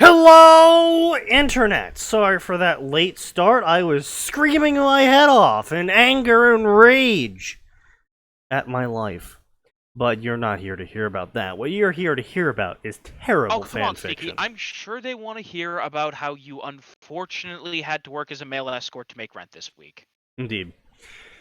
Hello, Internet! Sorry for that late start. I was screaming my head off in anger and rage at my life. But you're not here to hear about that. What you're here to hear about is terrible come on, fanfiction. Sneaky. I'm sure they want to hear about how you unfortunately had to work as a male escort to make rent this week. Indeed.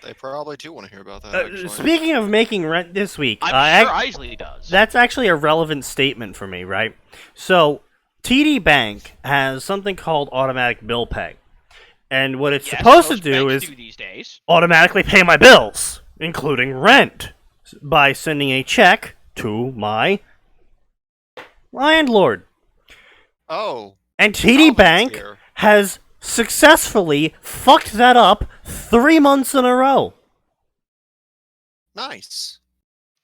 They probably do want to hear about that, actually. Speaking of making rent this week, I'm sure Isley does. That's actually a relevant statement for me, right? So, TD Bank has something called automatic bill pay. And what it's supposed to do is these days. automatically pay my bills, including rent, by sending a check to my landlord. Oh. And TD Bank has successfully fucked that up 3 months in a row. Nice.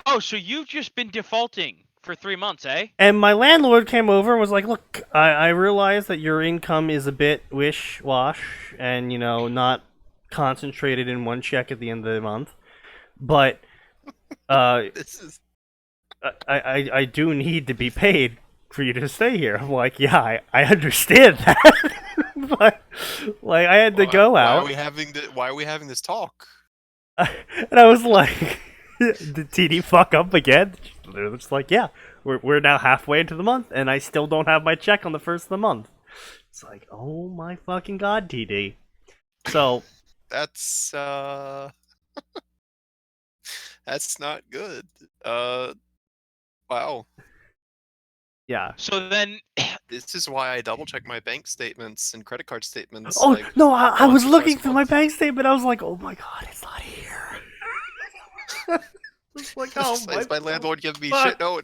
Oh, so you've just been defaulting for 3 months, eh? And my landlord came over and was like, look, I realize that your income is a bit wish-wash and, you know, not concentrated in one check at the end of the month. But This is... I do need to be paid for you to stay here. I'm like, yeah, I understand that. But, like, I had to go out. Why are we having this talk? And I was like, did TD fuck up again? They're just like, yeah, we're now halfway into the month, and I still don't have my check on the first of the month. It's like, oh my fucking god, TD. So... That's, that's not good. Wow. Yeah. So then... This is why I double-check my bank statements and credit card statements. Oh, like, no, I was looking through my bank statement, I was like, oh my god, it's not here. It's like, oh my landlord giving me fuck. shit. No.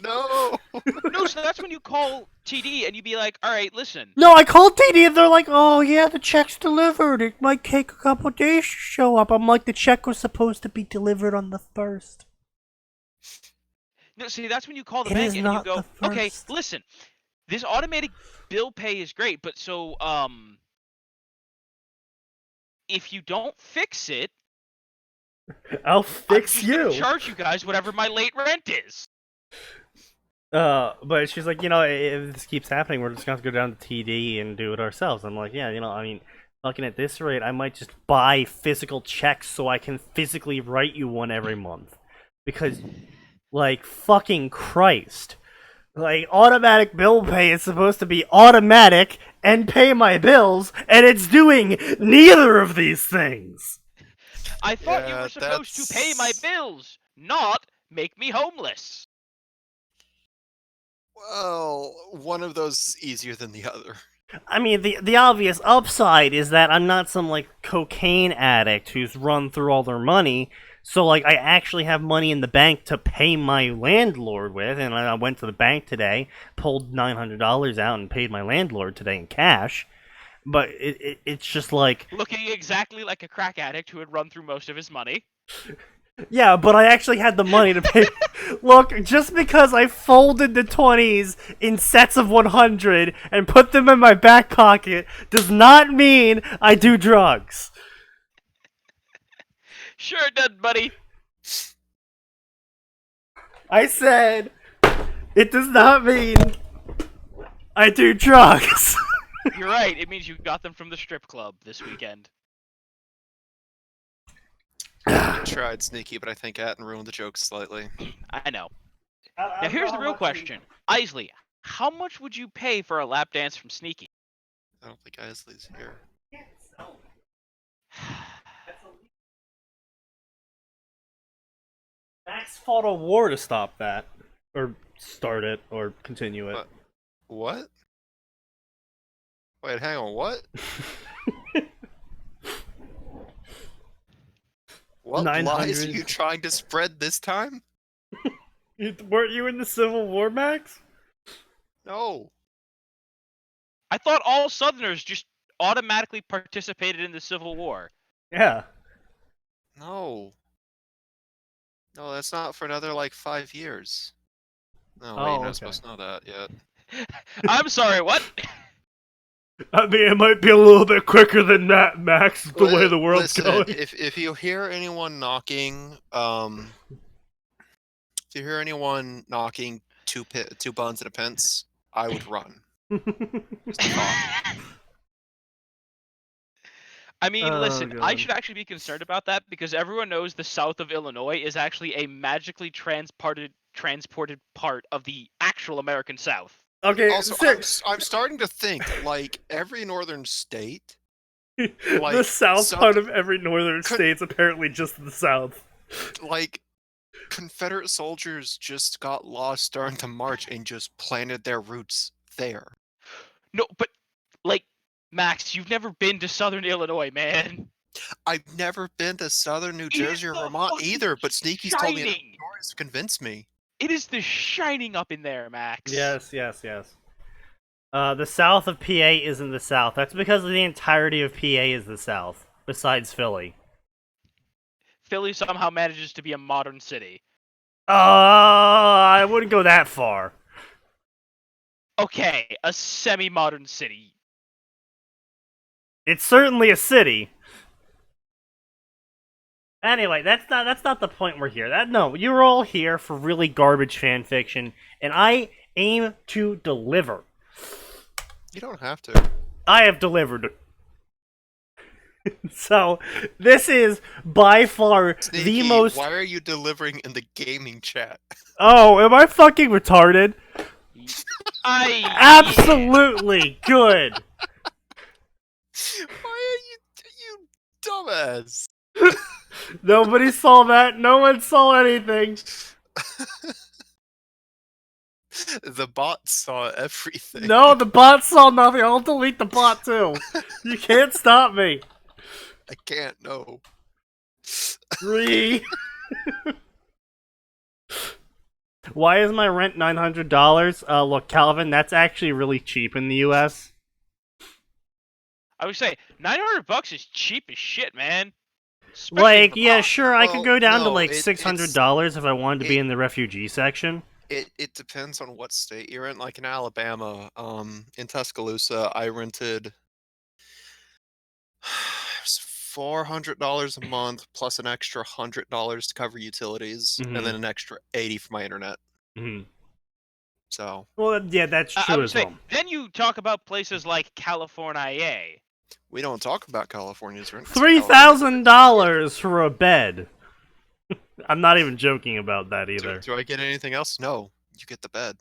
No, so that's when you call TD and you be like, alright, listen. No, I called TD and they're like, oh yeah, the check's delivered. It might take a couple days to show up. I'm like, the check was supposed to be delivered on the 1st. No, see, that's when you call the bank and you go, okay, listen, this automatic bill pay is great, but so, if you don't fix it, I'll fix you. I'm just gonna charge you guys whatever my late rent is. But she's like, you know, if this keeps happening, we're just gonna have to go down to TD and do it ourselves. I'm like, yeah, you know, I mean, looking at this rate, I might just buy physical checks so I can physically write you one every month. Because, like, fucking Christ. Like, automatic bill pay is supposed to be automatic and pay my bills, and it's doing neither of these things. I thought you were supposed to pay my bills, not make me homeless. Well, one of those is easier than the other. I mean, the obvious upside is that I'm not some, like, cocaine addict who's run through all their money. So, like, I actually have money in the bank to pay my landlord with, and I went to the bank today, pulled $900 out and paid my landlord today in cash. But it's just like... Looking exactly like a crack addict who had run through most of his money. Yeah, but I actually had the money to pay... Look, just because I folded the 20s in sets of 100 and put them in my back pocket does not mean I do drugs. Sure it does, buddy. I said, it does not mean I do drugs. You're right, it means you got them from the strip club this weekend. I tried Sneaky, but I think Atin ruined the joke slightly. I know. Now here's the real question. Isley, how much would you pay for a lap dance from Sneaky? I don't think Isley's here. Max fought a war to stop that. Or start it, or continue it. What? Wait, hang on, what? What 900. lies are you trying to spread this time? Weren't you in the Civil War, Max? No. I thought all Southerners just automatically participated in the Civil War. Yeah. No. No, that's not for another, like, 5 years. No, Oh, wait, you're not okay. supposed to know that yet. I'm sorry, what? I mean, it might be a little bit quicker than that, Max, the way the world's going. If you hear anyone knocking, if you hear anyone knocking two buns and a pence, I would run. Just a thought. I mean, Oh, listen, I God. should actually be concerned about that because everyone knows the south of Illinois is actually a magically transported part of the actual American South. Okay, Also, I'm starting to think like every northern state, the like south some part of every northern could- state's apparently just the south. like Confederate soldiers just got lost during the march and just planted their roots there. No, but like Max, you've never been to southern Illinois, man. I've never been to southern New It is Jersey or the Vermont fucking either, but Sneaky's told me enough shining. stories to convince me. It is the shining up in there, Max. Yes. The south of PA isn't the south. That's because the entirety of PA is the south, besides Philly. Philly somehow manages to be a modern city. I wouldn't go that far. Okay, a semi-modern city. It's certainly a city. Anyway, that's not the point we're here. No, you're all here for really garbage fan fiction, and I aim to deliver. You don't have to. I have delivered. So, this is by far Sneaky, the most. why are you delivering in the gaming chat? Oh, am I fucking retarded? Absolutely good. Why are you dumbass? Nobody saw that. No one saw anything. The bot saw everything. No, the bot saw nothing. I'll delete the bot too. You can't stop me. I can't, no. 3. Why is my rent $900? Look, Calvin, that's actually really cheap in the U.S. I would say $900 is cheap as shit, man. Especially Like, in yeah, Vermont. sure, I could go down to no, like it's- $600 if I wanted to be in the refugee section. It depends on what state you're in. Like in Alabama, in Tuscaloosa, I rented $400 a month plus an extra $100 to cover utilities, Mhm. and then an extra $80 for my internet. Mm-hmm. So Well, yeah, that's I true would as say, well. then you talk about places like California. we don't talk about California's rent. $3,000 for a bed. I'm not even joking about that either. Do I get anything else? No, you get the bed.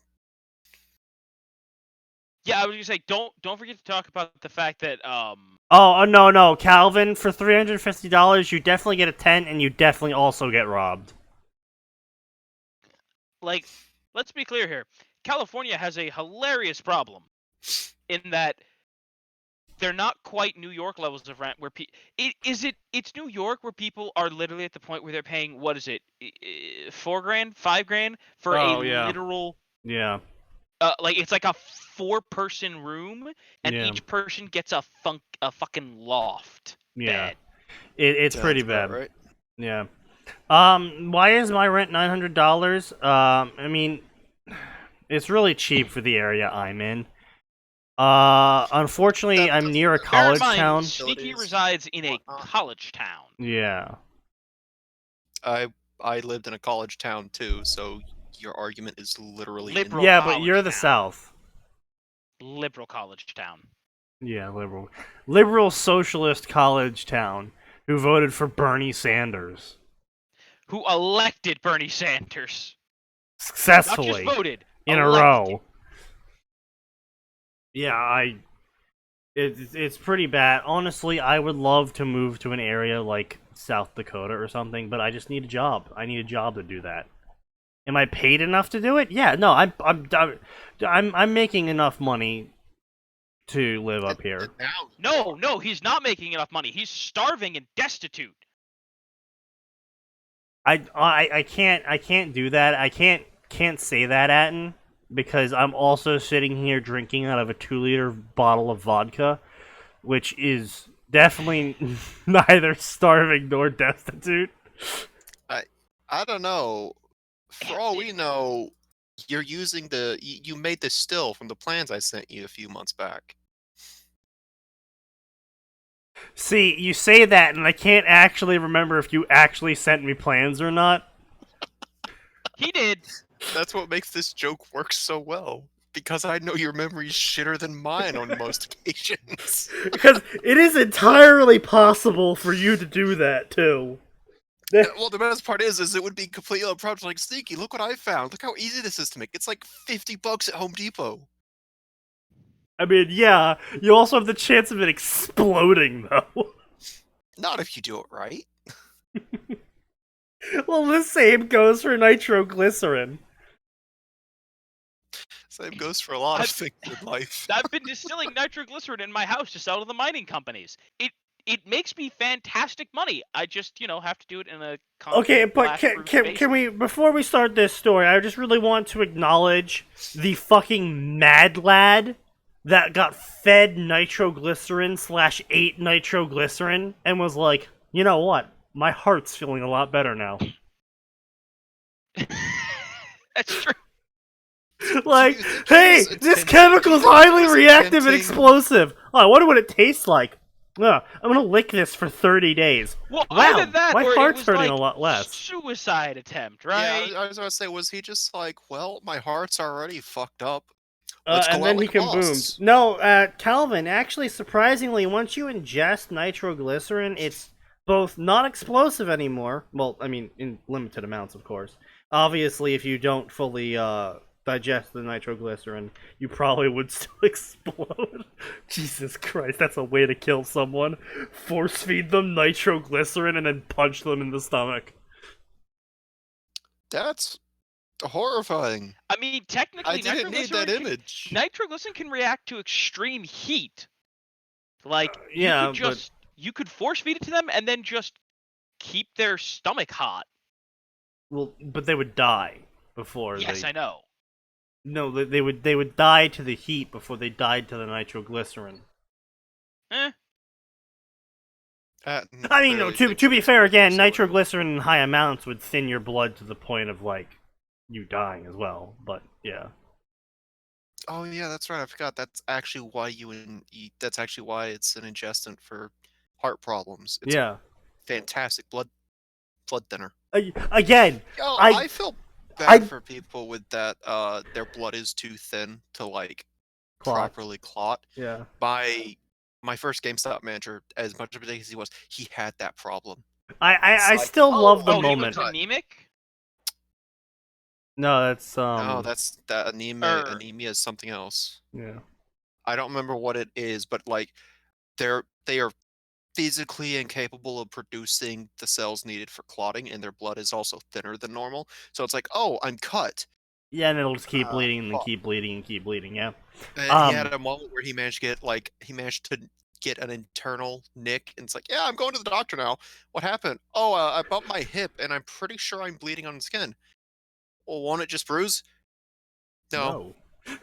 Yeah, I was gonna say, don't forget to talk about the fact that Oh, no, Calvin, for $350, you definitely get a tent, and you definitely also get robbed. like, let's be clear here. California has a hilarious problem in that they're not quite New York levels of rent where it's New York where people are literally at the point where they're paying, what is it, $4,000, $5,000 for Oh, a yeah. literal, Yeah. like it's like a 4-person room and Yeah. each person gets a fucking loft Yeah. bed. It's Sounds pretty about bad. right? Yeah. Why is my rent $900? I mean, it's really cheap for the area I'm in. Unfortunately, I'm near a Bear in college mind, town. Sneaky Utilities, resides in a whatnot. college town. Yeah. I lived in a college town too, so your argument is literally Liberal. Yeah, but college you're the town. South. Liberal college town. Yeah, liberal socialist college town who voted for Bernie Sanders Who elected Bernie Sanders. Not successfully just voted. in a elected. row. Yeah, it's pretty bad. Honestly, I would love to move to an area like South Dakota or something, but I just need a job. I need a job to do that. Am I paid enough to do it? Yeah, no, I'm making enough money to live up here. No, he's not making enough money. He's starving and destitute. I can't do that. I can't say that, Atin, because I'm also sitting here drinking out of a 2-liter bottle of vodka, which is definitely neither starving nor destitute. I don't know. For all we know, you're using you made this still from the plans I sent you a few months back. See, you say that, and I can't actually remember if you actually sent me plans or not. He did. That's what makes this joke work so well. Because I know your memory's shitter than mine on most occasions. Because it is entirely possible for you to do that too. Well, the best part is it would be completely unprompted. Like, Sneaky, look what I found. Look how easy this is to make. It's like $50 at Home Depot. I mean, yeah, you also have the chance of it exploding, though. Not if you do it right. Well, the same goes for nitroglycerin. Same goes for a lot of things in life. I've been distilling nitroglycerin in my house to sell to the mining companies. It makes me fantastic money. I just, have to do it in a Okay, concrete but can we, before we start this story, I just really want to acknowledge the fucking mad lad that got fed nitroglycerin / ate nitroglycerin and was like, you know what? My heart's feeling a lot better now. That's true. Like, hey, this chemical's highly reactive and explosive. Oh, I wonder what it tastes like. I'm gonna lick this for 30 days. Well, wow, either that my or heart's it was hurting like a lot less. Suicide attempt, right? Yeah, I was gonna say, was he just like, well, my heart's already fucked up. Let's go And out then like he a boss. kaboomed. No, Calvin, actually, surprisingly, once you ingest nitroglycerin, it's both not explosive anymore. Well, I mean, in limited amounts, of course. Obviously, if you don't fully digest the nitroglycerin, you probably would still explode. Jesus Christ, that's a way to kill someone. Force feed them nitroglycerin and then punch them in the stomach. That's horrifying. I mean, technically, I didn't need that image. Nitroglycerin can react to extreme heat. Like, yeah, you could force feed it to them and then just keep their stomach hot. Well, but they would die before. Yes, I know. No, they would die to the heat before they died to the nitroglycerin. I mean, no. To be fair, again, nitroglycerin in high amounts would thin your blood to the point of like you dying as well. But yeah. Oh yeah, that's right. I forgot. That's actually why eat. That's actually why it's an ingestant for heart problems. It's fantastic blood thinner. Again, I feel bad for people with that. Their blood is too thin to like properly clot. Yeah. My first GameStop manager, as much of a dick as he was, he had that problem. I still love the moment. He was anemic? No, that's No, that's that anemia. Anemia is something else. Yeah. I don't remember what it is, but like they are physically incapable of producing the cells needed for clotting, and their blood is also thinner than normal. So it's like, oh, I'm cut. Yeah, and it'll just keep bleeding and then keep bleeding and keep bleeding. Yeah. And he had a moment where he managed to get an internal nick, and it's like, yeah, I'm going to the doctor now. What happened? Oh, I bumped my hip, and I'm pretty sure I'm bleeding on the skin. Well, won't it just bruise? No.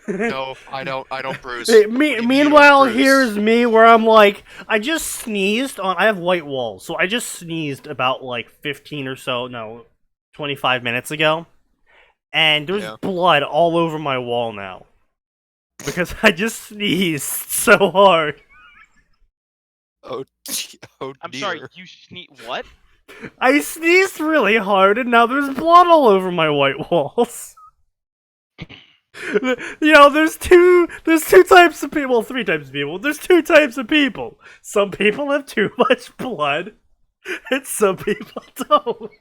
No, I don't bruise. Meanwhile, here's me where I'm like, I just sneezed on. I have white walls, so I just sneezed about like 25 minutes ago, and there's blood all over my wall now because I just sneezed so hard. Oh I'm dear. sorry, you what? I sneezed really hard, and now there's blood all over my white walls. There's two types of people, 3 types of people. There's 2 types of people. Some people have too much blood, and some people don't.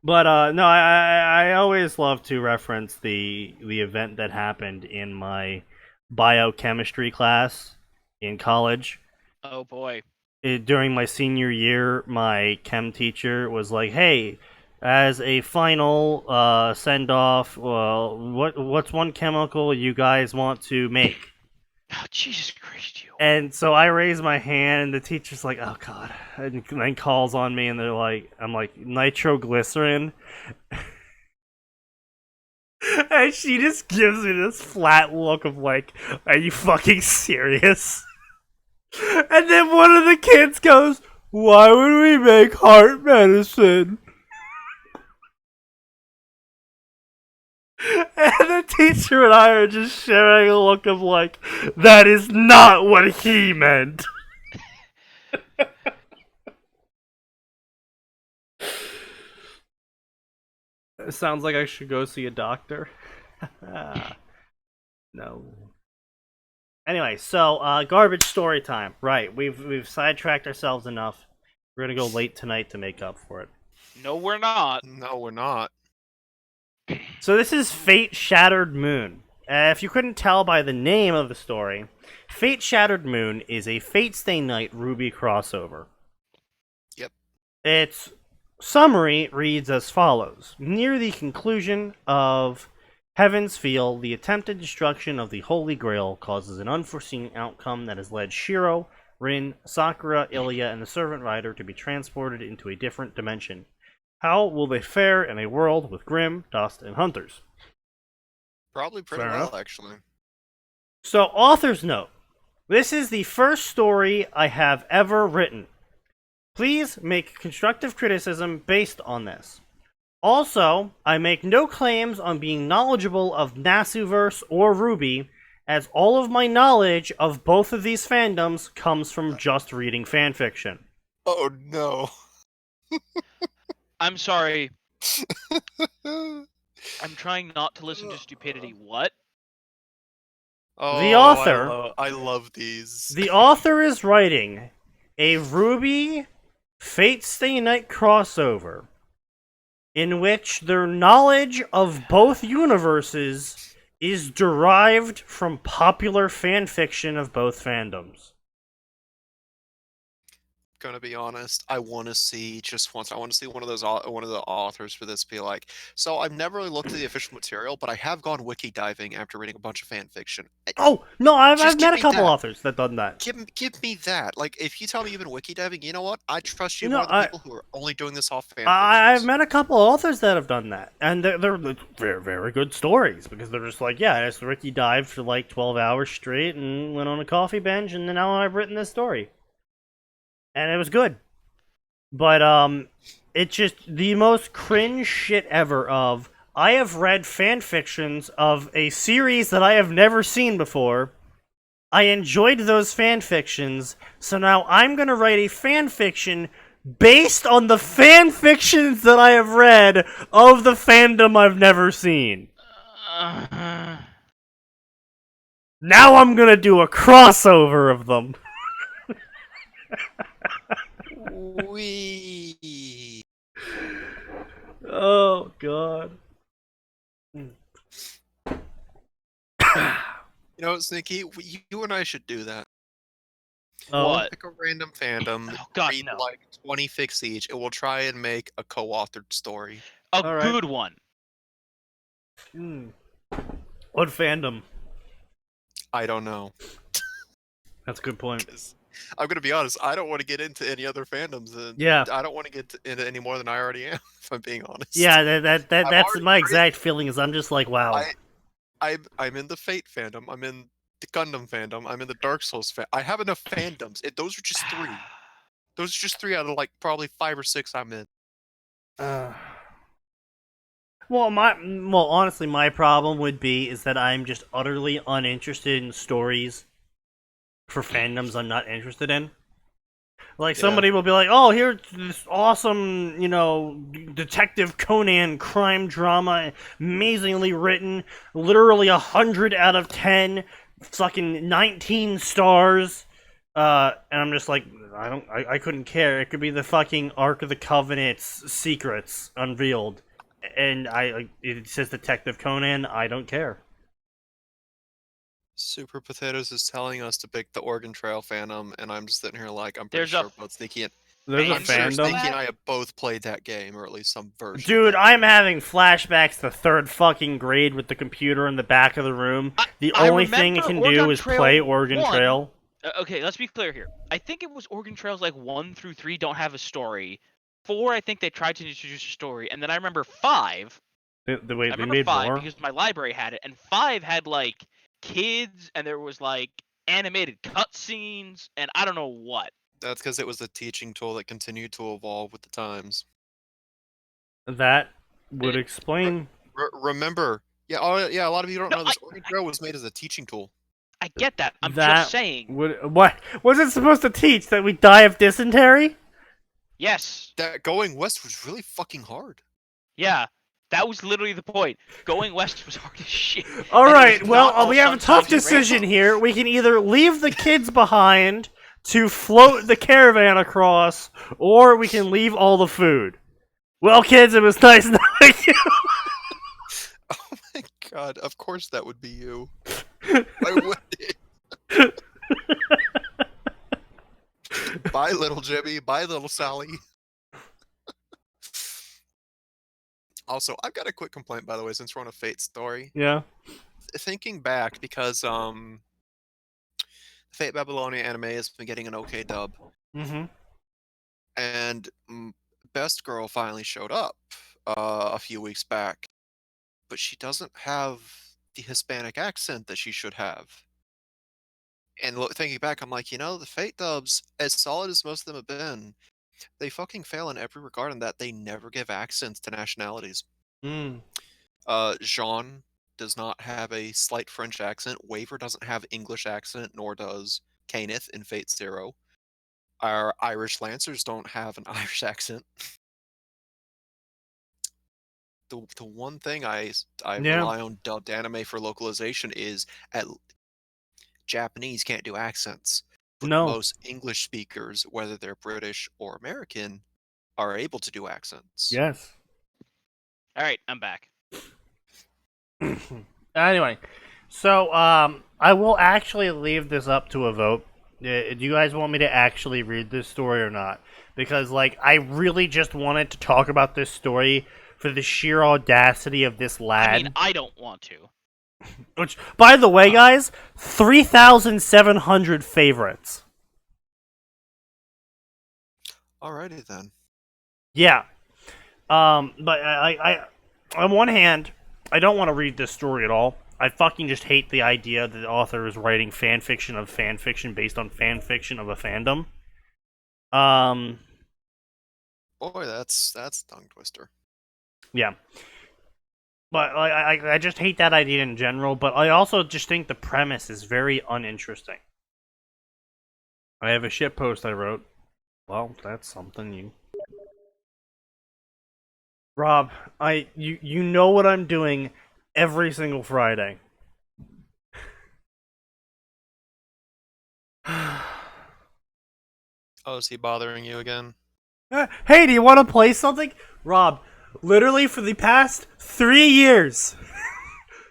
But no, I always love to reference the event that happened in my biochemistry class in college. Oh boy. During my senior year, my chem teacher was like, "Hey, as a final send-off, what's one chemical you guys want to make?" Oh, Jesus Christ, you. And so I raise my hand, and the teacher's like, "Oh God," and then calls on me, and I'm like, nitroglycerin. And she just gives me this flat look of like, are you fucking serious? And then one of the kids goes, why would we make heart medicine? And the teacher and I are just sharing a look of like, that is not what he meant. Sounds like I should go see a doctor. No. Anyway, so garbage story time. Right, we've sidetracked ourselves enough. We're gonna go late tonight to make up for it. No, we're not. No, we're not. So this is Fate Shattered Moon. If you couldn't tell by the name of the story, Fate Shattered Moon is a Fate Stay Night Ruby crossover. Yep. Its summary reads as follows. Near the conclusion of Heaven's Feel, the attempted destruction of the Holy Grail causes an unforeseen outcome that has led Shiro, Rin, Sakura, Ilya, and the Servant Rider to be transported into a different dimension. How will they fare in a world with Grim, Dust, and Hunters? Probably pretty Fair well, enough. actually. So, author's note. This is the first story I have ever written. Please make constructive criticism based on this. Also, I make no claims on being knowledgeable of Nasuverse or Ruby, as all of my knowledge of both of these fandoms comes from just reading fanfiction. Oh no. I'm sorry. I'm trying not to listen to stupidity. What? Oh, The author- I love these. The author is writing a Ruby Fate Stay Night crossover in which their knowledge of both universes is derived from popular fanfiction of both fandoms. Gonna be honest, I want to see just once. I want to see one of those one of the authors for this be like. So I've never really looked at the official material, but I have gone wiki diving after reading a bunch of fan fiction. Oh, no, I've Just met give a me couple that. authors that done that. Give me that. Like, if you tell me you've been wiki diving, you know what? I trust you You know, more than people who are only doing this off fan I've fictions. met a couple authors that have done that, and they're very, very good stories, because they're just like, yeah, I just Ricky dived for like 12 hours straight and went on a coffee bench, and then now I've written this story. And it was good. But, it's just the most cringe shit ever of, I have read fan fictions of a series that I have never seen before. I enjoyed those fan fictions, so now I'm gonna write a fan fiction based on the fan fictions that I have read of the fandom I've never seen. Now I'm gonna do a crossover of them. Wee. Oh, God. You know, Sneaky, you and I should do that. Oh. What? Pick a random fandom, Oh, God, read no. like 20 fics each, and we'll try and make a co-authored story. A All right. good one. What fandom? I don't know. That's a good point. 'Cause I'm gonna be honest, I don't want to get into any other fandoms. And Yeah. I don't want to get into any more than I already am, if I'm being honest. Yeah, that's already my crazy. exact feeling is I'm just like, wow. I'm in the Fate fandom. I'm in the Gundam fandom. I'm in the Dark Souls I have enough fandoms. Those are just three. Those are just three out of like probably 5 or 6 I'm in. Well, honestly, my problem would be is that I'm just utterly uninterested in stories for fandoms I'm not interested in. Like, somebody will be like, oh, here's this awesome, Detective Conan crime drama, amazingly written, literally 100 out of 10, fucking 19 stars. And I'm just like, I couldn't care. It could be the fucking Ark of the Covenant's secrets unveiled. And it says Detective Conan, I don't care. Super Potatoes is telling us to pick the Oregon Trail fandom, and I'm just sitting here like, I'm pretty There's a sure both Sneaky and There's a I'm sure fandom? Sneaky and I have both played that game, or at least some version. Dude, of I'm having flashbacks to 3rd fucking grade with the computer in the back of the room. The I only thing it remember can do Oregon is Trail play Oregon 1. Trail. Okay, let's be clear here. I think it was Oregon Trails like 1 through 3 don't have a story. 4, I think they tried to introduce a story, and then I remember 5. The way I they remember made 5 more. because my library had it, and 5 had like kids, and there was like animated cutscenes, and I don't know what. That's because it was a teaching tool that continued to evolve with the times. That would explain. Remember, a lot of you don't No, know this. Oregon Trail was made as a teaching tool. I get that. I'm That just saying. What was it supposed to teach? That we die of dysentery? Yes. That going west was really fucking hard. Yeah. That was literally the point. Going west was hard as shit. All And it right, was well, not all we have a tough sunshine and decision rainbows. here. We can either leave the kids behind to float the caravan across, or we can leave all the food. Well, kids, it was nice knowing you. Oh my god, of course that would be you. Why would it? Bye, little Jimmy. Bye, little Sally. Also, I've got a quick complaint, by the way, since we're on a Fate story. Yeah. Thinking back, because Fate Babylonia anime has been getting an okay dub, Mm-hmm. and Best Girl finally showed up a few weeks back, but she doesn't have the Hispanic accent that she should have. And thinking back, I'm like, the Fate dubs, as solid as most of them have been, they fucking fail in every regard in that they never give accents to nationalities. Mm. Jean does not have a slight French accent. Waver doesn't have English accent, nor does Caneth in Fate Zero. Our Irish Lancers don't have an Irish accent. The one thing I Yeah. rely on dubbed anime for localization is Japanese can't do accents, but No. most English speakers, whether they're British or American, are able to do accents. Yes. All right, I'm back. Anyway, so I will actually leave this up to a vote. Do you guys want me to actually read this story or not? Because I really just wanted to talk about this story for the sheer audacity of this lad. I mean, I don't want to. Which, by the way, guys, 3,700 favorites. Alrighty then. Yeah. But I on one hand, I don't want to read this story at all. I fucking just hate the idea that the author is writing fanfiction of fanfiction based on fanfiction of a fandom. Boy, that's tongue twister. Yeah. But I just hate that idea in general, but I also just think the premise is very uninteresting. I have a shitpost I wrote. Well, that's something you... Rob, you know what I'm doing every single Friday. Oh, is he bothering you again? Hey, do you want to play something? Rob, literally for the past 3 years,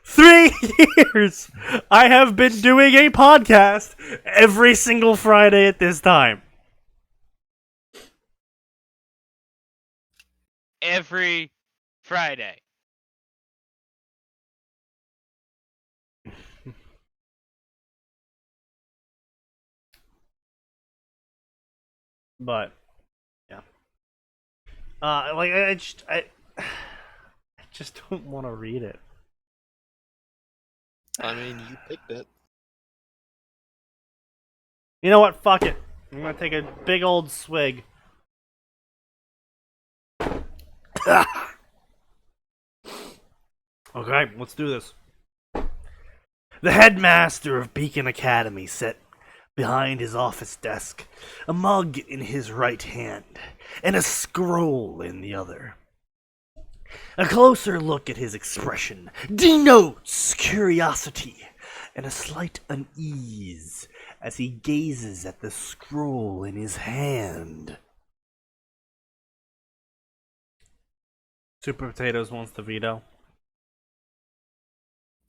3 years, I have been doing a podcast every single Friday at this time. Every Friday. But, yeah. I just don't want to read it. I mean, you picked it. You know what? Fuck it. I'm gonna take a big old swig. Okay, let's do this. The headmaster of Beacon Academy sat behind his office desk, a mug in his right hand, and a scroll in the other. A closer look at his expression denotes curiosity and a slight unease as he gazes at the scroll in his hand. Super Potatoes wants the veto.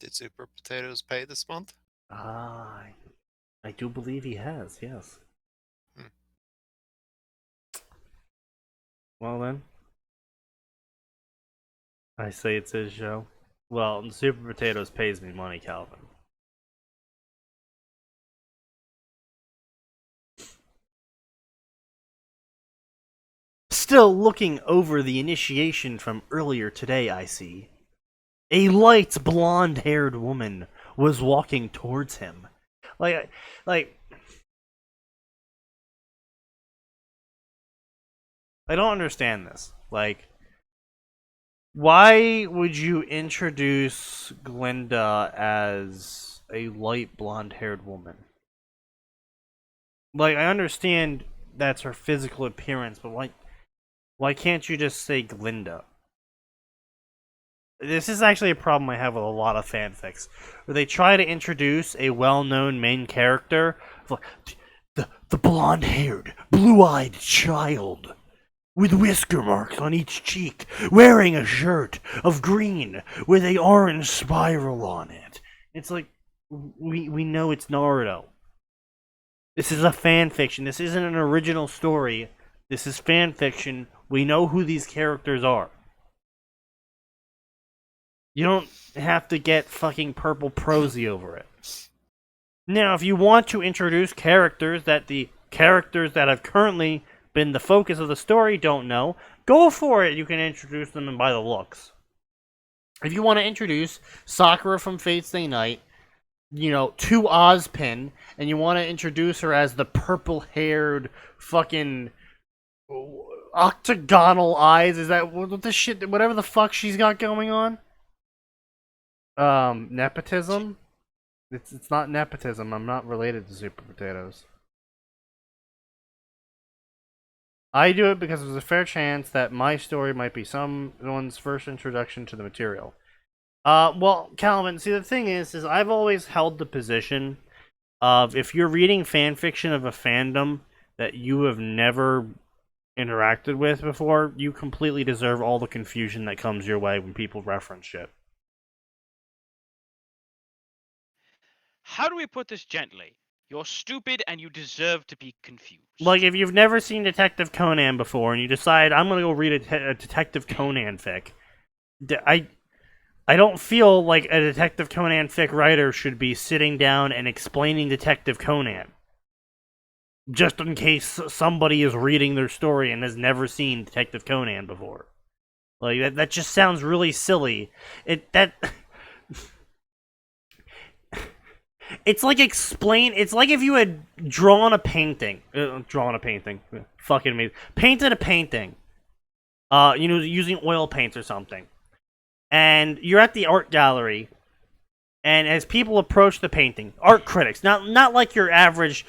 Did Super Potatoes pay this month? I do believe he has, yes. Well then, I say it's his show. Well, Super Potatoes pays me money, Calvin. Still looking over the initiation from earlier today, I see. A light blonde-haired woman was walking towards him. I don't understand this. Why would you introduce Glinda as a light blonde-haired woman? I understand that's her physical appearance, but why can't you just say Glinda? this is actually a problem I have with a lot of fanfics, where they try to introduce a well-known main character, like the blonde-haired, blue-eyed child with whisker marks on each cheek, wearing a shirt of green with a orange spiral on it. It's like, we know it's Naruto. This is a fan fiction. This isn't an original story. This is fan fiction. We know who these characters are. You don't have to get fucking purple prosy over it. Now, if you want to introduce characters that the characters that have currently been the focus of the story don't know, go for it. You can introduce them by the looks. If you want to introduce Sakura from Fate Stay Night, to Ozpin, and you want to introduce her as the purple-haired fucking octagonal eyes, is that what the shit, whatever the fuck she's got going on? Nepotism? It's not nepotism. I'm not related to Super Potatoes. I do it because there's a fair chance that my story might be someone's first introduction to the material. Well, Calvin, see, the thing is I've always held the position of, if you're reading fanfiction of a fandom that you have never interacted with before, you completely deserve all the confusion that comes your way when people reference shit. How do we put this gently? You're stupid and you deserve to be confused. Like, if you've never seen Detective Conan before and you decide, I'm gonna go read a Detective Conan fic, I don't feel like a Detective Conan fic writer should be sitting down and explaining Detective Conan. Just in case somebody is reading their story and has never seen Detective Conan before. Like, that just sounds really silly. It's like it's like if you had drawn a painting. Fucking me. Painted a painting. Using oil paints or something. And you're at the art gallery, and as people approach the painting, art critics, not like your average,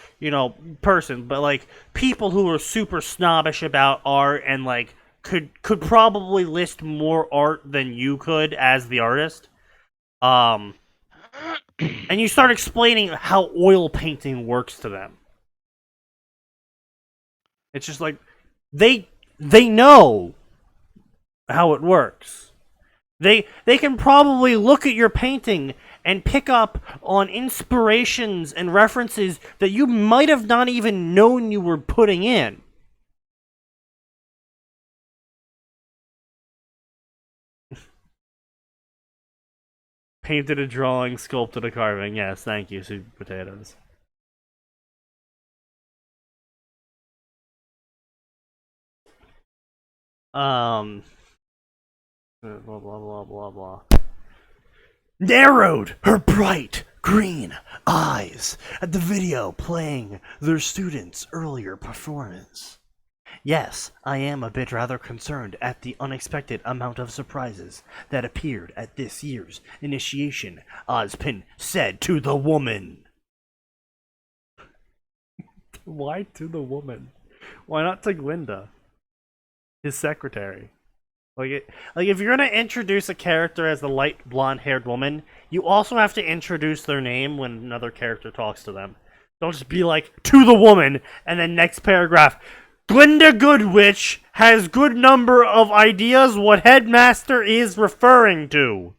person, but like people who are super snobbish about art and like could probably list more art than you could as the artist. And you start explaining how oil painting works to them. It's just like they know how it works. They can probably look at your painting and pick up on inspirations and references that you might have not even known you were putting in. Painted a drawing, sculpted a carving. Yes, thank you, Sweet Potatoes. Blah, blah, blah, blah, blah. Narrowed her bright green eyes at the video playing their students' earlier performance. Yes, I am a bit rather concerned at the unexpected amount of surprises that appeared at this year's initiation, Ozpin said to the woman. Why to the woman? Why not to Glinda, his secretary? Like, if you're gonna introduce a character as the light blonde-haired woman, you also have to introduce their name when another character talks to them. Don't just be like, to the woman, and then next paragraph, Glinda Goodwitch has good number of ideas what Headmaster is referring to.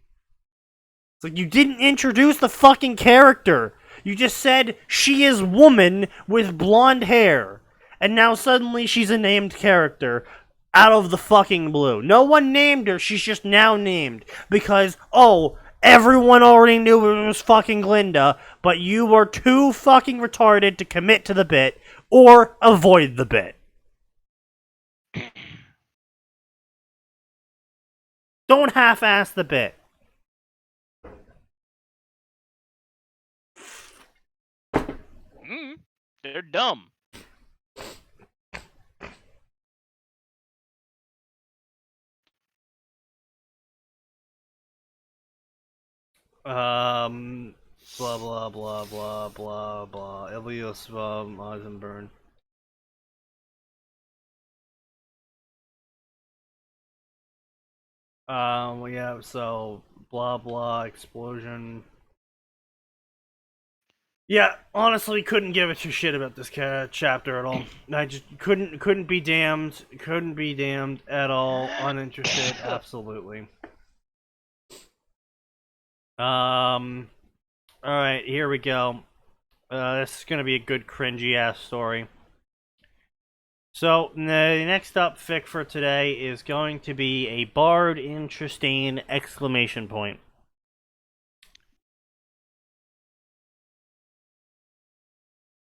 It's like, you didn't introduce the fucking character. You just said she is woman with blonde hair. And now suddenly she's a named character. Out of the fucking blue. No one named her, she's just now named. Because, everyone already knew it was fucking Glinda, but you were too fucking retarded to commit to the bit, or avoid the bit. Don't half-ass the bit. They're dumb. Blah blah blah blah blah blah. Elios Eisenburn. Well, yeah. So blah blah explosion. Yeah, honestly, couldn't give a two shit about this chapter at all. I just couldn't be damned. Couldn't be damned at all. Uninterested, absolutely. All right, here we go. This is gonna be a good cringy ass story. So the next up fic for today is going to be a bard interesting exclamation point.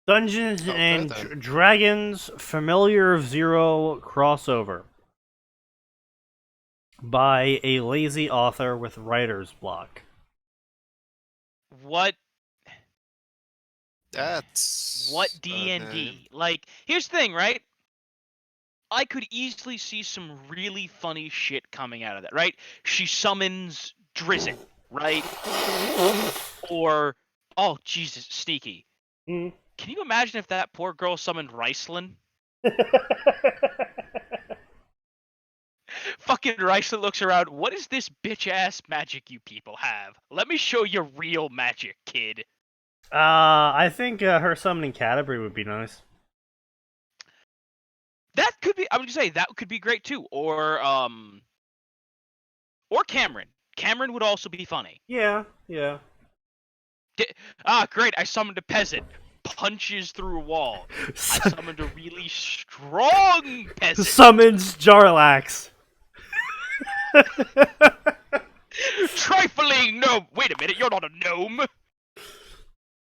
Dungeons and Dragons Familiar of Zero crossover by a lazy author with writer's block. What That's D&D? Like, here's the thing, right? I could easily see some really funny shit coming out of that, right? She summons Drizzt, right? Or, oh, Jesus, Sneaky. Mm. Can you imagine if that poor girl summoned Riceland? Fucking Riceland looks around, what is this bitch-ass magic you people have? Let me show you real magic, kid. I think her summoning Canterbury would be nice. That could be, I would say, that could be great too. Or Cameron. Cameron would also be funny. Yeah. Great, I summoned a peasant. Punches through a wall. I summoned a really strong peasant. Summons Jarlax. Trifling gnome! Wait a minute, you're not a gnome!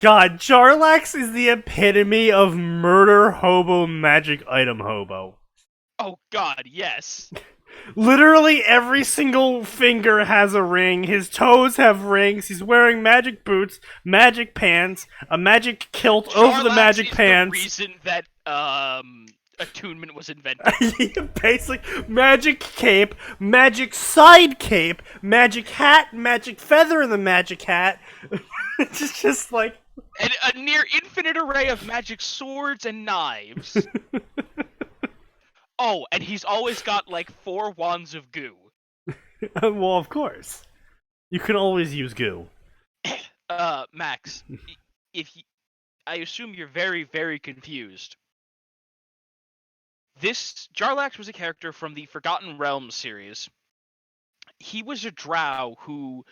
God, Jarlax is the epitome of murder hobo magic item hobo. Oh god, yes. Literally every single finger has a ring, his toes have rings, he's wearing magic boots, magic pants, a magic kilt Jarlax over the magic is pants. The reason that attunement was invented. Basically, magic cape, magic side cape, magic hat, magic feather in the magic hat. It's just like And a near infinite array of magic swords and knives. Oh, and he's always got like 4 wands of goo. well, of course. You can always use goo. Max, I assume you're very, very confused. This Jarlax was a character from the Forgotten Realms series. He was a drow who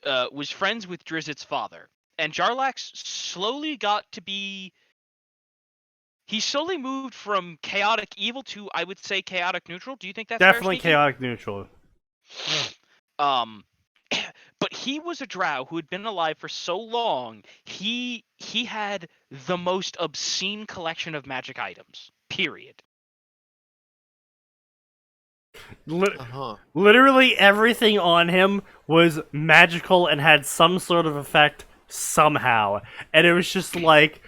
was friends with Drizzt's father. And Jarlax slowly got to be... He slowly moved from chaotic evil to, I would say, chaotic neutral. Do you think that's definitely fair, chaotic neutral? But he was a drow who had been alive for so long. He had the most obscene collection of magic items. Period. Literally everything on him was magical and had some sort of effect somehow, and it was just like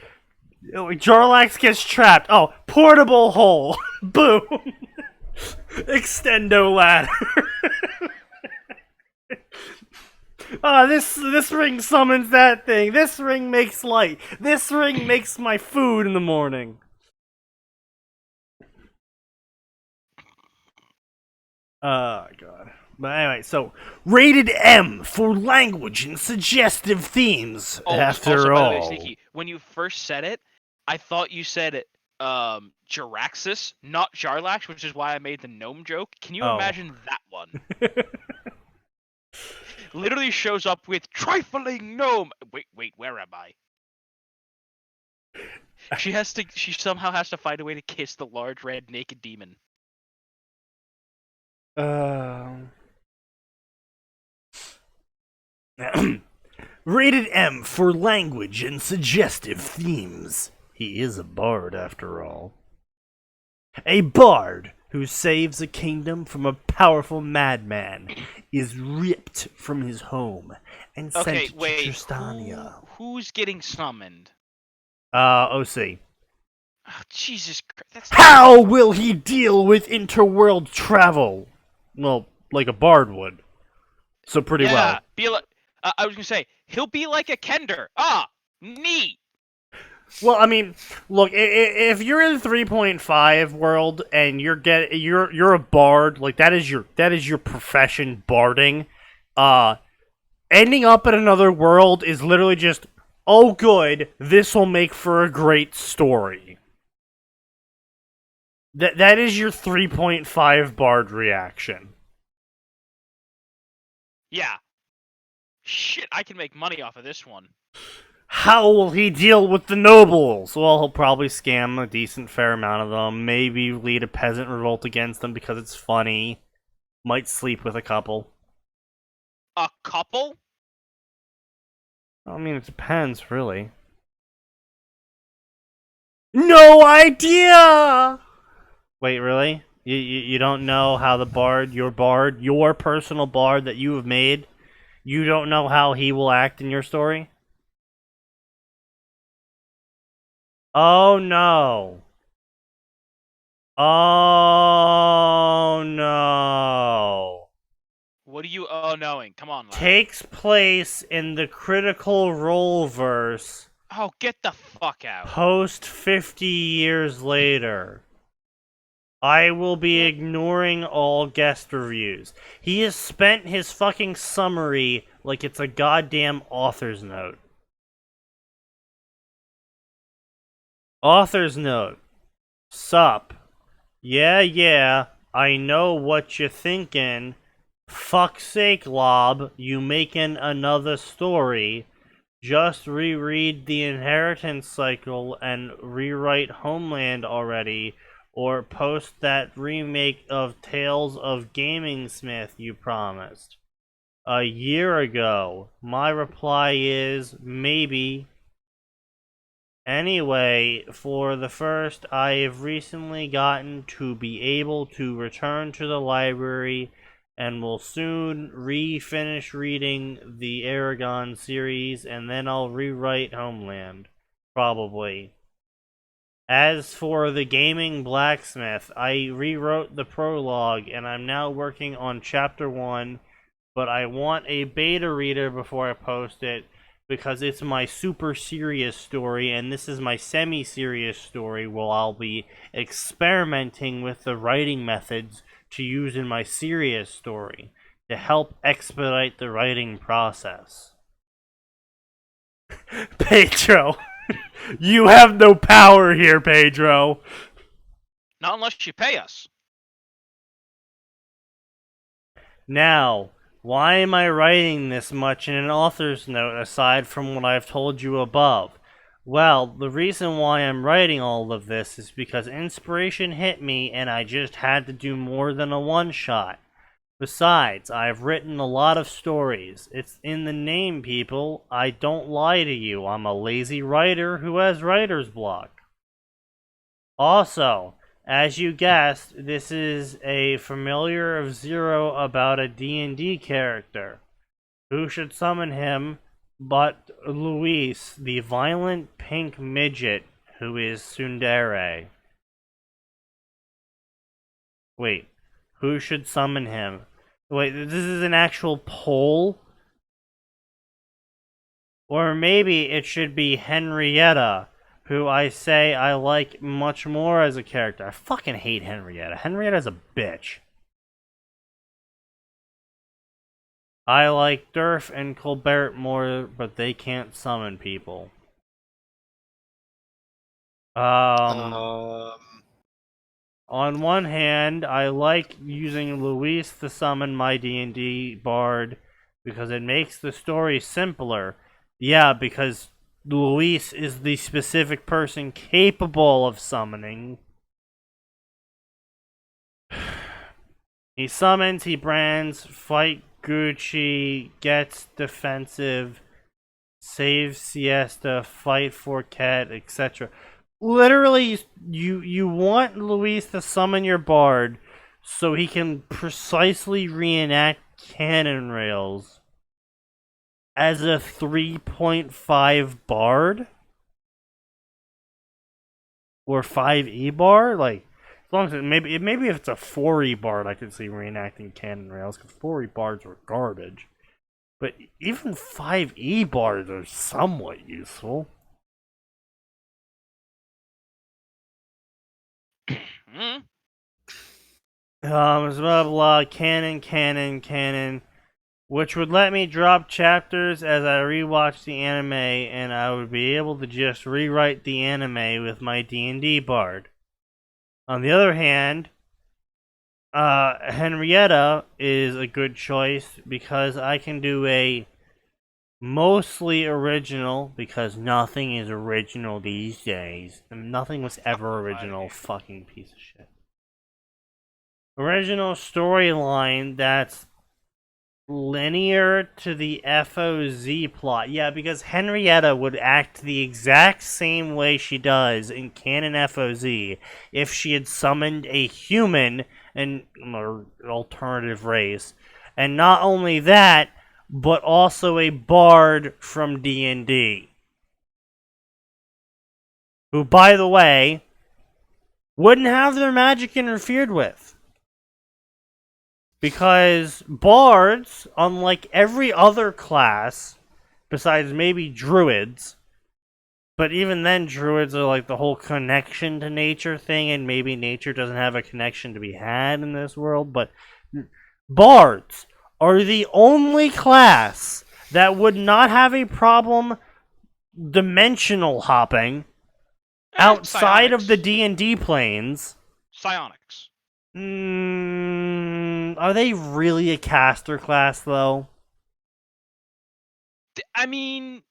Jarlax gets trapped. Oh, portable hole. Boom. Extendo ladder. This ring summons that thing. This ring makes light. This ring makes my food in the morning. Oh, God. But anyway, so rated M for language and suggestive themes. Oh, after also, all, by the way, Sneaky, when you first said it, I thought you said Jaraxxus, not Jarlax, which is why I made the gnome joke. Can you imagine that one? Literally shows up with trifling gnome. Wait, where am I? She somehow has to find a way to kiss the large red naked demon. Rated M for language and suggestive themes. He is a bard after all. A bard who saves a kingdom from a powerful madman is ripped from his home and sent to Tristania. Who's getting summoned? OC. Oh, Jesus Christ. How will he deal with interworld travel? Well, like a bard would. So pretty well. I was gonna say, he'll be like a Kender. Ah, neat. Well, I mean, look, if you're in 3.5 world and you're a bard, like that is your profession, barding. Uh, Ending up in another world is literally just, oh, good, this will make for a great story. That is your 3.5 bard reaction. Yeah. Shit, I can make money off of this one. How will he deal with the nobles? Well, he'll probably scam a decent fair amount of them, maybe lead a peasant revolt against them because it's funny, might sleep with a couple. A couple? I mean, it depends, really. No idea! Wait, really? You don't know how the bard, your personal bard that you have made, you don't know how he will act in your story? Oh no. Oh no. What are you oh knowing? Come on, lad. Takes place in the Critical Role verse Oh, get the fuck out. post 50 years later. I will be ignoring all guest reviews. He has spent his fucking summary like it's a goddamn author's note. Author's note. Sup. Yeah, I know what you're thinking. Fuck's sake, Lob, you making another story. Just reread the Inheritance Cycle and rewrite Homeland already, or post that remake of Tales of Gaming Smith you promised. A year ago. My reply is maybe. Anyway, for the first, I have recently gotten to be able to return to the library and will soon finish reading the Aragon series, and then I'll rewrite Homeland. Probably. As for the Gaming Blacksmith, I rewrote the prologue, and I'm now working on Chapter 1, but I want a beta reader before I post it, because it's my super serious story, and this is my semi-serious story where I'll be experimenting with the writing methods to use in my serious story to help expedite the writing process. Pedro, you have no power here, Pedro. Not unless you pay us. Now, why am I writing this much in an author's note aside from what I've told you above? Well, the reason why I'm writing all of this is because inspiration hit me and I just had to do more than a one-shot. Besides, I've written a lot of stories. It's in the name, people. I don't lie to you. I'm a lazy writer who has writer's block. Also, as you guessed, this is a familiar of Zero about a D&D character. Who should summon him but Luis, the violent pink midget who is Tsundere? Wait, who should summon him? Wait, this is an actual poll? Or maybe it should be Henrietta, who I say I like much more as a character. I fucking hate Henrietta. Henrietta's a bitch. I like Durf and Colbert more, but they can't summon people. On one hand, I like using Luis to summon my D&D bard because it makes the story simpler. Yeah, because Luis is the specific person capable of summoning. He summons, he brands, fight Gucci, gets defensive, saves Siesta, fight Forquet, etc. Literally, you want Luis to summon your bard so he can precisely reenact cannon rails as a 3.5 bard? Or 5e bard? Like, as long as maybe if it's a 4e bard, I could see reenacting cannon rails, because 4e bards were garbage. But even 5e bards are somewhat useful. Mm. Blah blah, canon, which would let me drop chapters as I rewatch the anime, and I would be able to just rewrite the anime with my D&D bard. On the other hand, Henrietta is a good choice because I can do a mostly original, because nothing is original these days. Nothing was ever original, fucking piece of shit. Original storyline that's linear to the FOZ plot. Yeah, because Henrietta would act the exact same way she does in canon FOZ if she had summoned a human and or alternative race. And not only that, but also a bard from D&D. Who, by the way, wouldn't have their magic interfered with. Because bards, unlike every other class, besides maybe druids, but even then druids are like the whole connection to nature thing, and maybe nature doesn't have a connection to be had in this world, but bards are the only class that would not have a problem dimensional hopping outside of the D&D planes. Psionics. Are they really a caster class, though? I mean,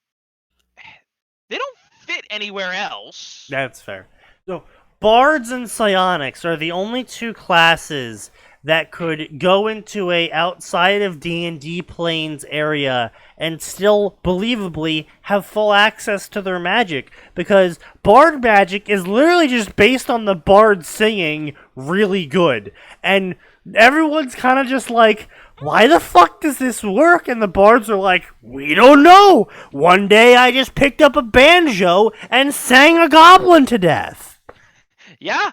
they don't fit anywhere else. That's fair. So, bards and psionics are the only two classes that could go into a outside of D&D planes area and still believably have full access to their magic, because bard magic is literally just based on the bard singing really good, and everyone's kind of just like, why the fuck does this work? And the bards are like, we don't know. One day I just picked up a banjo and sang a goblin to death. Yeah,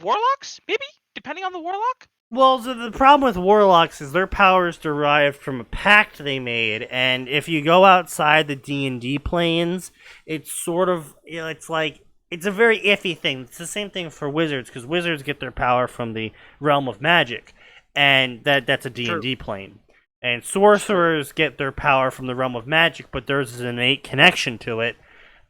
warlocks maybe, depending on the warlock. Well, so the problem with warlocks is their power is derived from a pact they made, and if you go outside the D&D planes, it's sort of, it's like, it's a very iffy thing. It's the same thing for wizards, because wizards get their power from the realm of magic, and that's a D&D plane. And sorcerers get their power from the realm of magic, but there's an innate connection to it.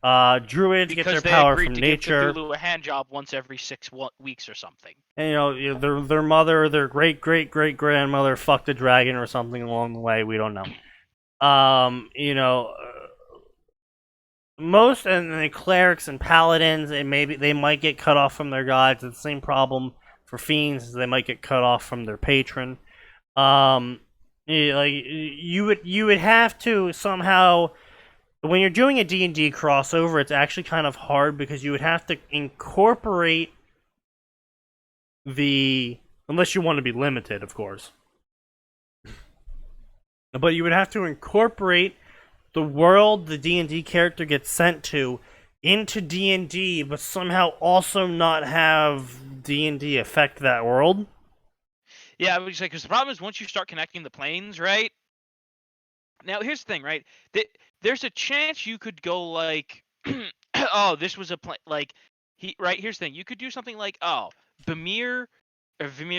Druids get their power from nature. Give Cthulhu a hand job once every 6 weeks or something. And their mother, their great grandmother fucked a dragon or something along the way. We don't know. Most and the clerics and paladins, they might get cut off from their gods. It's the same problem for fiends, as they might get cut off from their patron. You would have to somehow. When you're doing a D&D crossover, it's actually kind of hard because you would have to incorporate unless you want to be limited, of course. But you would have to incorporate the world the D&D character gets sent to into D&D, but somehow also not have D&D affect that world. Yeah, because the problem is once you start connecting the planes, right? Now, here's the thing, right? There's a chance you could go like, oh, this was a plane, like, here's the thing. You could do something like, oh, Vermeer,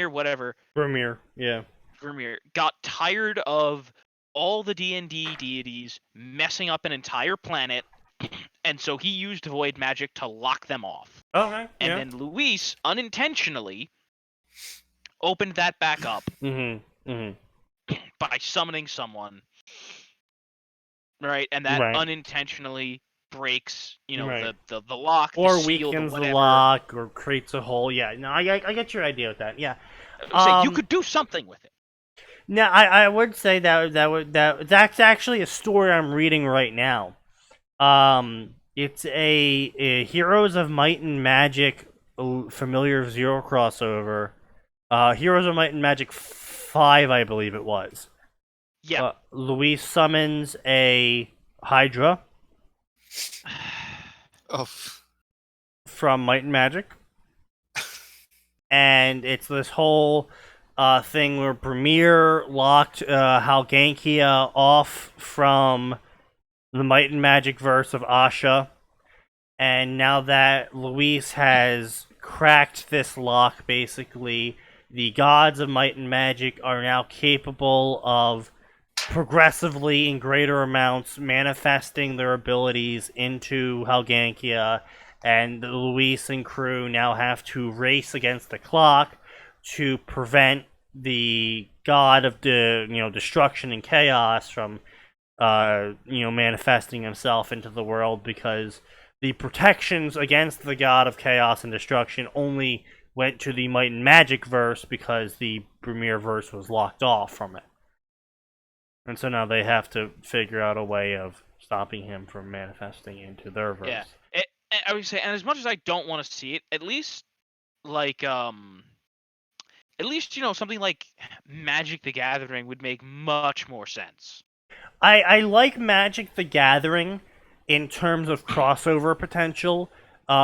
whatever. Vermeer, yeah. Vermeer got tired of all the D&D deities messing up an entire planet, and so he used void magic to lock them off. Okay, and then Luis unintentionally opened that back up by summoning someone. Right, and that unintentionally breaks, the lock, or the seal, weakens the the lock, or creates a hole. Yeah, no, I get your idea with that. Yeah, you could do something with it. Now, I would say that's actually a story I'm reading right now. It's a Heroes of Might and Magic Familiar Zero crossover. Heroes of Might and Magic 5, I believe it was. Yeah. Luis summons a Hydra. From Might and Magic. And it's this whole thing where Premier locked Halgankia off from the Might and Magic verse of Asha. And now that Luis has cracked this lock, basically. The gods of might and magic are now capable of progressively, in greater amounts, manifesting their abilities into Halgankia, and Luis and crew now have to race against the clock to prevent the god of destruction and chaos from manifesting himself into the world, because the protections against the god of chaos and destruction only went to the might and magic verse because the premier verse was locked off from it. And so now they have to figure out a way of stopping him from manifesting into their verse. Yeah, I would say, and as much as I don't want to see it, at least something like Magic the Gathering would make much more sense. I like Magic the Gathering in terms of crossover potential,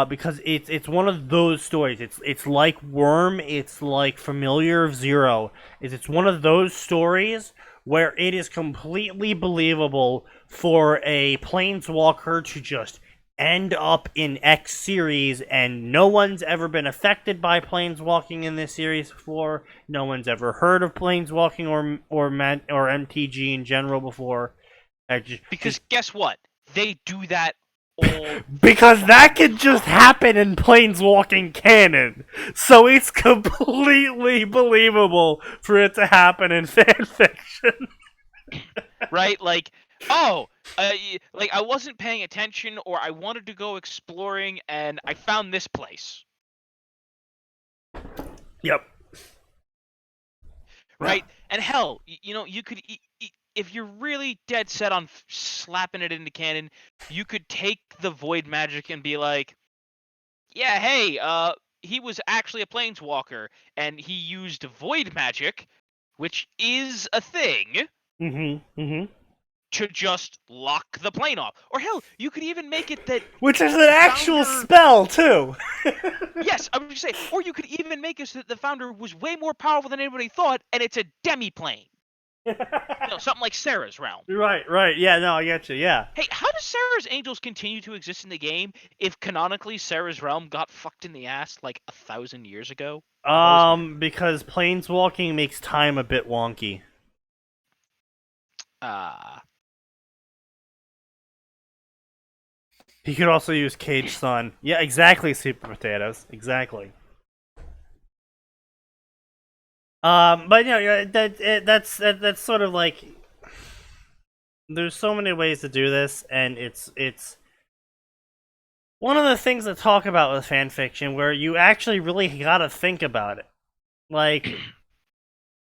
because it's one of those stories. It's like Worm, it's like Familiar of Zero. It's one of those stories where it is completely believable for a planeswalker to just end up in X series, and no one's ever been affected by planeswalking in this series before. No one's ever heard of planeswalking or MTG in general before. Because guess what? They do that all. Because that can just happen in planeswalking canon, so it's completely believable for it to happen in fanfiction. Right? Like, I wasn't paying attention, or I wanted to go exploring, and I found this place. Yep. Right? And hell, you could, if you're really dead set on slapping it into canon, you could take the void magic and be like, yeah, hey, he was actually a planeswalker, and he used void magic, which is a thing. To just lock the plane off. Or hell, you could even make it that... Which is an actual spell, too! Yes, I was going to say, or you could even make it so that the founder was way more powerful than anybody thought, and it's a demi-plane. Something like Sarah's Realm. Right, yeah, no, I get you, yeah. Hey, how does Sarah's Angels continue to exist in the game if canonically Sarah's Realm got fucked in the ass like 1,000 years ago? Because planeswalking makes time a bit wonky. He could also use Cage Sun. Yeah, exactly, Super Potatoes. Exactly. But that's sort of like, there's so many ways to do this, and it's one of the things to talk about with fanfiction where you actually really gotta think about it. Like,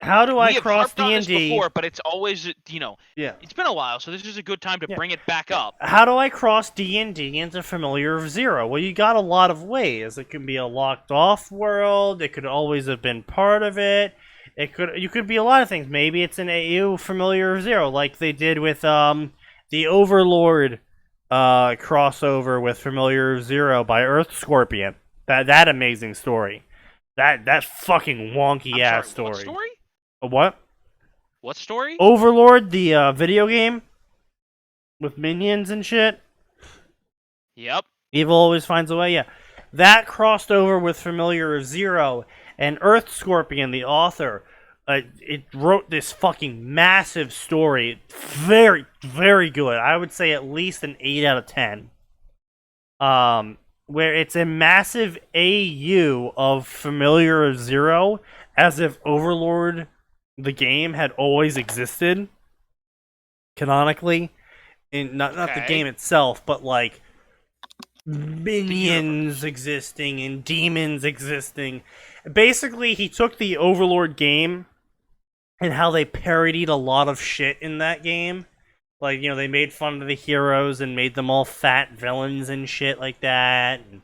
how do I cross D&D? Before, but it's always, yeah. It's been a while, so this is a good time to bring it back up. How do I cross D&D into Familiar of Zero? Well, you got a lot of ways. It can be a locked-off world. It could always have been part of it. You could be a lot of things. Maybe it's an AU Familiar of Zero, like they did with the Overlord crossover with Familiar of Zero by Earth Scorpion. That amazing story. That fucking wonky ass story. What story? A what? What story? Overlord, the video game with minions and shit. Yep. Evil always finds a way. Yeah, that crossed over with Familiar of Zero, and Earth Scorpion, the author, it wrote this fucking massive story. Very, very good. I would say at least an 8 out of 10. Where it's a massive AU of Familiar of Zero, as if Overlord, the game, had always existed canonically, and not the game itself, but like minions existing and demons existing. Basically, he took the Overlord game and how they parodied a lot of shit in that game. Like, they made fun of the heroes and made them all fat villains and shit like that. And,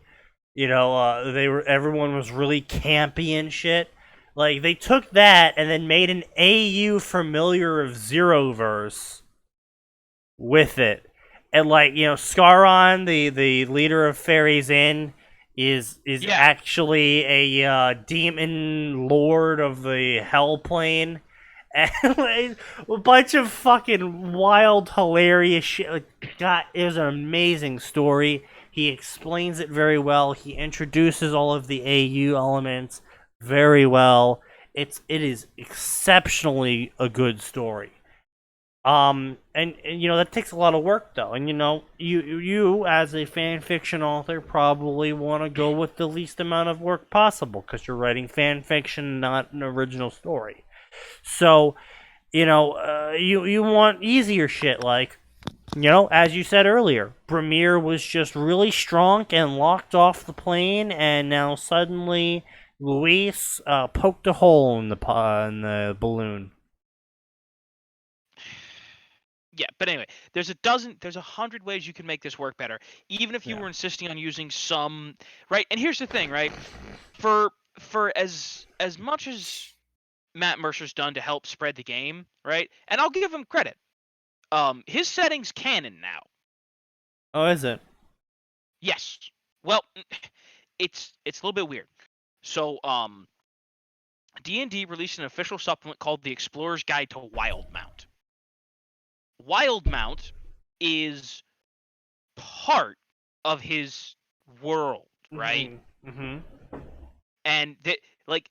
everyone was really campy and shit. Like, they took that and then made an AU Familiar of Zeroverse with it. And, Scaron, the leader of Fairies Inn, is actually a demon lord of the Hell Plane. And a bunch of fucking wild, hilarious shit. God, it was an amazing story. He explains it very well. He introduces all of the AU elements very well. It is exceptionally a good story. And you know that takes a lot of work though, and you know you as a fan fiction author probably want to go with the least amount of work possible because you're writing fan fiction, not an original story. So you know you want easier shit like you know as you said earlier, Premiere was just really strong and locked off the plane, and now suddenly Luis poked a hole in the balloon. Yeah, but anyway, there's 100 ways you can make this work better, even if you Yeah. were insisting on using some, right? And here's the thing, right? For as much as Matt Mercer's done to help spread the game, right? And I'll give him credit. His setting's canon now. Oh, is it? Yes. Well, it's a little bit weird. So, D&D released an official supplement called The Explorer's Guide to Wildmount. Wildmount is part of his world, right? Mm-hmm. And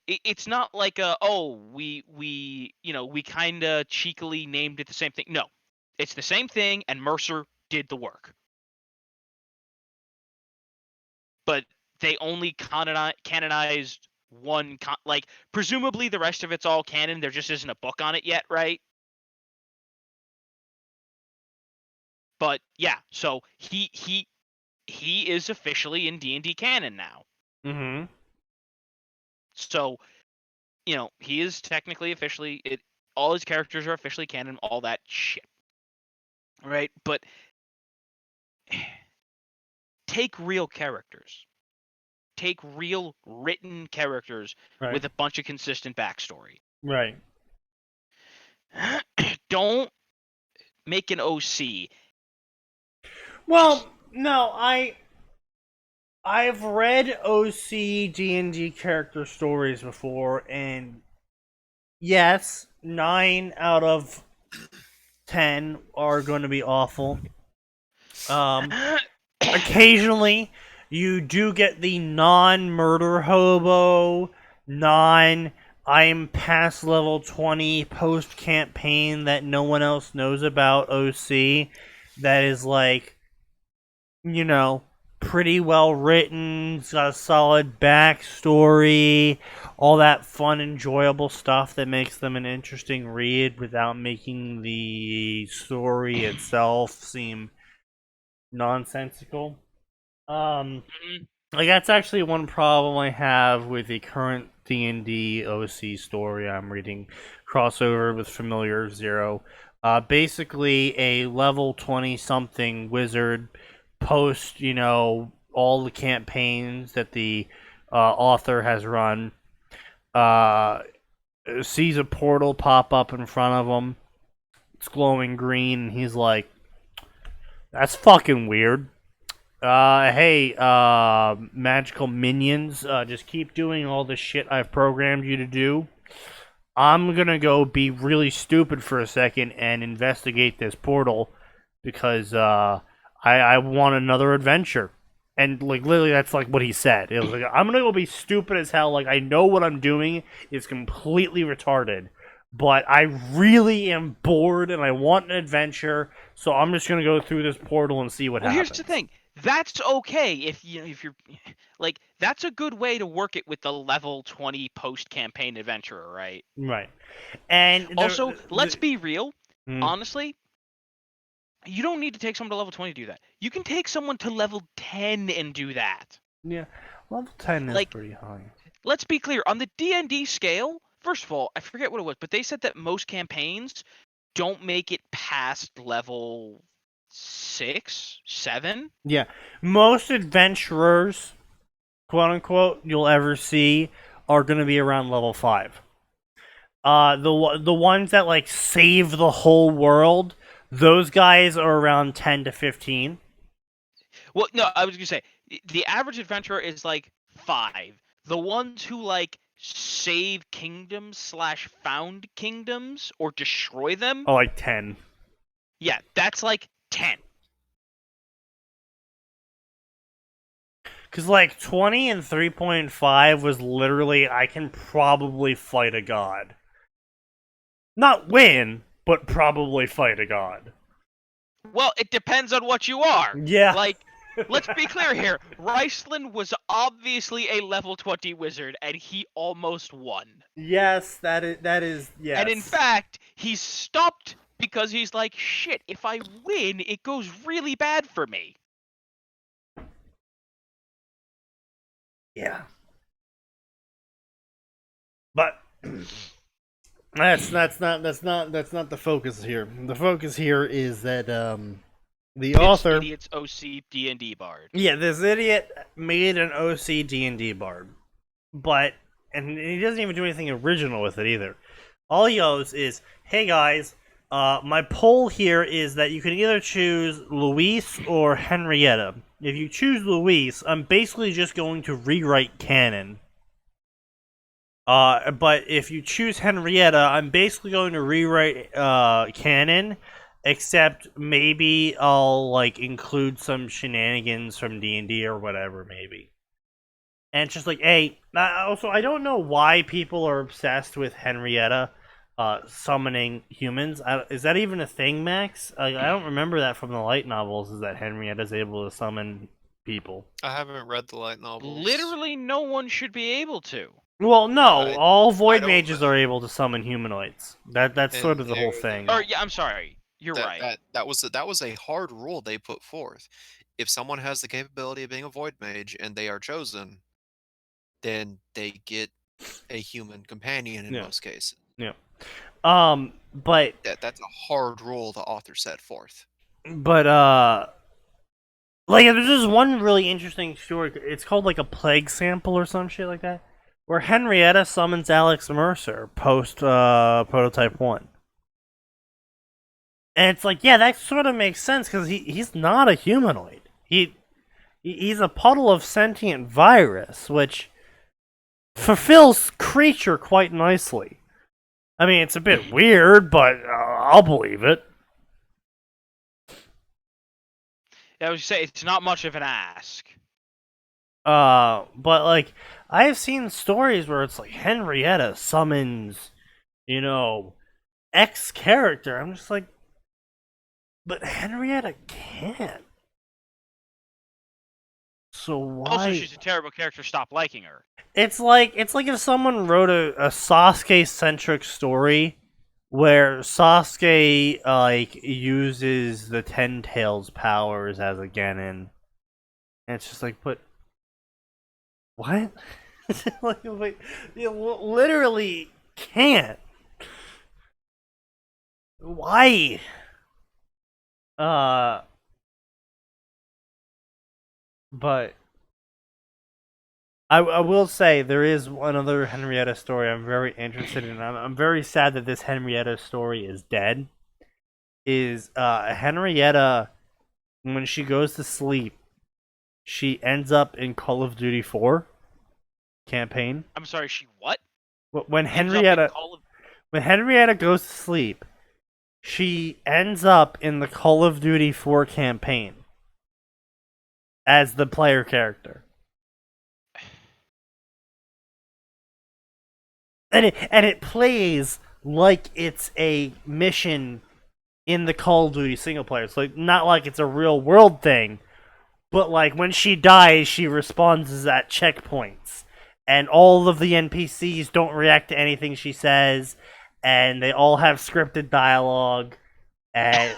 it's not like we kind of cheekily named it the same thing. No, it's the same thing, and Mercer did the work. But they only canonized one. Presumably the rest of it's all canon. There just isn't a book on it yet, right? But yeah, so he is officially in D&D canon now. Mm-hmm. So, he is technically officially all his characters are officially canon, all that shit. Right? But take real characters. Take real written characters Right. with a bunch of consistent backstory. Right. Don't make an OC. Well, no, I've read OC D&D character stories before, and yes, 9 out of 10 are going to be awful. Occasionally, you do get the non-murder hobo, I'm past level 20 post-campaign that no one else knows about OC that is like, you know, pretty well written, it's got a solid backstory, all that fun, enjoyable stuff that makes them an interesting read without making the story itself seem nonsensical. Like that's actually one problem I have with the current D&D OC story I'm reading, crossover with Familiar Zero. Basically, a level 20 something wizard post, you know, all the campaigns that the author has run, sees a portal pop up in front of him. It's glowing green, and he's like, "That's fucking weird. Hey, magical minions, just keep doing all the shit I've programmed you to do. I'm gonna go be really stupid for a second and investigate this portal because I want another adventure." And like literally, that's like what he said. It was like, "I'm gonna go be stupid as hell. Like I know what I'm doing is completely retarded, but I really am bored and I want an adventure. So I'm just gonna go through this portal and see what happens." Here's the thing. That's okay if you're like, that's a good way to work it with the level 20 post campaign adventurer, right? Right. And also, let's be real. Hmm. Honestly, you don't need to take someone to level 20 to do that. You can take someone to level 10 and do that. Yeah, level 10 is Like, pretty high. Let's be clear. On the D&D scale, first of all, I forget what it was, but they said that most campaigns don't make it past level 6, 7. Yeah, most adventurers, quote unquote, you'll ever see are going to be around level 5. The ones that like save the whole world, those guys are around 10 to 15. Well, no, I was going to say the average adventurer is like 5. The ones who like save kingdoms / found kingdoms or destroy them, Oh, like 10. yeah, that's like 10. Because, like, 20 and 3.5 was literally, I can probably fight a god. Not win, but probably fight a god. Well, it depends on what you are. Yeah. Like, let's be clear here. Riceland was obviously a level 20 wizard, and he almost won. Yes, that is, yes. And in fact, he stopped because he's like, shit, if I win, it goes really bad for me. Yeah. But that's not the focus here. The focus here is that the author, Idiot's OC D&D bard. yeah, this idiot made an OC D&D bard, and he doesn't even do anything original with it either. All he goes is, "Hey guys, my poll here is that you can either choose Luis or Henrietta. If you choose Luis, I'm basically just going to rewrite canon. But if you choose Henrietta, I'm basically going to rewrite canon, except maybe I'll like include some shenanigans from D&D or whatever, maybe." And it's just like, hey, also I don't know why people are obsessed with Henrietta summoning humans. Is that even a thing, Max? I don't remember that from the light novels. Is that Henrietta's able to summon people? I haven't read the light novels. Literally no one should be able to. Well, no, all void don't mages know. are able to summon humanoids. That's And sort of the whole thing. Or yeah, I'm sorry. You're right. That was a hard rule they put forth. If someone has the capability of being a void mage and they are chosen, then they get a human companion in Yeah. most cases. Yeah. But That's a hard rule the author set forth. like there's this one really interesting story. It's called like a plague sample or some shit like that, where Henrietta summons Alex Mercer post prototype 1. And it's like, yeah, that sort of makes sense because he's not a humanoid. He's a puddle of sentient virus, which fulfills creature quite nicely. I mean, it's a bit weird, but I'll believe it. I would say it's not much of an ask. But like, I've seen stories where it's like Henrietta summons, X character. I'm just like, but Henrietta can't. So why? Also, she's a terrible character. Stop liking her. It's like if someone wrote a Sasuke-centric story where Sasuke uses the Ten Tails powers as a Genin, and it's just like, but what? like, you literally can't. Why? But I will say there is another Henrietta story I'm very interested in. I'm very sad that this Henrietta story is dead. Henrietta, when she goes to sleep, she ends up in Call of Duty 4 campaign. I'm sorry, she what? When Henrietta goes to sleep, she ends up in the Call of Duty 4 campaign as the player character. And it plays like it's a mission in the Call of Duty single player. It's like not like it's a real world thing, but like when she dies, she respawns at checkpoints, and all of the NPCs don't react to anything she says, and they all have scripted dialogue, and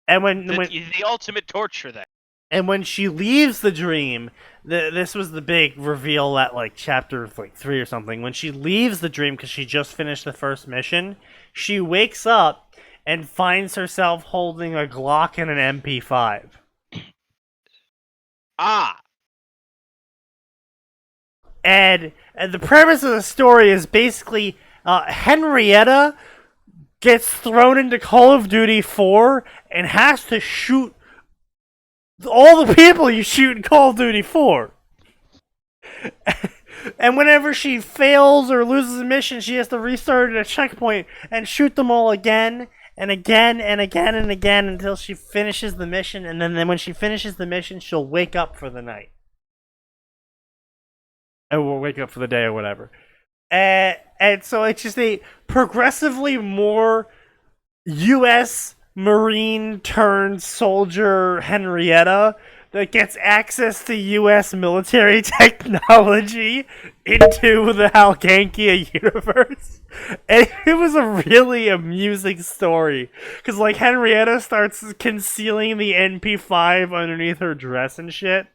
when the ultimate torture there. And when she leaves the dream, this was the big reveal at like chapter 3 or something. When she leaves the dream because she just finished the first mission, she wakes up and finds herself holding a Glock and an MP5. Ah. And the premise of the story is basically Henrietta gets thrown into Call of Duty 4 and has to shoot all the people you shoot in Call of Duty 4. And whenever she fails or loses a mission, she has to restart at a checkpoint and shoot them all again and again and again and again until she finishes the mission. And then when she finishes the mission, she'll wake up for the night. and we'll wake up for the day or whatever. And so it's just a progressively more U.S. Marine turned soldier Henrietta that gets access to U.S. military technology into the Halgankia universe. And it was a really amusing story. Because, like, Henrietta starts concealing the NP5 underneath her dress and shit.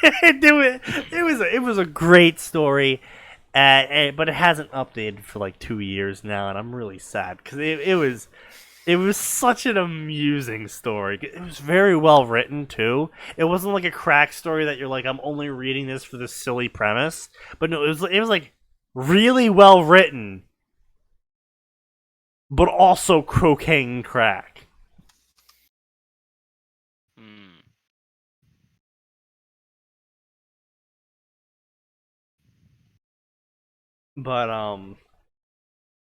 It was a great story. But it hasn't updated for like 2 years now, and I'm really sad because it was such an amusing story. It was very well written too. It wasn't like a crack story that you're like, I'm only reading this for this silly premise. But no, it was like really well written, but also cocaine crack. But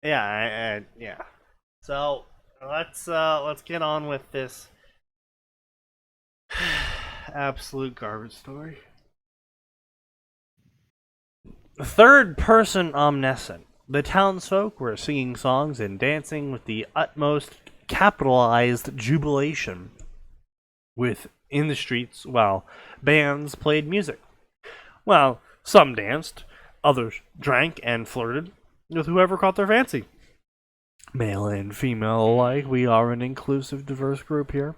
yeah, yeah. So let's get on with this absolute garbage story. Third person omniscient. The townsfolk were singing songs and dancing with the utmost capitalized jubilation within the streets while bands played music. Well, some danced, others drank and flirted with whoever caught their fancy. Male and female alike, we are an inclusive, diverse group here.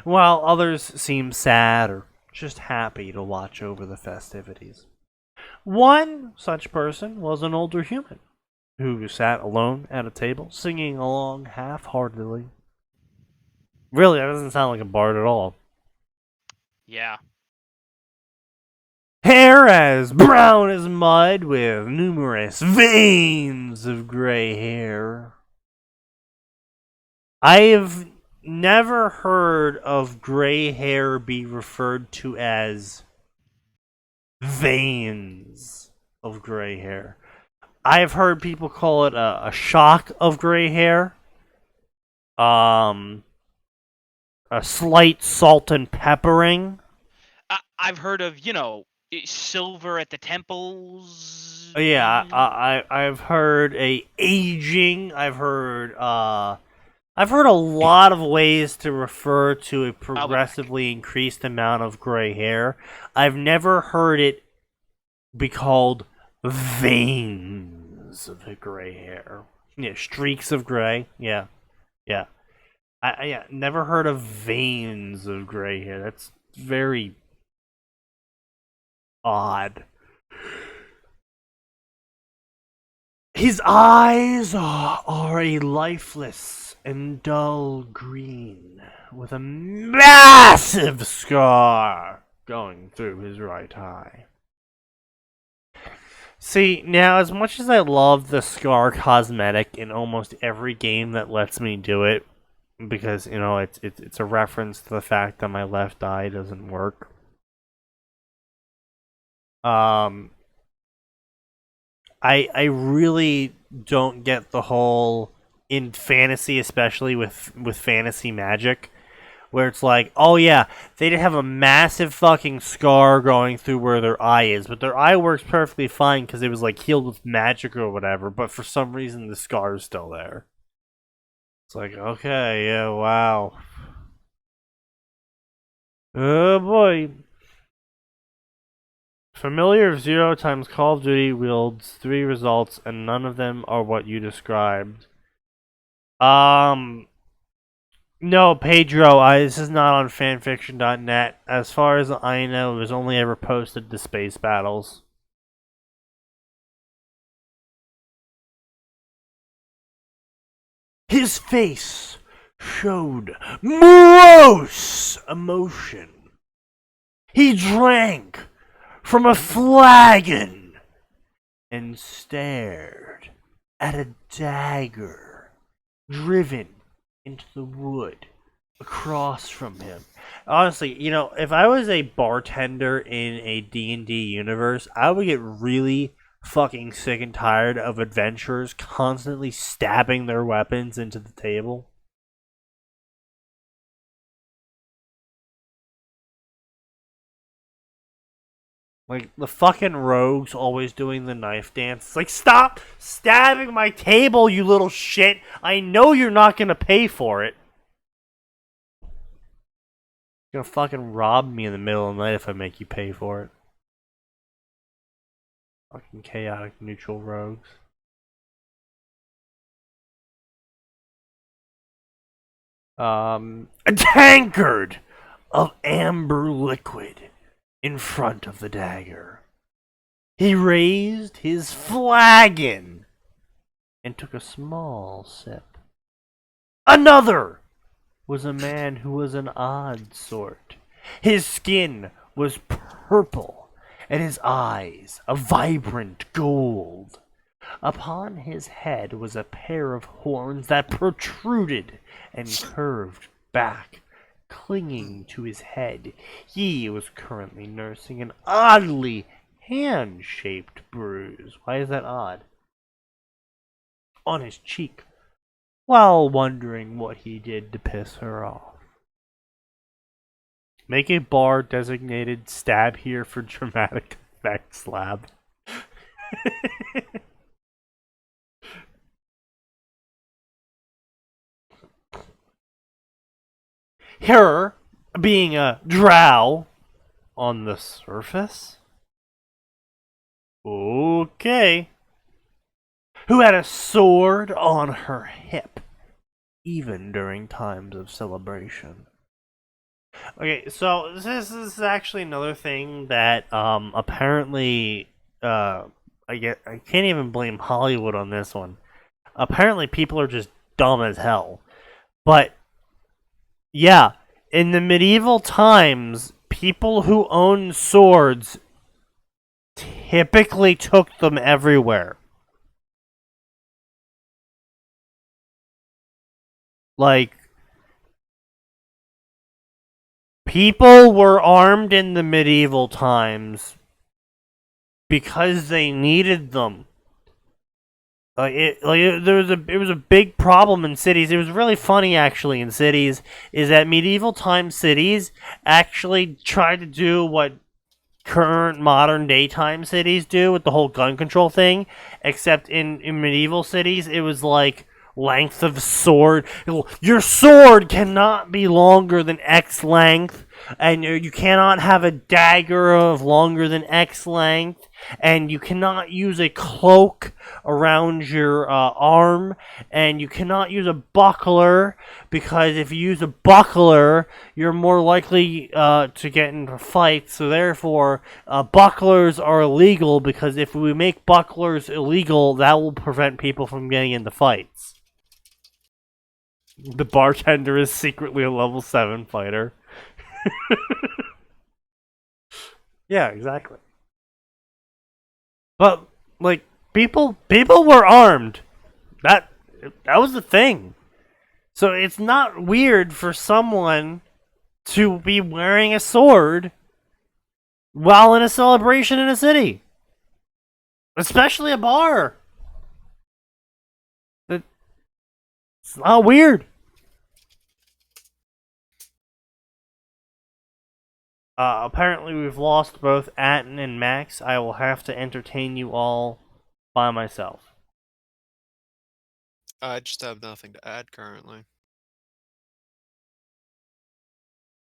While others seemed sad or just happy to watch over the festivities. One such person was an older human who sat alone at a table, singing along half-heartedly. Really, that doesn't sound like a bard at all. Yeah. Hair as brown as mud with numerous veins of gray hair. I've never heard of gray hair be referred to as veins of gray hair. I've heard people call it a shock of gray hair. A slight salt and peppering. I've heard of, silver at the temples. Yeah, I've heard a aging. I've heard a lot of ways to refer to a progressively increased amount of gray hair. I've never heard it be called veins of gray hair. Yeah, streaks of gray. Yeah. I never heard of veins of gray hair. That's very odd. His eyes are a lifeless and dull green, with a massive scar going through his right eye. See, now, as much as I love the scar cosmetic in almost every game that lets me do it, because, it's a reference to the fact that my left eye doesn't work. I really don't get the whole, in fantasy, especially with fantasy magic, where it's like, oh yeah, they have a massive fucking scar going through where their eye is, but their eye works perfectly fine because it was like healed with magic or whatever, but for some reason the scar is still there. It's like, okay, yeah, wow. Oh boy. Familiar of 0 times Call of Duty wields 3 results, and none of them are what you described. No, Pedro, this is not on fanfiction.net. As far as I know, it was only ever posted to space battles. His face showed morose emotion. He drank from a flagon and stared at a dagger driven into the wood across from him. Honestly, if I was a bartender in a D&D universe, I would get really fucking sick and tired of adventurers constantly stabbing their weapons into the table. Like, the fucking rogues always doing the knife dance. It's like, stop stabbing my table, you little shit! I know you're not gonna pay for it. You're gonna fucking rob me in the middle of the night if I make you pay for it. Fucking chaotic neutral rogues. A tankard of amber liquid in front of the dagger. He raised his flagon and took a small sip. Another was a man who was an odd sort. His skin was purple, and his eyes a vibrant gold. Upon his head was a pair of horns that protruded and curved back, clinging to his head. He was currently nursing an oddly hand-shaped bruise. Why is that odd? On his cheek, while wondering what he did to piss her off. Make a bar designated stab here for dramatic effect slab. Her being a drow on the surface. Okay. Who had a sword on her hip, even during times of celebration. Okay, so this is actually another thing that apparently I can't even blame Hollywood on this one. Apparently people are just dumb as hell. But yeah, in the medieval times, people who owned swords typically took them everywhere. Like, people were armed in the medieval times because they needed them. It was a big problem in cities. It was really funny actually in cities is that medieval time cities actually tried to do what current modern daytime cities do with the whole gun control thing, except in medieval cities it was like length of sword. Your sword cannot be longer than X length, and you cannot have a dagger of longer than X length, and you cannot use a cloak around your arm, and you cannot use a buckler, because if you use a buckler, you're more likely to get into fights, so therefore bucklers are illegal, because if we make bucklers illegal, that will prevent people from getting into fights. The bartender is secretly a level 7 fighter. Yeah, exactly. But like people were armed. That was the thing. So it's not weird for someone to be wearing a sword while in a celebration in a city. Especially a bar. It's not weird. Apparently we've lost both Atin and Max. I will have to entertain you all by myself. I just have nothing to add currently.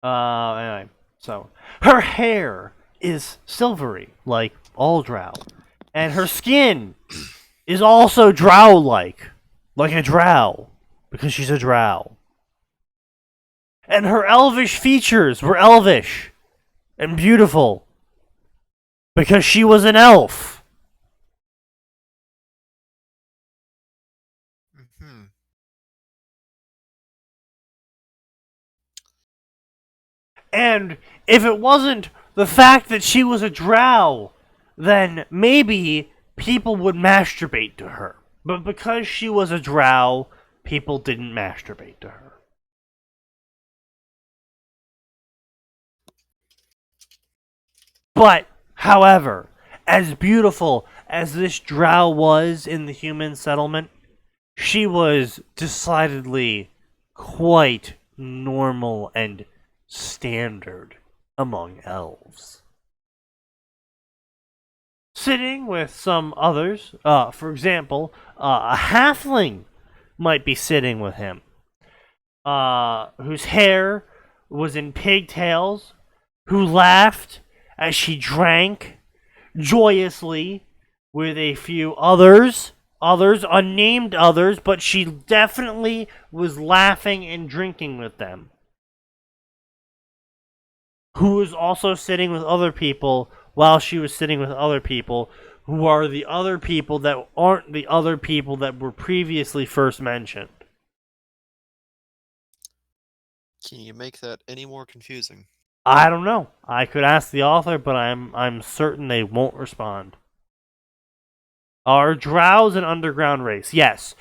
Anyway. So, her hair is silvery, like all drow. And her skin is also drow-like a drow, because she's a drow. And her elvish features were elvish and beautiful, because she was an elf. Mm-hmm. And if it wasn't the fact that she was a drow, then maybe people would masturbate to her. But because she was a drow, people didn't masturbate to her. But, however, as beautiful as this drow was in the human settlement, she was decidedly quite normal and standard among elves. sitting with some others. For example, a halfling might be sitting with him, whose hair was in pigtails, who laughed as she drank joyously with a few others, unnamed others, but she definitely was laughing and drinking with them. Who was also sitting with other people while she was sitting with other people, who are the other people that aren't the other people that were previously first mentioned. Can you make that any more confusing? I don't know. I could ask the author, but I'm certain they won't respond. Are drows an underground race? Yes.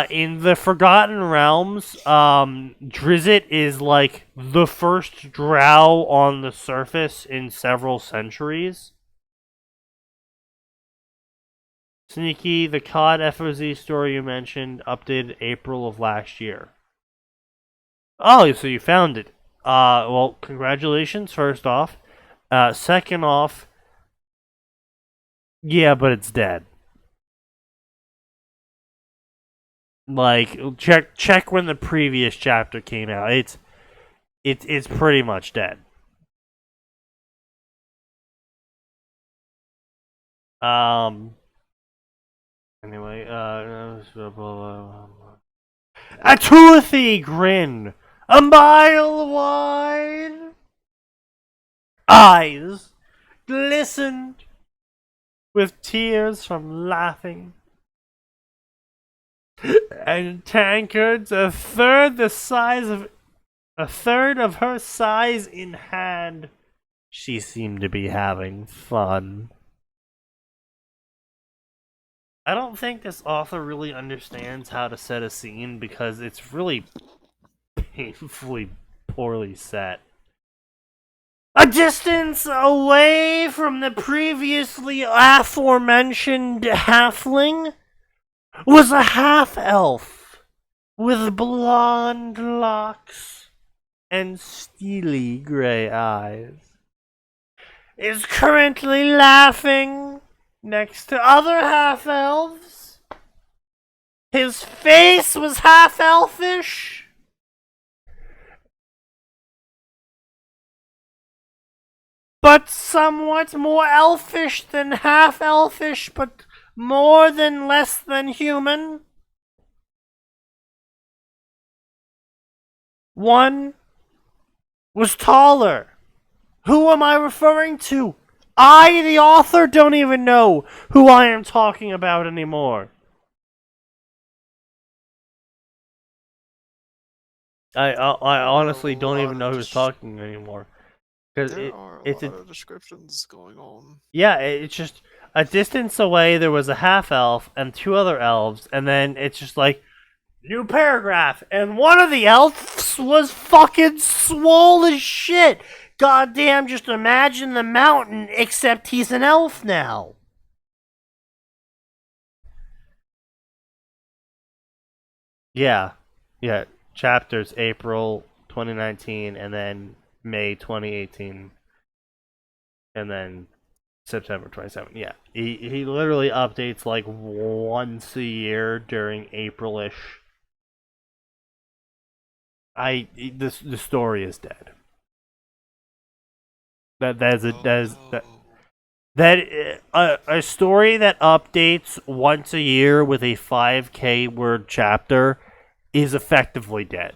In the Forgotten Realms, Drizzt is like the first drow on the surface in several centuries. Sneaky, the COD FOZ story you mentioned, updated April of last year. Oh, so you found it. Well, congratulations, first off. Second off, yeah, but it's dead. Like, check when the previous chapter came out. It's pretty much dead. Anyway, a toothy grin, a mile wide, eyes glistened with tears from laughing, and tankards a third of her size in hand. She seemed to be having fun. I don't think this author really understands how to set a scene because it's really painfully poorly set. A distance away from the previously aforementioned halfling was a half-elf with blonde locks and steely gray eyes. Is currently laughing next to other half-elves. His face was half-elfish. But somewhat more elfish than half-elfish, but more than less than human. One was taller. Who am I referring to? I, the author, don't even know who I am talking about anymore. I honestly don't even know who's talking anymore. Because There are a lot of descriptions going on. Yeah, it's just a distance away. There was a half elf and two other elves, and then it's just like new paragraph, and one of the elves was fucking swole as shit. Goddamn! Just imagine the mountain, except he's an elf now. Yeah. Chapters April 2019, and then May 2018, and then September 27th. Yeah, he literally updates like once a year during April-ish. The story is dead. A story that updates once a year with a 5K word chapter is effectively dead.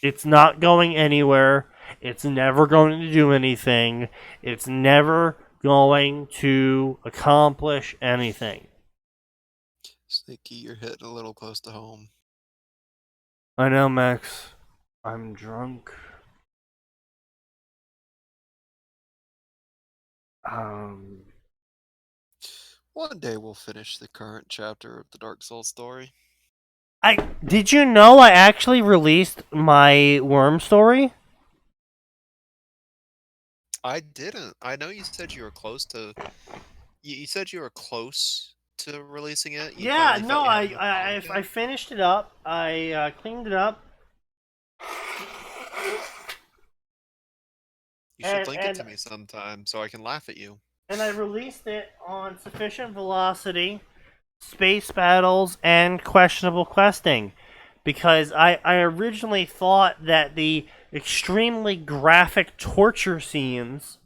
It's not going anywhere. It's never going to do anything. It's never going to accomplish anything. Sneaky, you're hitting a little close to home. I know, Max. I'm drunk. One day we'll finish the current chapter of the Dark Souls story. Did you know I actually released my worm story? I didn't. I know you said you were close to. You said you were close to releasing it. Yeah, no, I finished it up. I cleaned it up. You should link it to me sometime so I can laugh at you. and I released it on sufficient velocity, space battles, and questionable questing. Because I originally thought that the extremely graphic torture scenes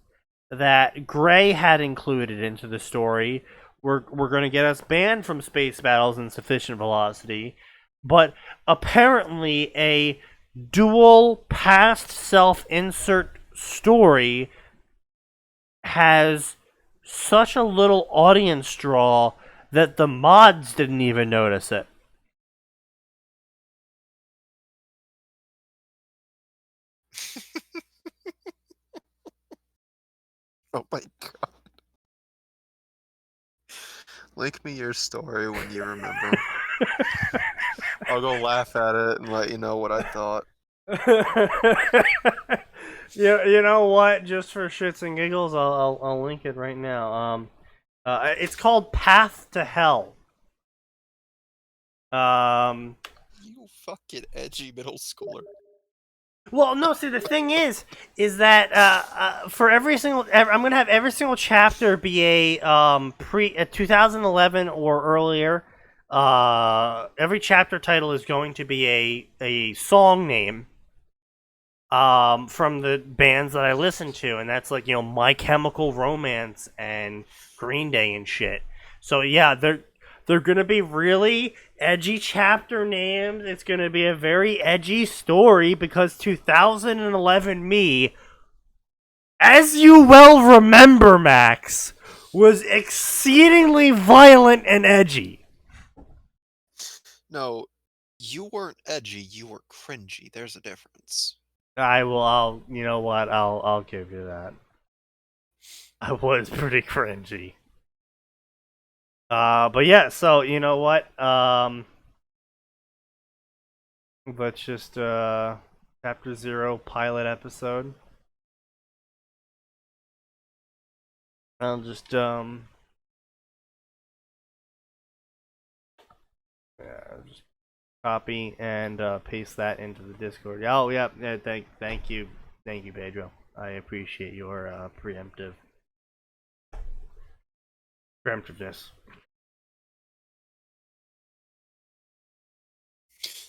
that Gray had included into the story were going to get us banned from space battles and sufficient velocity. But apparently, a dual past self insert story has such a little audience draw that the mods didn't even notice it. Oh my god. Link me your story when you remember. I'll go laugh at it and let you know what I thought. You know what? Just for shits and giggles, I'll link it right now. It's called Path to Hell. You fucking edgy middle schooler. Well, no. See, the thing is that for I'm gonna have every single chapter be a 2011 or earlier. Every chapter title is going to be a song name. From the bands that I listen to, and that's like, My Chemical Romance and Green Day and shit. So yeah, they're gonna be really edgy chapter names. It's gonna be a very edgy story because 2011 me, as you well remember, Max, was exceedingly violent and edgy. No, you weren't edgy, you were cringy. There's a difference. You know what? I'll give you that. I was pretty cringy. But yeah, so you know what? Let's just chapter 0 pilot episode. I'll just just copy and paste that into the Discord. Oh, yeah, thank you, Pedro. I appreciate your preemptiveness.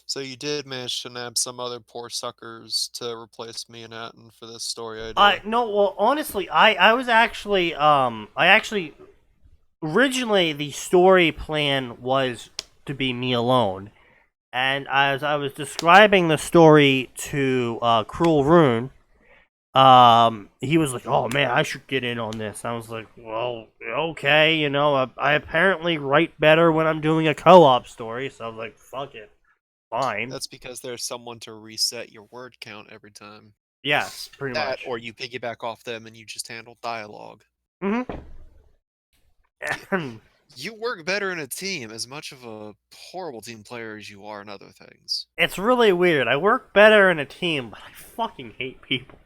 So you did manage to nab some other poor suckers to replace me and Atin for this story idea. No, well, honestly, I was actually originally the story plan was to be me alone. And as I was describing the story to Cruel Rune, he was like, "Oh man, I should get in on this." I was like, "Well, okay, I apparently write better when I'm doing a co-op story," so I was like, "Fuck it, fine." That's because there's someone to reset your word count every time. Yes, pretty That, much. or you piggyback off them and you just handle dialogue. Mm-hmm. You work better in a team, as much of a horrible team player as you are in other things. It's really weird. I work better in a team, but I fucking hate people.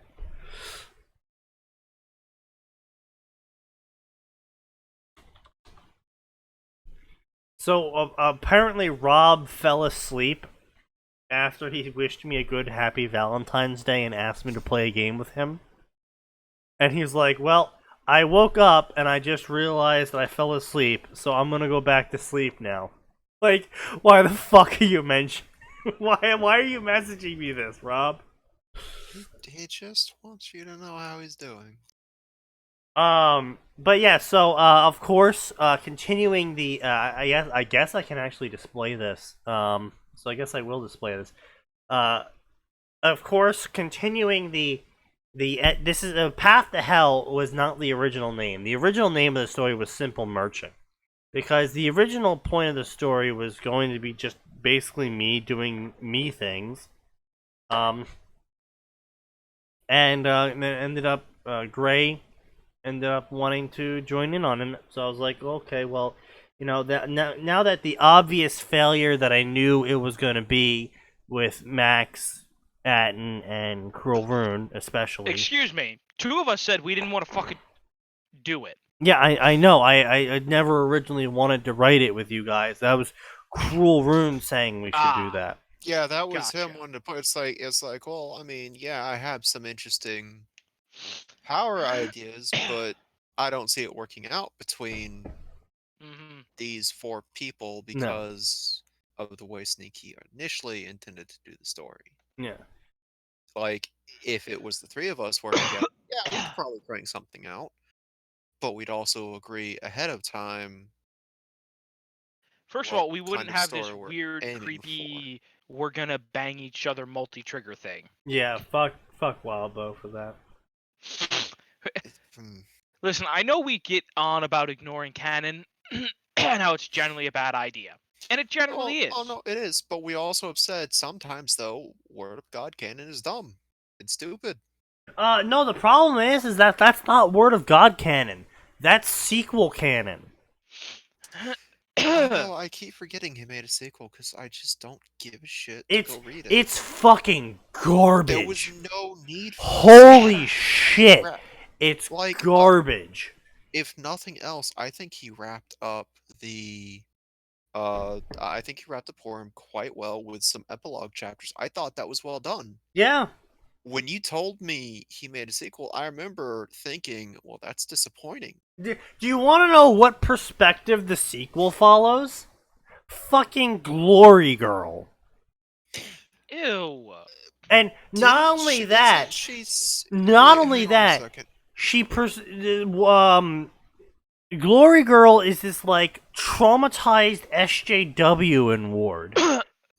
So apparently Rob fell asleep after he wished me a good happy Valentine's Day and asked me to play a game with him. And he's like, "Well, I woke up and I just realized that I fell asleep, so I'm gonna go back to sleep now." Like, why the fuck are you mentioning? Why are you messaging me this, Rob? He just wants you to know how he's doing. But yeah, so of course, continuing the I guess I can actually display this. So I guess I will display this. Of course, continuing this is a Path to Hell was not the original name. The original name of the story was Simple Merchant, because the original point of the story was going to be just basically me doing me things. And ended up Gray ended up wanting to join in on it. So I was like, okay, well, that now that the obvious failure that I knew it was going to be with Max, Atin, and Cruel Rune, especially. Excuse me. Two of us said we didn't want to fucking do it. Yeah, I know. I never originally wanted to write it with you guys. That was Cruel Rune saying we should do that. Yeah, that was Gotcha. him wanting to put. It's like, well, I mean, yeah, I have some interesting power ideas, but I don't see it working out between Hmm. these 4 people because of the way Sneaky initially intended to do the story. Yeah. Like, if it was the 3 of us working together, yeah, we could probably crank something out, but we'd also agree ahead of time First of what all, we kind wouldn't of have this story we're weird, aiming for. creepy, we're gonna bang each other multi-trigger thing. Yeah, fuck Wildbow for that. Hmm. Listen, I know we get on about ignoring canon and how it's generally a bad idea. And it Well, generally oh is. no, it is, but we also have said sometimes, though, Word of God canon is dumb. It's stupid. No, the problem is that that's not Word of God canon. That's sequel canon. I know, I keep forgetting he made a sequel because I just don't give a shit to go read it. It's fucking garbage. There was no need for Holy shit. It's like, garbage. if nothing else, I think he wrapped up the poem quite well with some epilogue chapters. I thought that was well done. Yeah. When you told me he made a sequel, I remember thinking, well, that's disappointing. Do you want to know what perspective the sequel follows? Fucking Glory Girl. Ew. And not only that, she Glory Girl is this like traumatized SJW in Ward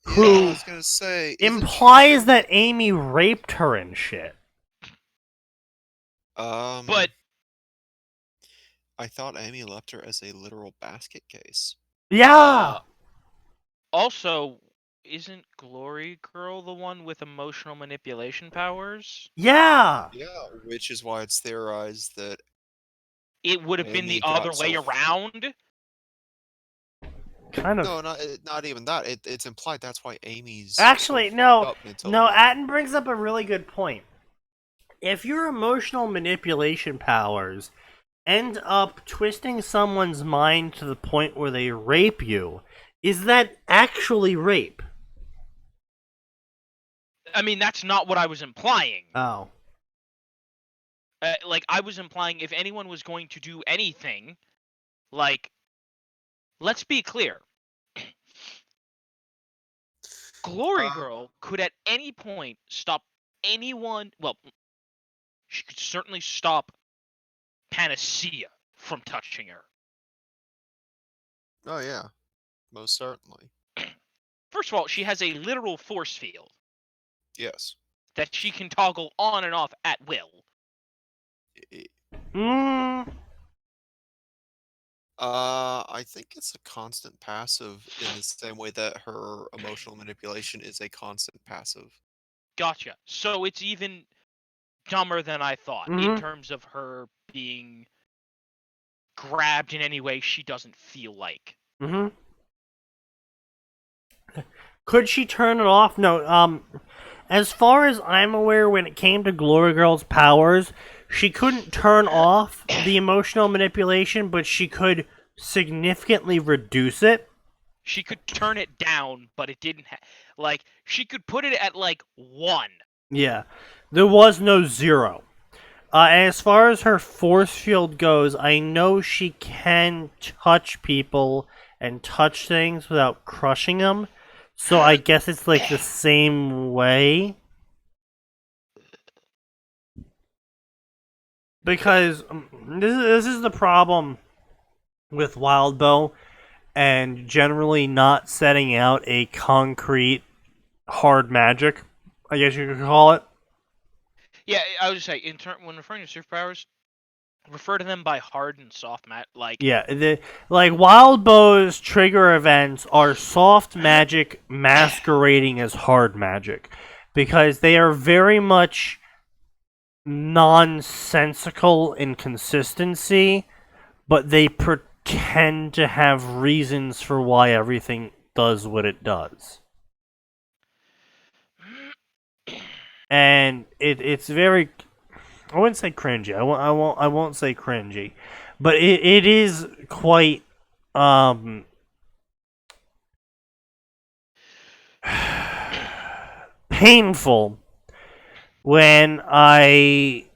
who Yeah, I was gonna say, implies that Amy raped her and shit. But I thought Amy left her as a literal basket case. Yeah. Also, isn't Glory Girl the one with emotional manipulation powers? Yeah. Yeah, which is why it's theorized that it would have been the other way around. Kind of. No, not even that. It's implied that's why Amy's. Actually, so no. Atin brings up a really good point. If your emotional manipulation powers end up twisting someone's mind to the point where they rape you, is that actually rape? I mean, that's not what I was implying. Oh. Like, I was implying if anyone was going to do anything, like, let's be clear. Glory Girl could at any point stop anyone. Well, she could certainly stop Panacea from touching her. Oh, yeah. Most certainly. First of all, she has a literal force field. Yes. That she can toggle on and off at will. I think it's a constant passive in the same way that her emotional manipulation is a constant passive. Gotcha. So it's even dumber than I thought in terms of her being grabbed in any way she doesn't feel like. Could she turn it off? No. As far as I'm aware, when it came to Glory Girl's powers, she couldn't turn off the emotional manipulation, but she could significantly reduce it. She could turn it down, but it didn't like, she could put it at, like, 1. Yeah. There was no 0. As far as her force field goes, I know she can touch people and touch things without crushing them. So I guess it's like the same way. Because this is the problem with Wildbow and generally not setting out a concrete hard magic, I guess you could call it. Yeah, I would just say, when referring to superpowers, refer to them by hard and soft like. Yeah, Wildbow's trigger events are soft magic masquerading as hard magic, because they are very much nonsensical in consistency, but they pretend to have reasons for why everything does what it does. And it's very, I wouldn't say cringy. I won't say cringy, but it is quite painful when I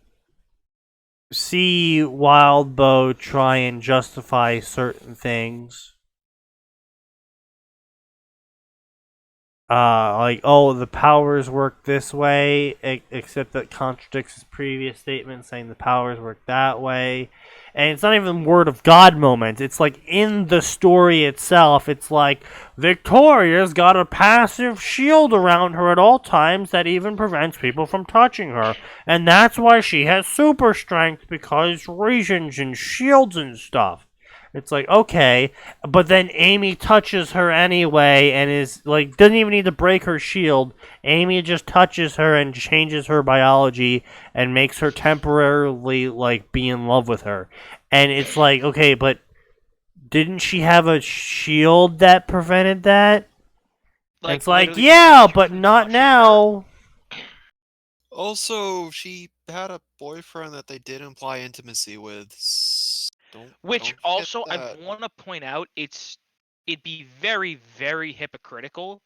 see Wildbow try and justify certain things. Like, oh, the powers work this way, except that contradicts his previous statement saying the powers work that way. And it's not even word of God moments. It's like in the story itself, it's like Victoria's got a passive shield around her at all times that even prevents people from touching her. And that's why she has super strength, because reasons and shields and stuff. It's like, okay, but then Amy touches her anyway and is like, doesn't even need to break her shield. Amy just touches her and changes her biology and makes her temporarily like be in love with her. And it's like, okay, but didn't she have a shield that prevented that? It's like, literally yeah, prevents you but from not touching her. now. Also, she had a boyfriend that they did imply intimacy with. Which don't forget also, I that. want to point out, it'd be very, very hypocritical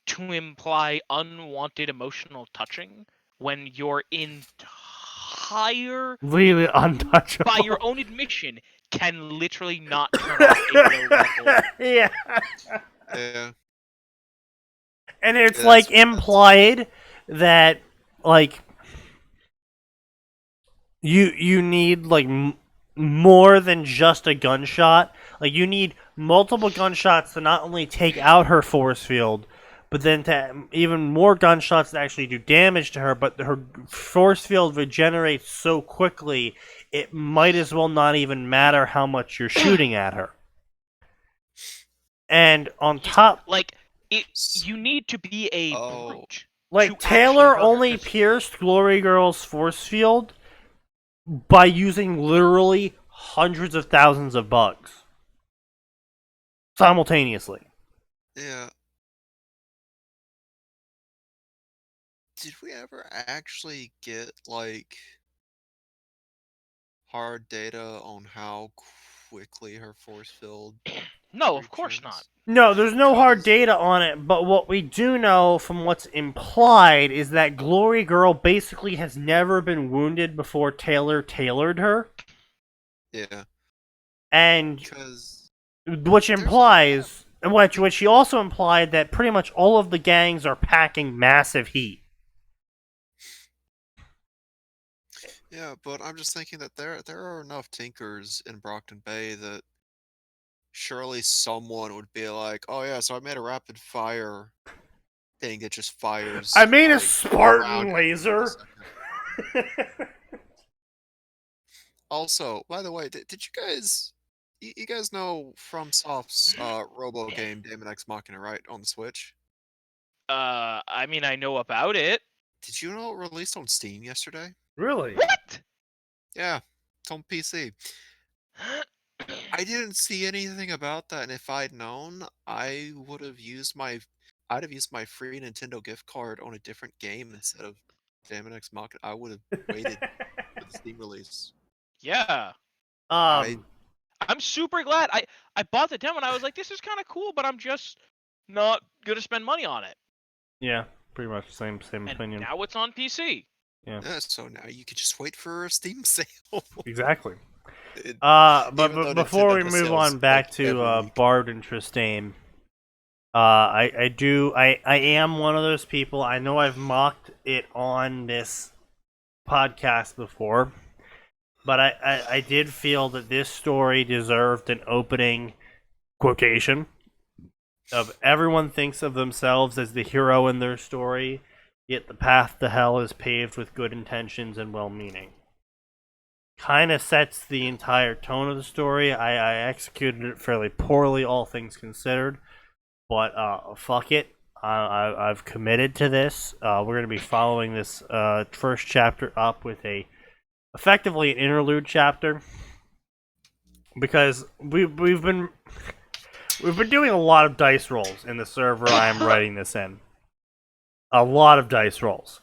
to imply unwanted emotional touching when your entire, Really untouchable. by your own admission, can literally not turn off a low level. Yeah. Yeah. And it's Yeah, like that's- implied that like you need like more than just a gunshot. Like you need multiple gunshots to not only take out her force field, but then to even more gunshots to actually do damage to her. But her force field regenerates so quickly, it might as well not even matter how much you're shooting at her. And on top, Like, you need to be a brute. like to Taylor actually only hurt her. pierced Glory Girl's force field by using literally hundreds of thousands of bugs simultaneously. Yeah. Did we ever actually get like hard data on how quickly her force field? No, of course not. No, there's no hard data on it, but what we do know from what's implied is that Glory Girl basically has never been wounded before Taylor tailored her. Yeah. And Because which implies, which she also implied that pretty much all of the gangs are packing massive heat. yeah, but I'm just thinking that there are enough Tinkers in Brockton Bay that surely someone would be like, oh yeah, so I made a rapid fire thing that just fires. I made a like, Spartan around laser. Also, by the way, did you guys you guys know FromSoft's robo game Daemon X Machina, right, on the Switch? I mean, I know about it. Did you know it released on Steam yesterday? Really? What? Yeah, it's on PC. I didn't see anything about that, and if I'd known, I'd have used my free Nintendo gift card on a different game instead of Daemon X Machina. I would have waited for the Steam release. Yeah. Um, I'm super glad. I bought the demo and I was like, this is kind of cool, but I'm just not gonna spend money on it. yeah, pretty much same And opinion. now it's on PC. Yeah, So now you could just wait for a Steam sale. exactly. Even But though before Nintendo we does move sales, on back like, to every week. Bard and Tristane, I am one of those people. I know I've mocked it on this podcast before, but I did feel that this story deserved an opening quotation of everyone thinks of themselves as the hero in their story, yet the path to hell is paved with good intentions and well-meaning. Kind of sets the entire tone of the story. I executed it fairly poorly, all things considered, but fuck it. I've committed to this. We're going to be following this first chapter up with effectively an interlude chapter, because we've been doing a lot of dice rolls in the server I'm writing this in. A lot of dice rolls.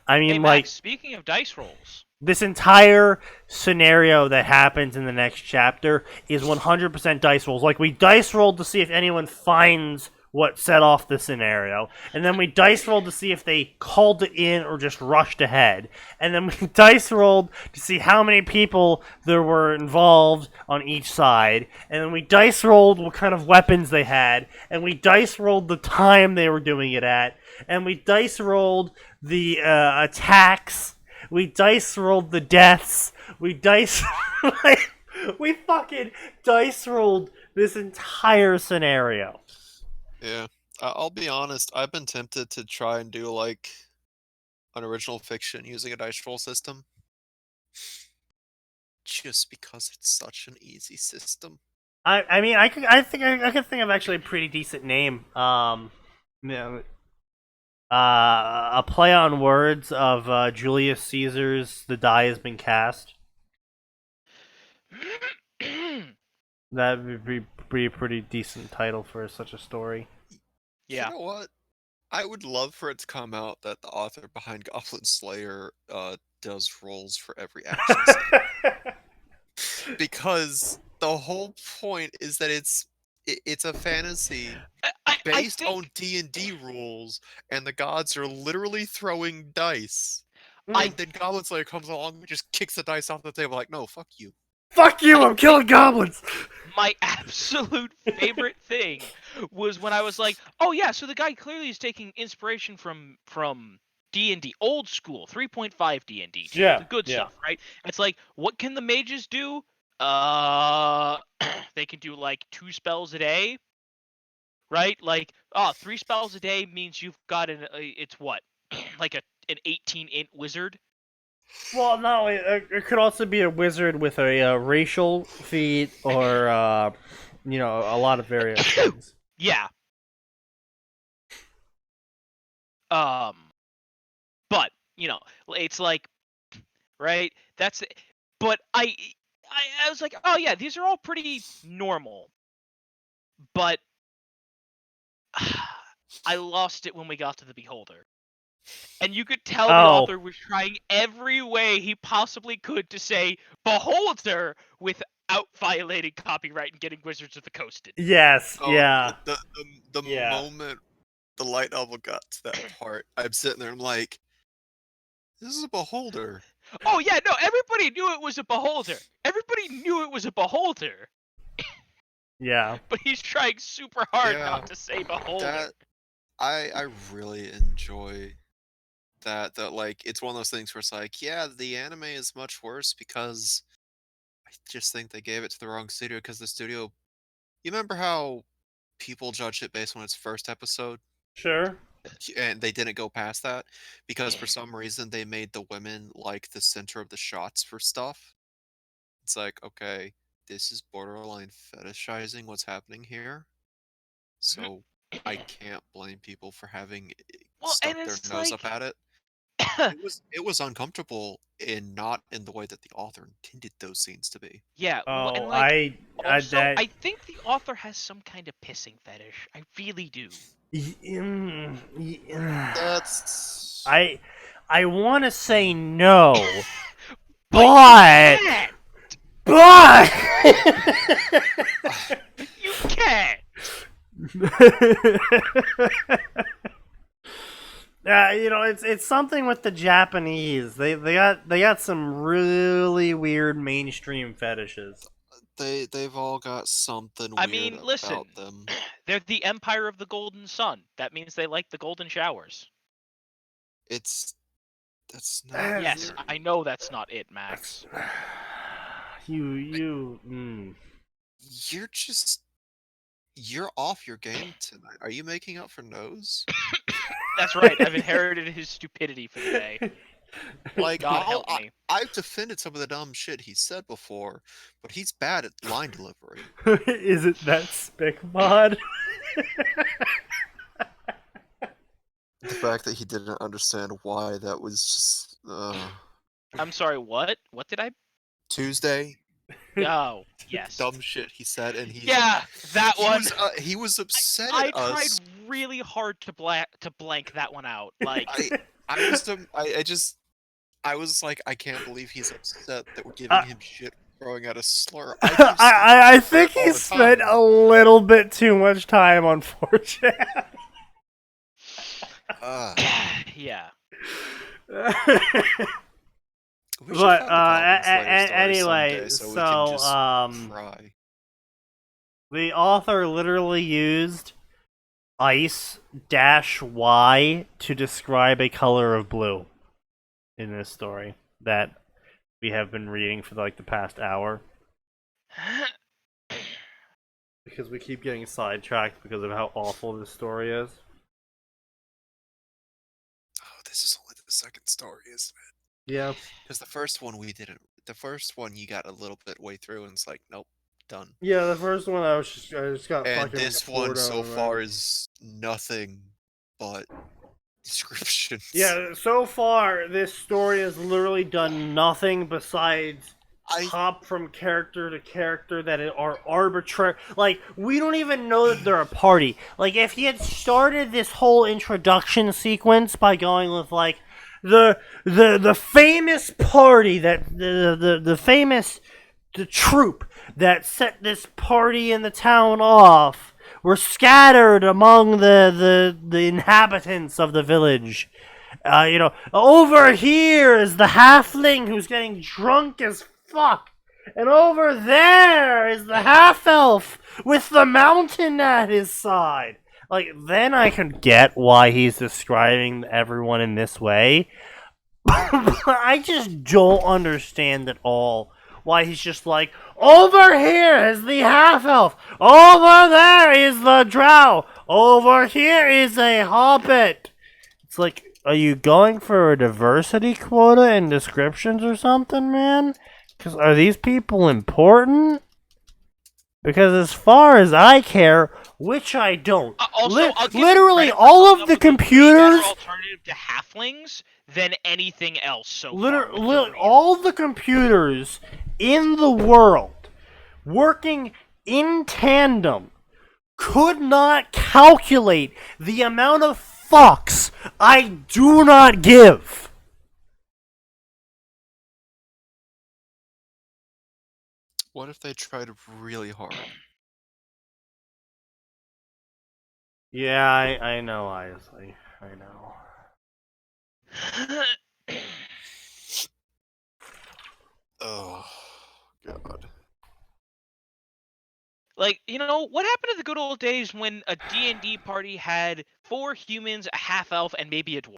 I mean, Hey, like, Max, speaking of dice rolls, this entire scenario that happens in the next chapter is 100% dice rolls. Like, we dice rolled to see if anyone finds what set off the scenario, and then we dice rolled to see if they called it in or just rushed ahead, and then we dice rolled to see how many people there were involved on each side, and then we dice rolled what kind of weapons they had, and we dice rolled the time they were doing it at, and we dice rolled the attacks, we dice rolled the deaths, we dice we fucking dice rolled this entire scenario. Yeah, I'll be honest. I've been tempted to try and do like an original fiction using a dice roll system, just because it's such an easy system. I mean, I could think of actually a pretty decent name. You know, a play on words of Julius Caesar's "The Die Has Been Cast." That would be a pretty decent title for such a story. Yeah. You know what? I would love for it to come out that the author behind Goblin Slayer does rolls for every action scene. Because the whole point is that it's a fantasy based on D&D rules, and the gods are literally throwing dice. And then Goblin Slayer comes along and just kicks the dice off the table like, no, fuck you. Fuck you! I'm killing goblins. My absolute favorite thing was when I was like, "Oh yeah, so the guy clearly is taking inspiration from D&D, old school 3.5 D&D, Yeah, the good yeah. stuff, right?" It's like, what can the mages do? They can do like 2 spells a day, right? Like, 3 spells a day means you've got it's what, like an 18-int wizard. Well, no, it could also be a wizard with a racial feat or, a lot of various things. Yeah. But, it's like, right? That's it. But I was like, oh yeah, these are all pretty normal. But I lost it when we got to the Beholder. And you could tell the author was trying every way he possibly could to say Beholder without violating copyright and getting Wizards of the Coast in. Yes, yeah. The moment the light novel got to that part, I'm sitting there, I'm like, this is a Beholder. Oh yeah, no, everybody knew it was a Beholder. Everybody knew it was a Beholder. Yeah. But he's trying super hard not to say Beholder. I really enjoy that like it's one of those things where it's like, yeah, the anime is much worse because I just think they gave it to the wrong studio, because the studio, you remember how people judged it based on its first episode? Sure. And they didn't go past that because for some reason they made the women like the center of the shots for stuff. It's like, okay, this is borderline fetishizing what's happening here. So I can't blame people for having stuck their nose up at it. It was uncomfortable, and not in the way that the author intended those scenes to be. Yeah, and I think the author has some kind of pissing fetish. I really do. That's I want to say no, but you can't. It's something with the Japanese. They got some really weird mainstream fetishes. They've all got something weird about them. They're the Empire of the Golden Sun. That means they like the golden showers. That's not. Yes, I know that's not it, Max. You're off your game tonight. Are you making up for Nose? That's right. I've inherited his stupidity for the day. Like, God help me. I've defended some of the dumb shit he said before, but he's bad at line delivery. Is it that spick mod? The fact that he didn't understand why that was just. I'm sorry. What? What did I? Tuesday. Oh, yes. Dumb shit he said, and that one. He was upset I at us. I tried really hard to blank that one out. Like I was like, I can't believe he's upset that we're giving him shit throwing out a slur. I think all he the spent time. a little bit too much time on 4chan. Yeah. We should But find a Goblin Slayer story anyway, someday so we so can just cry. the author literally used ice-y to describe a color of blue in this story that we have been reading for like the past hour. Because we keep getting sidetracked because of how awful this story is. Oh, this is only the second story, isn't it? Yeah. Because the first one we didn't. The first one you got a little bit way through and it's like, nope, done. Yeah, the first one I just got And fucking this bored one so of, man. far is nothing but descriptions. Yeah, so far this story has literally done nothing besides hop from character to character that are arbitrary. Like, we don't even know that they're a party. Like, if he had started this whole introduction sequence by going with like the famous party that the famous troop that set this party in the town off were scattered among the inhabitants of the village. Over here is the halfling who's getting drunk as fuck. And over there is the half-elf with the mountain at his side. Like, then I can get why he's describing everyone in this way. But I just don't understand at all why he's just like, over here is the half-elf. Over there is the drow. Over here is a hobbit. It's like, are you going for a diversity quota in descriptions or something, man? Because are these people important? Because as far as I care, which I don't. Also, I'll give literally, credit for all coming of up the with a way better computers... alternative to halflings than anything else so far. Literally, all the computers in the world working in tandem could not calculate the amount of fucks I do not give. What if they tried really hard? Yeah, I know, honestly. I know. Oh, God. Like, what happened to the good old days when a D&D party had 4 humans, a half-elf, and maybe a dwarf?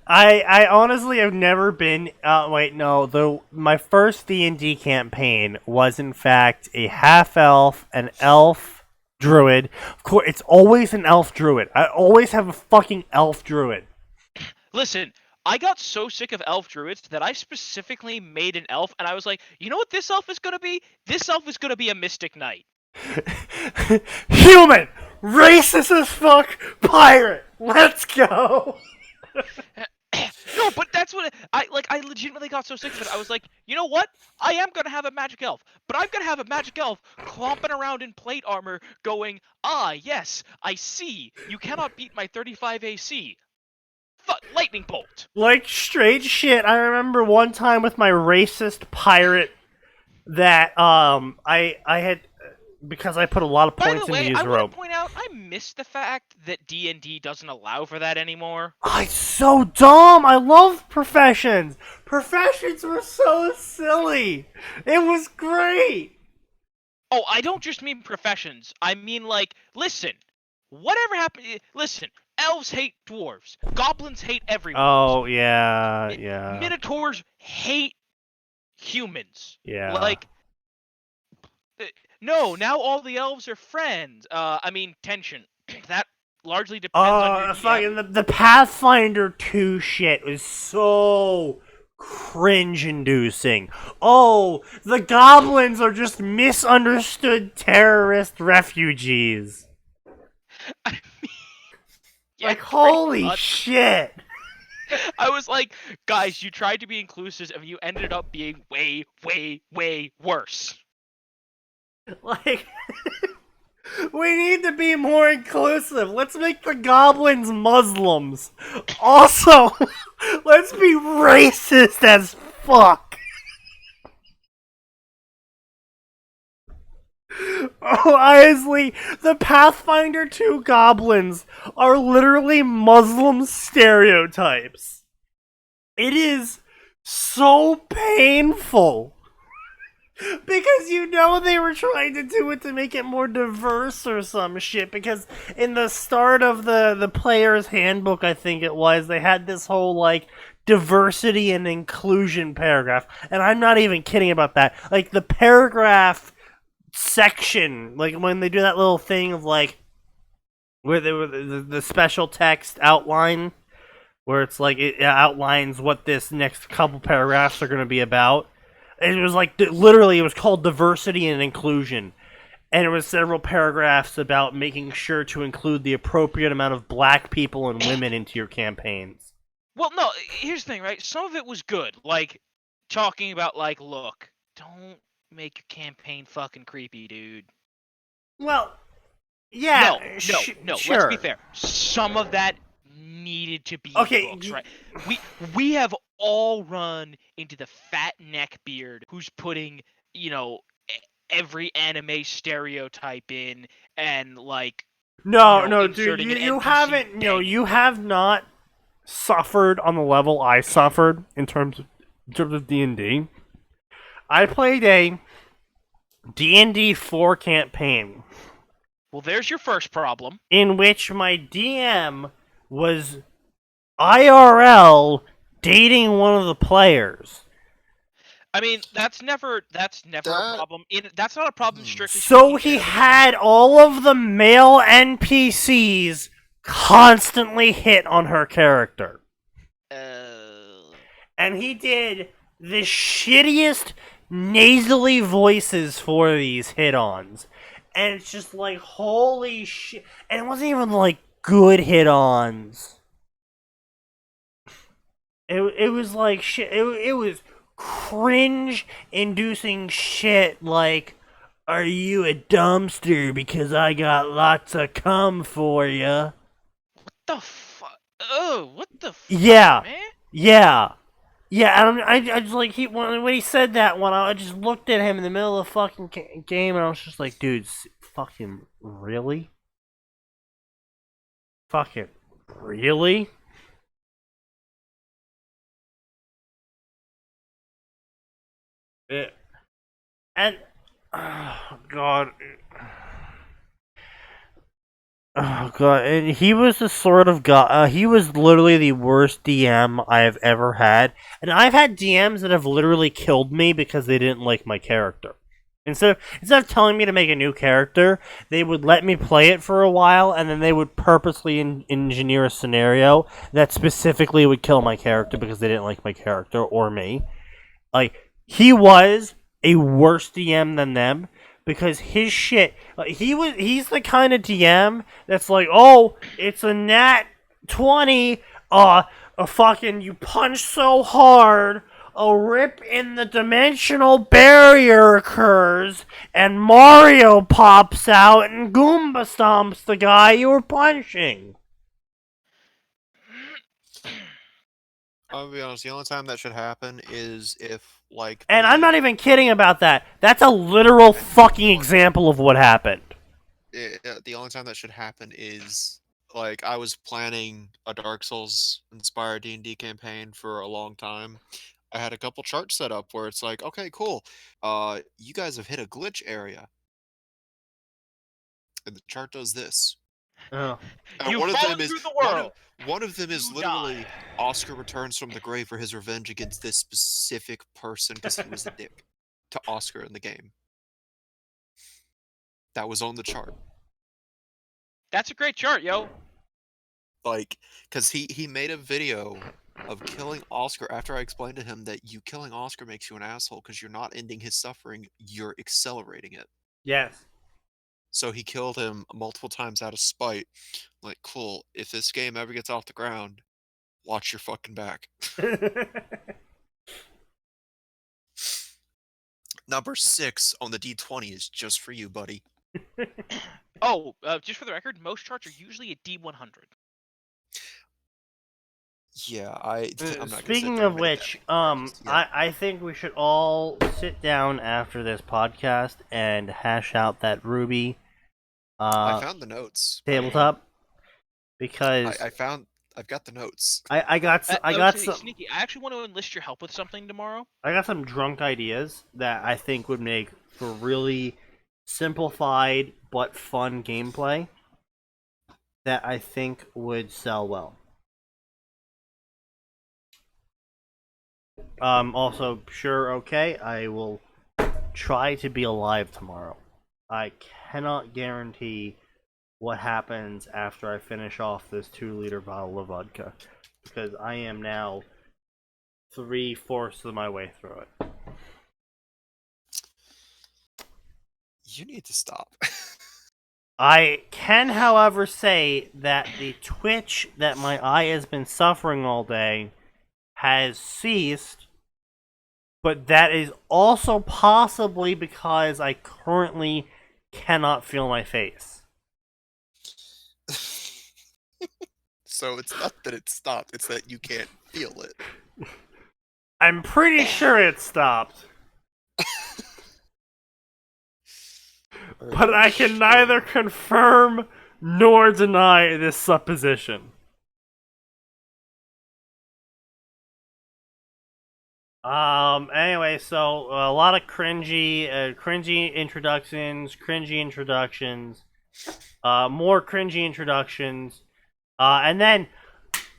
I honestly have never been. Wait, no. My first D&D campaign was in fact a half elf, an elf, druid. Of course, it's always an elf druid. I always have a fucking elf druid. Listen, I got so sick of elf druids that I specifically made an elf, and I was like, you know what this elf is gonna be? This elf is gonna be a mystic knight. Human, racist as fuck, pirate. Let's go. No, but that's what I legitimately got so sick of it. I was like, you know what? I am gonna have a magic elf, but I'm gonna have a magic elf clomping around in plate armor, going, ah, yes, I see. You cannot beat my 35 AC. Lightning bolt. Like straight shit. I remember one time with my racist pirate that I had. Because I put a lot of By points the way, into his I want rope. to point out, I miss the fact that D&D doesn't allow for that anymore. It's so dumb. I love professions. Professions were so silly. It was great. Oh, I don't just mean professions. I mean, like, listen, whatever happened. Listen, elves hate dwarves. Goblins hate everyone. Oh, yeah. Minotaurs hate humans. Yeah. Like, no, now all the elves are friends. I mean, tension. That largely depends on your fucking the Pathfinder 2 shit was so cringe-inducing. Oh, the goblins are just misunderstood terrorist refugees. I mean, yeah, like, holy shit. I was like, guys, you tried to be inclusive and you ended up being way, way, way worse. Like, we need to be more inclusive. Let's make the goblins Muslims. Also, let's be racist as fuck? Oh, honestly, the Pathfinder 2 goblins are literally Muslim stereotypes. It is so painful. Because you know they were trying to do it to make it more diverse or some shit. Because in the start of the player's handbook, I think it was, they had this whole, like, diversity and inclusion paragraph. And I'm not even kidding about that. Like, the paragraph section, like, when they do that little thing of, like, where they were the special text outline, where it's like, it outlines what this next couple paragraphs are going to be about. It was like, literally, it was called diversity and inclusion. And it was several paragraphs about making sure to include the appropriate amount of black people and women into your campaigns. Well, no, here's the thing, right? Some of it was good. Like, talking about, like, look, don't make your campaign fucking creepy, dude. Well, yeah. No, sure. let's be fair. Some of that needed to be Okay, books, right? We have all run into the fat neckbeard who's putting, every anime stereotype in and, like, No, dude, inserting an you NPC haven't, banging. you have not suffered on the level I suffered in terms of D&D. I played a D&D 4 campaign. Well, there's your first problem. In which my DM was IRL dating one of the players. I mean, that's never a problem. That's not a problem strictly So speaking he in and of had all of the male NPCs constantly hit on her character. And he did the shittiest nasally voices for these hit-ons. And it's just like, holy shit. And it wasn't even like good hit-ons. It was like shit. It was cringe-inducing shit like, are you a dumpster because I got lots of cum for ya? What the fuck? Oh, what the fuck, Yeah. man? Yeah. Yeah, and I just like, when he said that one, I just looked at him in the middle of the fucking game and I was just like, dude, fucking really? Fucking really? And oh god, and he was the sort of guy. He was literally the worst DM I have ever had, and I've had DMs that have literally killed me because they didn't like my character. Instead of telling me to make a new character, they would let me play it for a while, and then they would purposely engineer a scenario that specifically would kill my character because they didn't like my character or me. Like, he was a worse DM than them because his shit. He's the kind of DM that's like, oh, it's a nat 20. A fucking, you punch so hard, a rip in the dimensional barrier occurs, and Mario pops out and Goomba stomps the guy you were punching. I'll be honest, the only time that should happen is if, like... And I'm not even kidding about that. That's a literal fucking example of what happened. The only time that should happen is, like, I was planning a Dark Souls-inspired D&D campaign for a long time. I had a couple charts set up where it's like, okay, cool, you guys have hit a glitch area. And the chart does this. Oh. And You one of fall them is through the world. one of them is You literally die. Oscar returns from the grave for his revenge against this specific person because he was a dick to Oscar in the game. That was on the chart. That's a great chart, yo. Like, because he made a video of killing Oscar after I explained to him that you killing Oscar makes you an asshole because you're not ending his suffering, you're accelerating it. Yes. So he killed him multiple times out of spite. Like, cool, if this game ever gets off the ground, watch your fucking back. Number 6 on the D20 is just for you, buddy. Oh, just for the record, most charts are usually a D100. Yeah, I'm not gonna sit Speaking there of and make which, that just yet. I think we should all sit down after this podcast and hash out that Ruby I found the notes. by the way. tabletop because I've got the notes. I got Okay, some Sneaky, I actually want to enlist your help with something tomorrow. drunk ideas that I think would make for really simplified but fun gameplay that I think would sell well. Also, sure, okay, I will try to be alive tomorrow. I cannot guarantee what happens after I finish off this 2-liter bottle of vodka, because I am now 3/4 of my way through it. You need to stop. I can, however, say that the twitch that my eye has been suffering all day has ceased, but that is also possibly because I currently cannot feel my face. So it's not that it stopped, it's that you can't feel it. I'm pretty sure it stopped, but I can neither confirm nor deny this supposition. Anyway, so a lot of cringy introductions, more cringy introductions, and then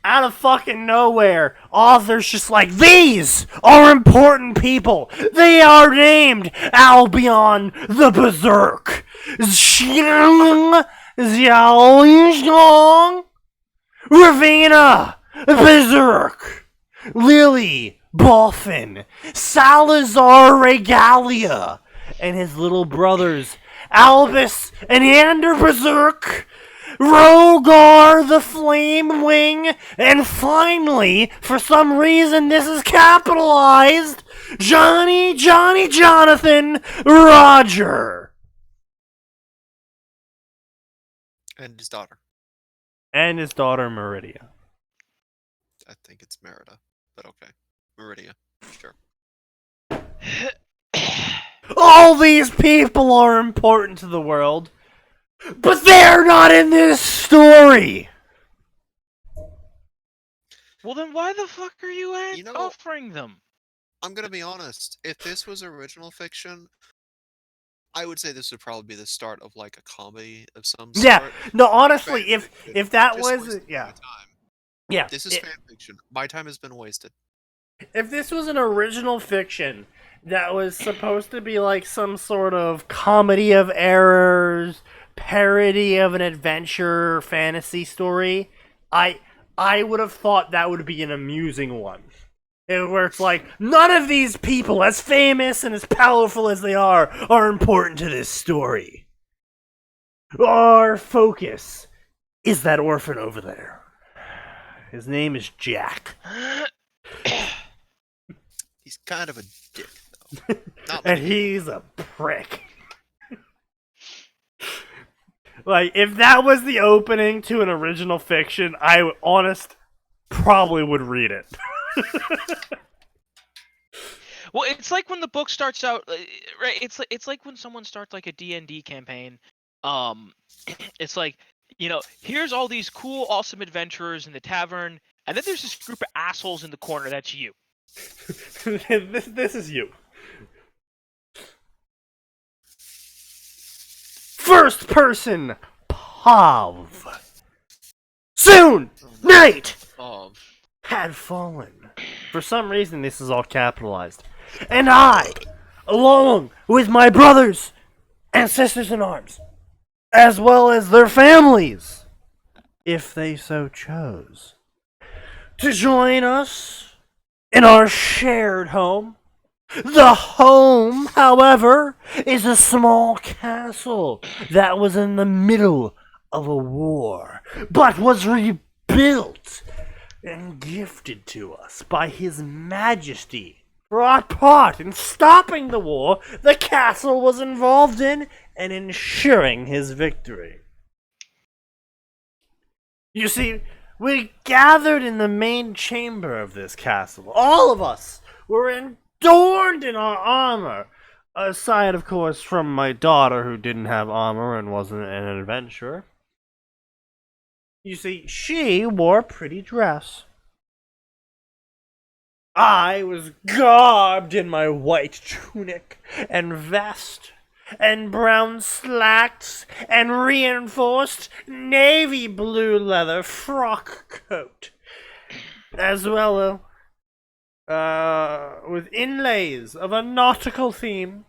out of fucking nowhere, authors just like, these are important people. They are named Albion the Berserk, Xiang Xiaoyong, Ravina Berserk, Lily Boffin, Salazar Regalia, and his little brothers, Albus and Ander Berserk, Rogar the Flame Wing, and finally, for some reason this is capitalized, Jonathan Roger. And his daughter. And his daughter Meridia. I think it's Merida, but okay. Meridia, sure. All these people are important to the world, but they're not in this story. Well, then why the fuck are you, You know- offering them? I'm gonna be honest. If this was original fiction, I would say this would probably be the start of like a comedy of some sort. Yeah, no, honestly, Fan fiction. if that Just was wasting yeah, my time. yeah, This is fan fiction. My time has been wasted. if this was an original fiction that was supposed to be like some sort of comedy of errors, parody of an adventure fantasy story, I would have thought that would be an amusing one. Where it's like, none of these people, as famous and as powerful as they are important to this story. Our focus is that orphan over there. His name is Jack. He's kind of a dick, though. Not And many he's a prick. Like, if that was the opening to an original fiction, I, probably would read it. Well, it's like when the book starts out, right? It's like when someone starts like a D&D campaign. It's like, here's all these cool, awesome adventurers in the tavern, and then there's this group of assholes in the corner. That's you. This is you. First person, Pav. Soon, night had fallen. For some reason, this is all capitalized. And I, along with my brothers and sisters in arms, as well as their families, if they so chose, to join us in our shared home. The home, however, is a small castle that was in the middle of a war, but was rebuilt and gifted to us by His Majesty for our part in stopping the war the castle was involved in and ensuring his victory. You see, We gathered in the main chamber of this castle. All of us were adorned in our armor. Aside, of course, from my daughter, who didn't have armor and wasn't an adventurer. You see, she wore a pretty dress. I was garbed in my white tunic and vest and brown slacks and reinforced navy blue leather frock coat, as well with inlays of a nautical theme.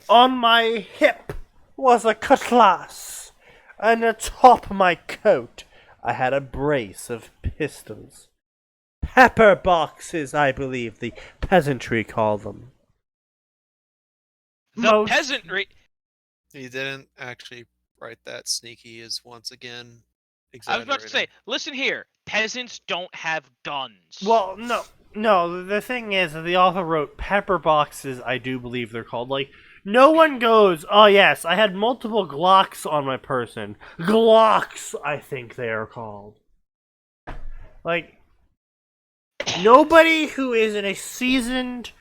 On my hip was a cutlass, and atop my coat I had a brace of pistols. Pepper boxes, I believe the peasantry call them. The peasantry. He didn't actually write that. Sneaky is once again I was about to say, exaggerating. listen here. Peasants don't have guns. Well, no. The thing is, that the author wrote pepper boxes. I do believe they're called. Like, no one goes, "Oh yes, I had multiple Glocks on my person." Glocks, I think they are called. Like, nobody who isn't a seasoned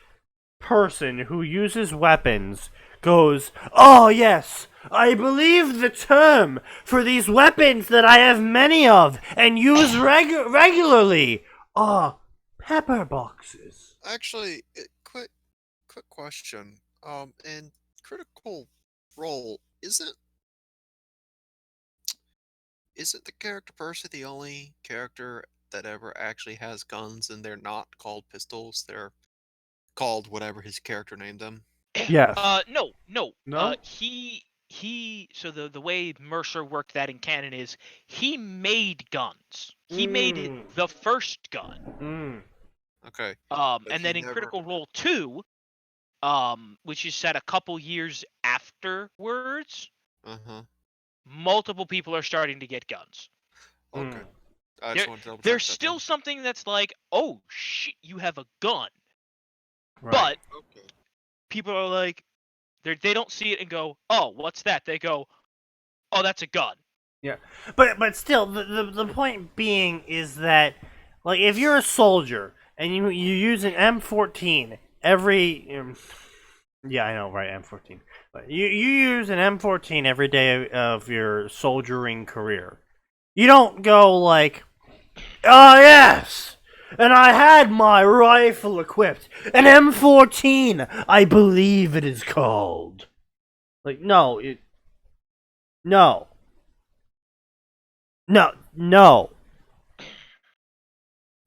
person who uses weapons goes, "Oh yes, I believe the term for these weapons that I have many of and use regularly are pepper boxes." Actually, quick question. In Critical Role, isn't the character Percy the only character that ever actually has guns, and they're not called pistols? They're called whatever his character named them. Yes. No. No? He. So the way Mercer worked that in canon is he made guns. He made the first gun. Okay. And then in Critical Role 2, which is set a couple years afterwards, multiple people are starting to get guns. Okay. There's still something that's like, oh shit, you have a gun. Right. But people are like, they don't see it and go, oh, what's that? They go, oh, that's a gun. Yeah, but still, the point being is that, like, if you're a soldier and you use an M14 every, yeah, I know, right, M14. But you use an M14 every day of your soldiering career. You don't go like, "Oh yes, and I had my rifle equipped, an M14, I believe it is called." Like, no.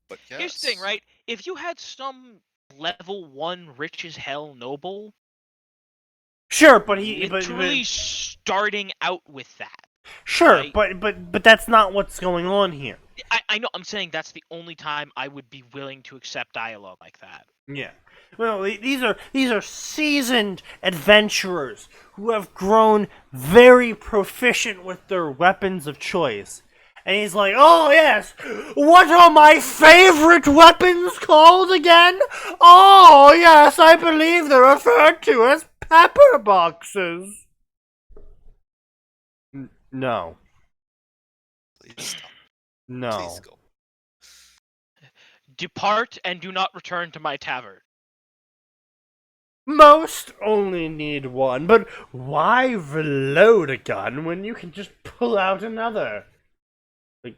But yes. Here's the thing, right? If you had some level 1 rich as hell noble, Sure, but he literally starting out with that. Sure, right? but that's not what's going on here. I know. I'm saying that's the only time I would be willing to accept dialogue like that. Yeah. Well, these are seasoned adventurers who have grown very proficient with their weapons of choice. And he's like, "Oh yes, what are my favorite weapons called again? Oh yes, I believe they're referred to as pepper boxes." No. Please stop. No. Please go. Depart and do not return to my tavern. Most only need one, but why reload a gun when you can just pull out another? Like,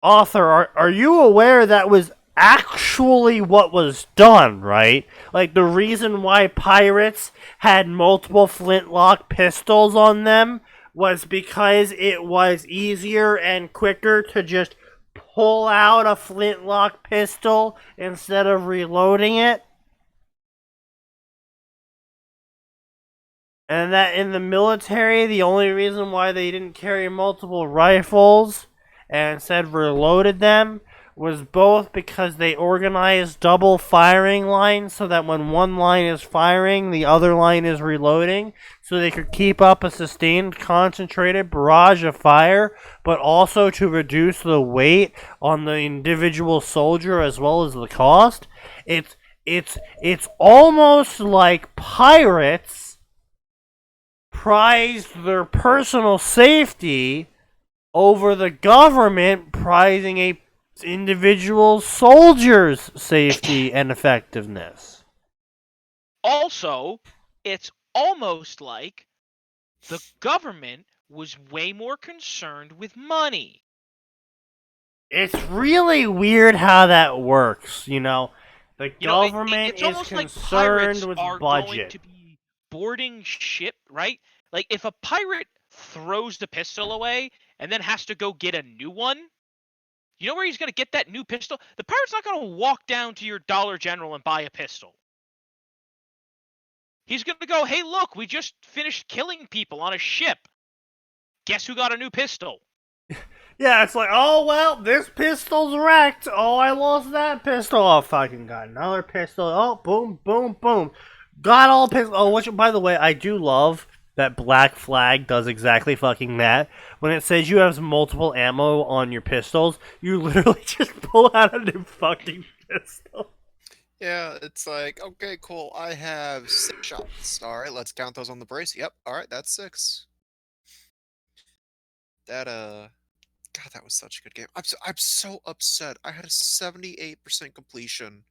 author, are you aware that was actually what was done, right? Like, the reason why pirates had multiple flintlock pistols on them was because it was easier and quicker to just pull out a flintlock pistol instead of reloading it. And that in the military, the only reason why they didn't carry multiple rifles and instead reloaded them was both because they organized double firing lines so that when one line is firing, the other line is reloading, so they could keep up a sustained, concentrated barrage of fire, but also to reduce the weight on the individual soldier as well as the cost. It's almost like pirates prized their personal safety over the government prizing a individual soldier's safety and effectiveness. Also, it's almost like the government was way more concerned with money. It's really weird how that works, you know? The government it's is almost like concerned pirates with are going budget. to be boarding ship, right? Like, if a pirate throws the pistol away and then has to go get a new one, you know where he's going to get that new pistol? The pirate's not going to walk down to your Dollar General and buy a pistol. He's going to go, hey, look, we just finished killing people on a ship. Guess who got a new pistol? Yeah, it's like, oh, well, this pistol's wrecked. Oh, I lost that pistol. Oh, fucking got another pistol. Oh, boom, boom, boom. Got all pistols. Oh, which, by the way, I do love that Black Flag does exactly fucking that. When it says you have multiple ammo on your pistols, you literally just pull out a new fucking pistol. Yeah, it's like, okay, cool. I have 6 shots. All right, let's count those on the brace. Yep. All right, that's 6. That God, that was such a good game. I'm so upset. I had a 78% completion.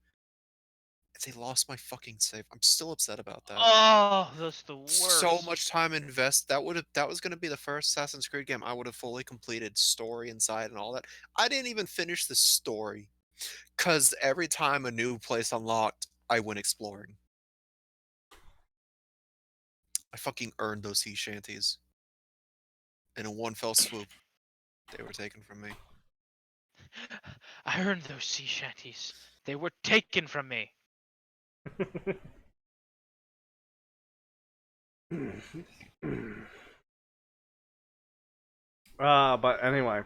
They lost my fucking save. I'm still upset about that. Oh, that's the worst. So much time invest. That was gonna be the first Assassin's Creed game I would have fully completed, story inside and all that. I didn't even finish the story. Cause every time a new place unlocked, I went exploring. I fucking earned those sea shanties. And in one fell swoop, they were taken from me. I earned those sea shanties. They were taken from me. But anyway,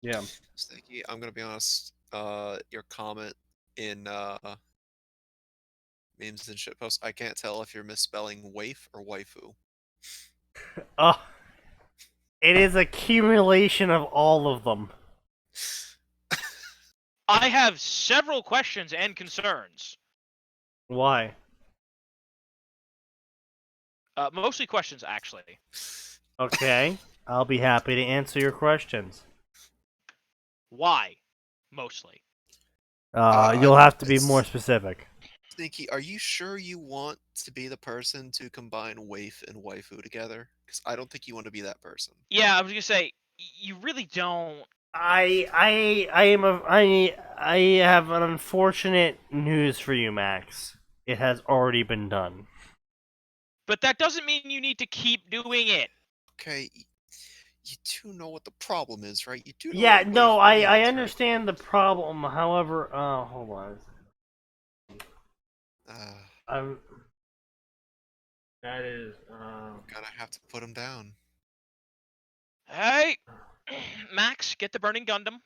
yeah. Sneaky, I'm gonna be honest. Your comment in memes and shitposts, I can't tell if you're misspelling waif or waifu. It is accumulation of all of them. I have several questions and concerns. Why? Mostly questions, actually. Okay, I'll be happy to answer your questions. Why? Mostly. You'll have to be more specific. Sneaky, are you sure you want to be the person to combine waif and waifu together? Because I don't think you want to be that person. Yeah, I was gonna say, you really don't. I have an unfortunate news for you, Max. It has already been done. But that doesn't mean you need to keep doing it. Okay, you do know what the problem is, right? You do know Yeah, what no, waifu I means, right? understand the problem. However, hold on. That is, Gonna have to put him down. Hey, Max, get the burning Gundam.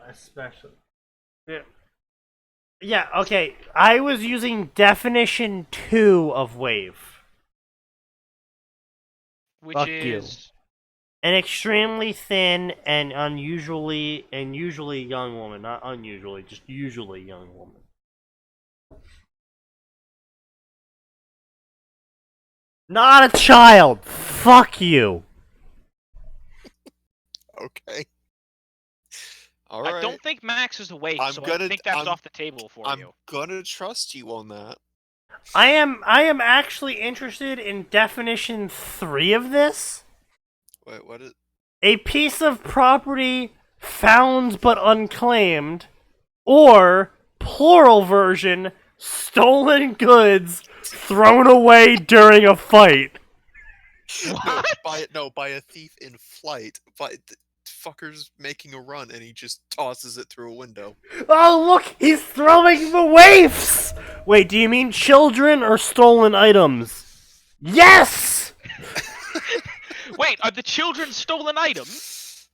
especially. Yeah. Yeah, okay. I was using definition 2 of wave. Which Fuck is an extremely thin and usually young woman. Not unusually, just usually young woman. Not a child! Fuck you! Okay. Alright. I don't think Max is awake, so I think that's off the table for you. I'm gonna trust you on that. I am actually interested in definition 3 of this. Wait, what is... A piece of property found but unclaimed, or, plural version, stolen goods thrown away during a fight. What? By a thief in flight. Fucker's making a run and he just tosses it through a window. Oh, look! He's throwing the waifs! Wait, do you mean children or stolen items? Yes! Wait, are the children stolen items?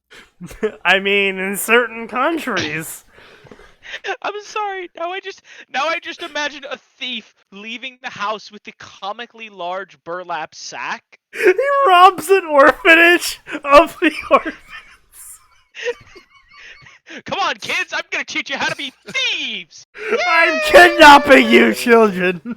I mean, in certain countries. I'm sorry. Now I just imagine a thief leaving the house with the comically large burlap sack. He robs an orphanage of the orphans. Come on, kids! I'm gonna teach you how to be thieves. I'm kidnapping you, children.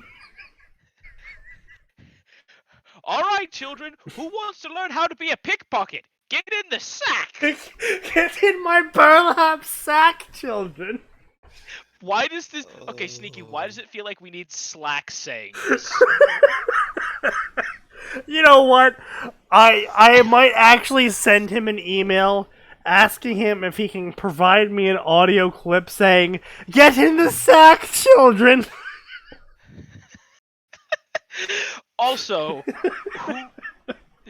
All right, children, who wants to learn how to be a pickpocket? Get in the sack. Get in my burlap sack, children. Why does this? Okay, Sneaky. Why does it feel like we need Slack saying this? You know what? I might actually send him an email asking him if he can provide me an audio clip saying, "Get in the sack, children." Also,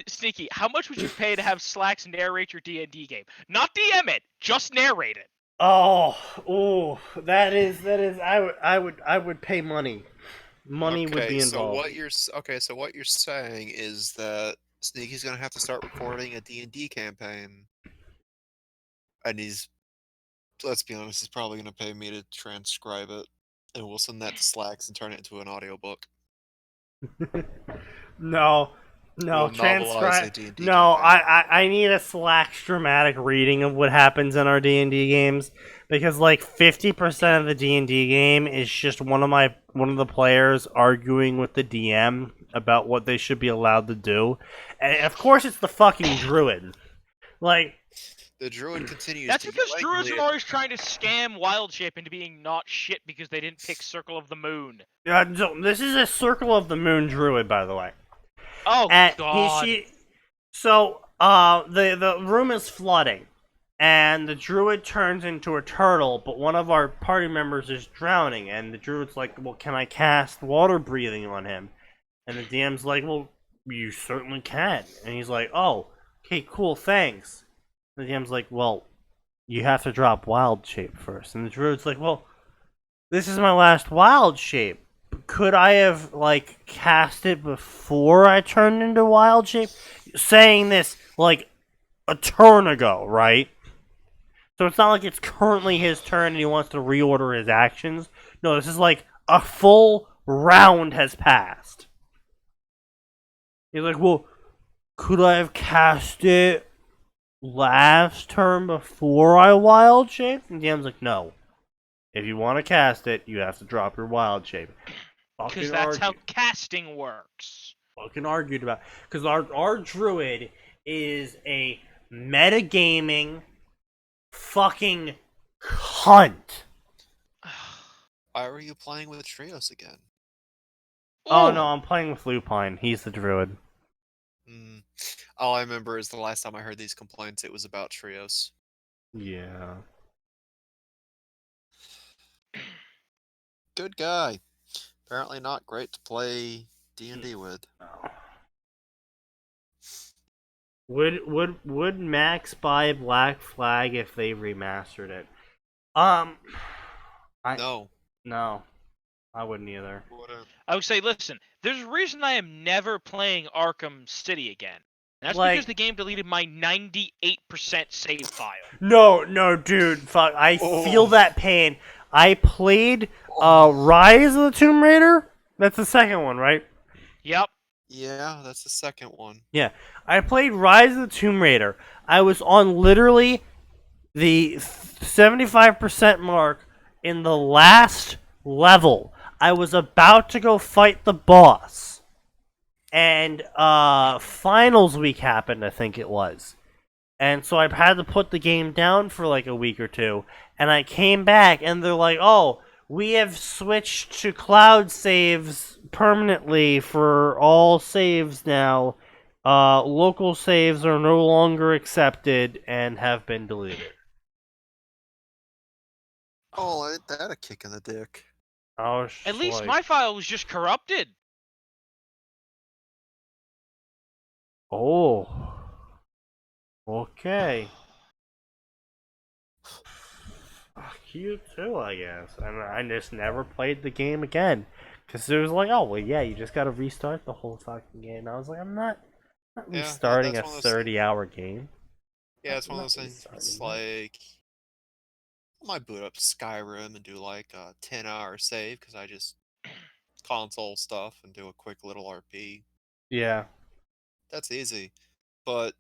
Sneaky, how much would you pay to have Slacks narrate your D&D game? Not DM it, just narrate it. Oh, that is. I would pay money. Money would be involved. So what you're saying is that Sneaky's gonna have to start recording a D&D campaign, and let's be honest, he's probably gonna pay me to transcribe it, and we'll send that to Slacks and turn it into an audiobook. No, We'll novelize transcribe. a D&D No, campaign. I need a Slack's dramatic reading of what happens in our D&D games, because like 50% of the D&D game is just one of the players arguing with the DM about what they should be allowed to do, and of course it's the fucking druid. Like, The druid continues That's to because yell druids angrily are at- always trying to scam Wild Shape into being not shit because they didn't pick Circle of the Moon. so this is a Circle of the Moon druid, by the way. Oh, And God. the room is flooding, and the druid turns into a turtle, but one of our party members is drowning, and the druid's like, "Well, can I cast water breathing on him?" And the DM's like, "Well, you certainly can." And he's like, "Oh, okay, cool, thanks." And the DM's like, "Well, you have to drop wild shape first." And the druid's like, "Well, this is my last wild shape. Could I have, like, cast it before I turned into wild shape?" Saying this, like, a turn ago, right? So it's not like it's currently his turn and he wants to reorder his actions. No, this is like a full round has passed. He's like, "Well, could I have cast it last turn before I wild shaped?" And DM's like, "No. If you want to cast it, you have to drop your wild shape." Because that's how casting works. Fucking argued about, because our druid is a metagaming fucking cunt. Why were you playing with Trios again? Oh no, I'm playing with Lupine. He's the druid. All I remember is the last time I heard these complaints, it was about Trios. Yeah. Good guy. Apparently not great to play D&D with. Would Max buy Black Flag if they remastered it? No, I wouldn't either. I would say, listen, there's a reason I am never playing Arkham City again. And that's Like- because the game deleted my 98% save file. No, dude, fuck. I feel that pain. I played Rise of the Tomb Raider. That's the second one, right? Yep. Yeah, that's the second one. Yeah, I played Rise of the Tomb Raider. I was on literally the 75% mark in the last level. I was about to go fight the boss. And finals week happened, I think it was. And so I had to put the game down for like a week or two. And I came back and they're like, "Oh, we have switched to cloud saves permanently for all saves now. Local saves are no longer accepted and have been deleted." Oh, ain't that a kick in the dick? At least my file was just corrupted. Oh. Okay. Fuck you too, I guess. And I just never played the game again. Because it was like, "Oh, well, yeah, you just gotta restart the whole fucking game." And I was like, I'm not restarting a that's one of those 30-hour game. Yeah, it's one of I'm those not things. It's restarting it. like I might boot up Skyrim and do like a 10-hour save because I just console stuff and do a quick little RP. Yeah. That's easy. But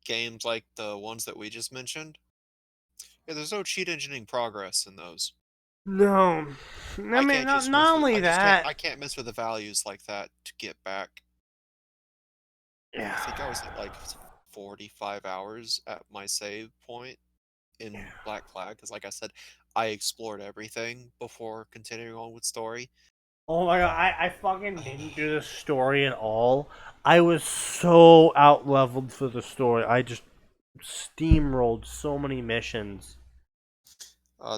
games like the ones that we just mentioned, yeah, there's no cheat engineering progress in those. No. I mean, can't just not mess with- only I just that. I can't mess with the values like that to get back I think I was at like 45 hours at my save point in Black Flag, because like I said, I explored everything before continuing on with story. Oh my god, I fucking didn't do the story at all. I was so out leveled for the story. I just steamrolled so many missions.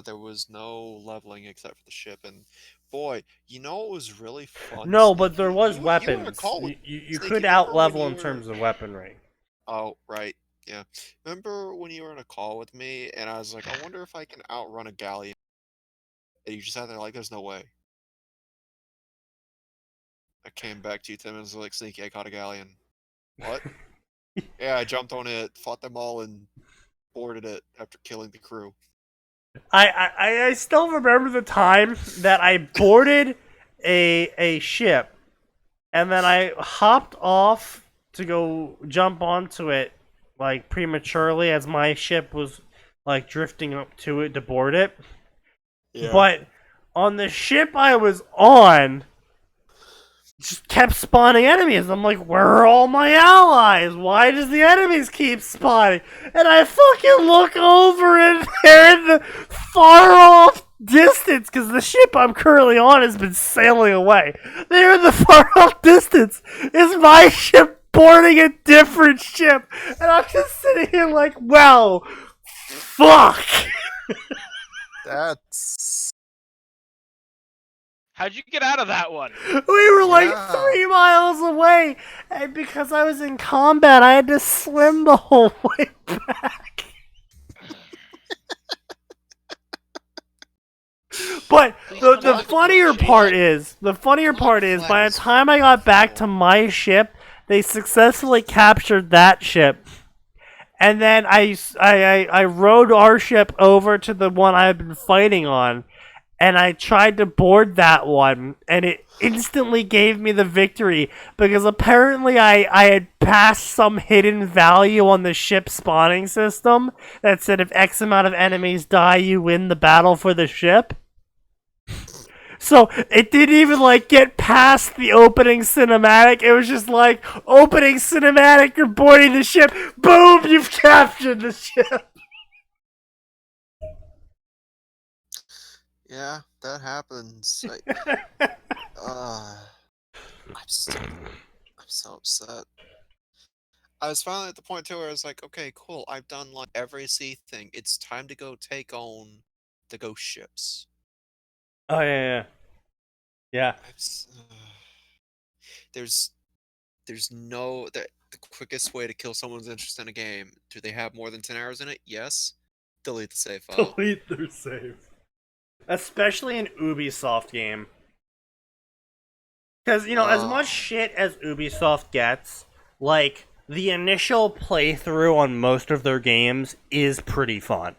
There was no leveling except for the ship, and boy, you know what was really fun, No, but there Sneaky? was You were in a weapons. call with You Sneaky. could Remember out when level you in were? terms of weaponry. Oh, right, yeah. Remember when you were in a call with me, and I was like, I wonder if I can outrun a galleon, and you just sat there like, there's no way. I came back to you 10 minutes like, Sneaky, I caught a galleon. What? Yeah, I jumped on it, fought them all, and boarded it after killing the crew. I still remember the time that I boarded a ship, and then I hopped off to go jump onto it like prematurely as my ship was like drifting up to it to board it. Yeah. But on the ship I was on, just kept spawning enemies. I'm like, where are all my allies? Why does the enemies keep spawning? And I fucking look over and they're in the far off distance because the ship I'm currently on has been sailing away. They're in the far off distance. Is my ship boarding a different ship? And I'm just sitting here like, well, fuck. That's... How'd you get out of that one? We were like Yeah. 3 miles away, and because I was in combat, I had to swim the whole way back. But the funnier part is, by the time I got back to my ship, they successfully captured that ship. And then I rode our ship over to the one I've been fighting on, and I tried to board that one, and it instantly gave me the victory because apparently I had passed some hidden value on the ship spawning system that said if X amount of enemies die, you win the battle for the ship. So it didn't even like get past the opening cinematic. It was just like opening cinematic, you're boarding the ship, boom, you've captured the ship. Yeah, that happens. I'm so upset. I was finally at the point too where I was like, okay, cool. I've done like every sea thing. It's time to go take on the ghost ships. Oh yeah. There's no the quickest way to kill someone's interest in a game. Do they have more than 10 hours in it? Yes. Delete the save file. Delete their save. Especially an Ubisoft game. Because, you know, as much shit as Ubisoft gets, like, the initial playthrough on most of their games is pretty fun.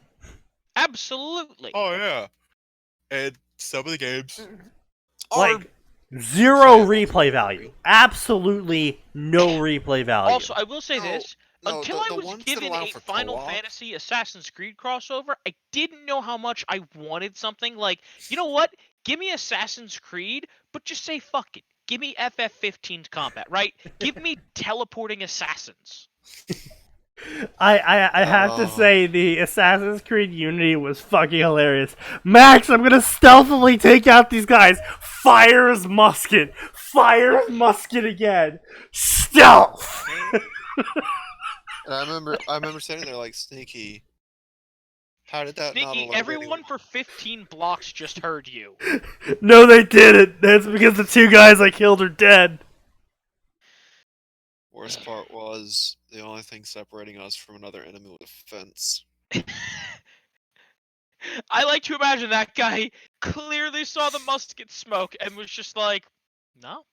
Absolutely. Oh yeah. And some of the games Like, zero replay value. Absolutely no replay value. Also, I will say this. Until I was given a Final co-op? Fantasy Assassin's Creed crossover, I didn't know how much I wanted something like, you know what? Give me Assassin's Creed, but just say fuck it. Give me FF15's combat, right? Give me teleporting assassins. I have to say the Assassin's Creed Unity was fucking hilarious. Max, I'm gonna stealthily take out these guys. Fire his musket. Fire his musket again. Stealth. And I remember standing there like, Sneaky. How did that not Sneaky, alert everyone anyone? for 15 blocks just heard you. No, they didn't. That's because the 2 guys I killed are dead. Worst part was the only thing separating us from another enemy was a fence. I like to imagine that guy clearly saw the musket smoke and was just like, no.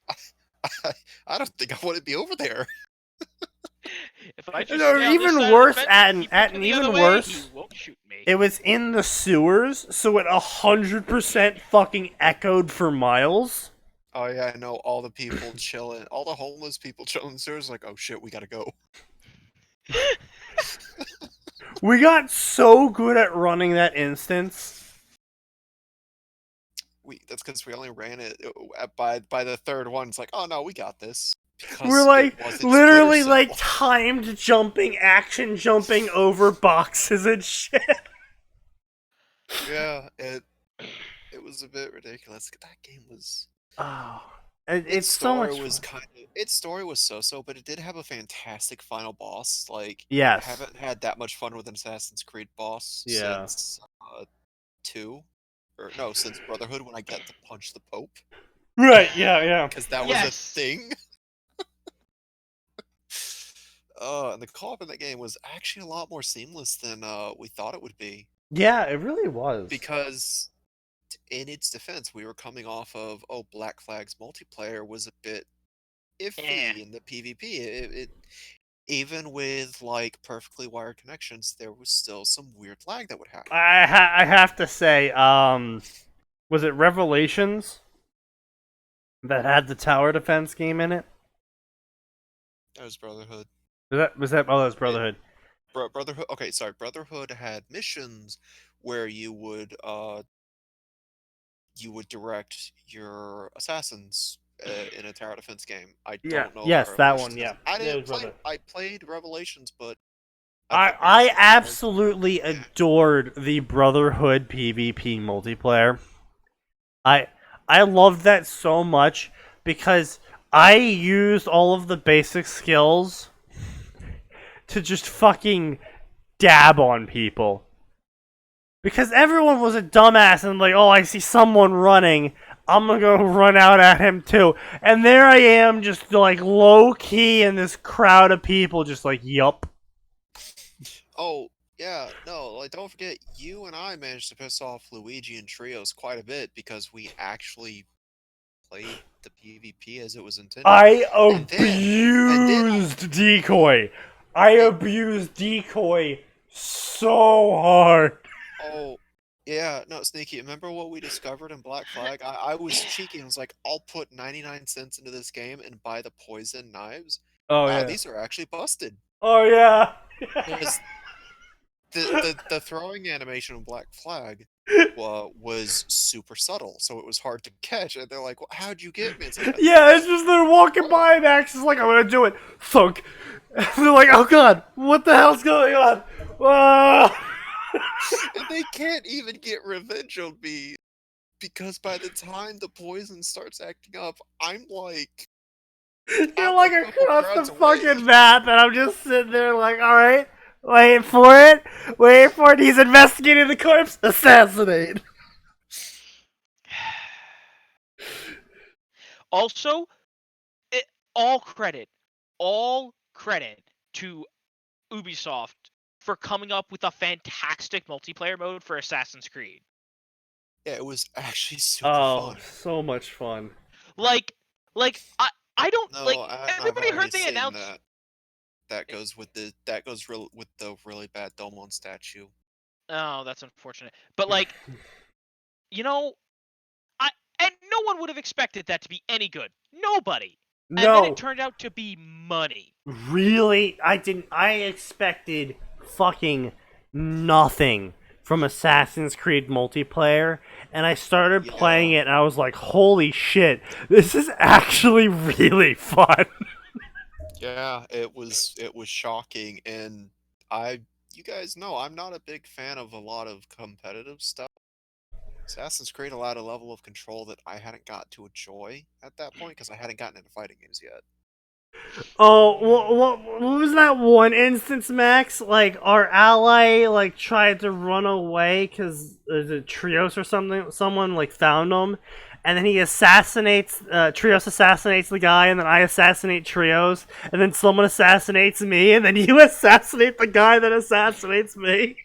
I don't think I want to be over there. If I just No, stay on even this side of the worse, fence Atin, and keep Atin, looking the even other way, worse. he won't shoot me. It was in the sewers, so it 100% fucking echoed for miles. Oh yeah, I know all the people chilling, all the homeless people chilling in the sewers like, oh shit, we gotta go. We got so good at running that instance. That's because we only ran it by the third one. It's like, oh no, we got this. because We're like it wasn't literally splinter like cell. timed jumping, action jumping over boxes and shit. Yeah, it was a bit ridiculous. That game was. Oh, Its it's so story much was fun. its story was so-so, but it did have a fantastic final boss. Like, I Yes. haven't had that much fun with an Assassin's Creed boss Yeah. since 2, or no, since Brotherhood when I got to punch the Pope, Right. Yeah. Yeah. because that was a Yes. thing. And the co-op in that game was actually a lot more seamless than we thought it would be. Yeah. It really was. Because in its defense, we were coming off of Black Flag's multiplayer was a bit iffy in the PvP. It even with like perfectly wired connections, there was still some weird lag that would happen. I have to say, was it Revelations that had the tower defense game in it? That was Brotherhood. Was that? Oh, that was Brotherhood. Brotherhood. Okay, sorry. Brotherhood had missions where you would direct your assassins in a tower defense game. I Yeah. don't know. Yes, about that Revelations. one. Yeah. I Yeah, it didn't was play. Brotherhood. I played Revelations, but I absolutely adored the Brotherhood PvP multiplayer. I loved that so much because I used all of the basic skills to just fucking dab on people. Because everyone was a dumbass and like, oh, I see someone running, I'm gonna go run out at him too. And there I am, just like low key in this crowd of people, just like, yup. Oh, yeah, no, like, don't forget, you and I managed to piss off Luigi and Trios quite a bit because we actually played the PvP as it was intended. I And then abused Decoy. I abused Decoy so hard. oh, yeah, no, Sneaky, remember what we discovered in Black Flag? I was cheeky and was like, I'll put 99 cents into this game and buy the poison knives. Oh Wow, yeah. these are actually busted. Oh yeah. Because the throwing animation in Black Flag was super subtle, so it was hard to catch. And they're like, well, "How'd you get me?" It's like, Yeah, it's just they're walking by and Max is like, I'm gonna do it. Thunk. And they're like, oh god, what the hell's going on? Ah! and they can't even get revenge on me because by the time the poison starts acting up, I'm like, You're I'm like a couple across the crowds away. fucking map, and I'm just sitting there like, alright, waiting for it. Waiting for it. He's investigating the corpse. Assassinate. Also, all credit to Ubisoft for coming up with a fantastic multiplayer mode for Assassin's Creed. Yeah, it was actually super Oh, fun. so much fun. Like I don't No, like I've everybody already heard they seen announced. that. That goes with the with the really bad Domon statue. Oh, that's unfortunate. But like, you know, and no one would have expected that to be any good. Nobody. And then No, it turned out to be money. really, I didn't. I expected fucking nothing from Assassin's Creed multiplayer, and I started playing it, and I was like, "Holy shit, this is actually really fun." Yeah, it was shocking, and you guys know I'm not a big fan of a lot of competitive stuff. Assassin's Creed allowed a level of control that I hadn't got to enjoy at that point because I hadn't gotten into fighting games yet. Oh, what was that one instance, Max? Like our ally like tried to run away because there's a Trios or something. Someone like found him, and then he assassinates. Trios assassinates the guy, and then I assassinate Trios, and then someone assassinates me, and then you assassinate the guy that assassinates me.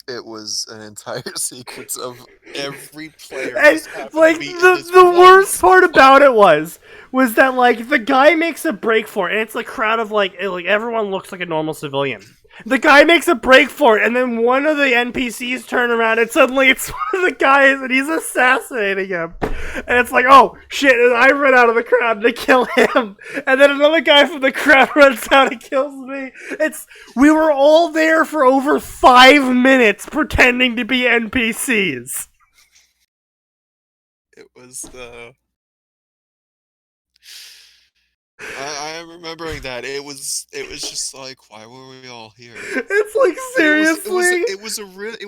It was an entire sequence of every player And just happened like to be in this the one worst part spot. about it was that like the guy makes a break for it, and it's a crowd of like everyone looks like a normal civilian. The guy makes a break for it, and then one of the NPCs turn around, and suddenly it's one of the guys, and he's assassinating him. And it's like, oh shit! And I run out of the crowd to kill him, and then another guy from the crowd runs out and kills me. We were all there for over 5 minutes pretending to be NPCs. It was the I'm remembering that. It was just like, why were we all here? It's like seriously. It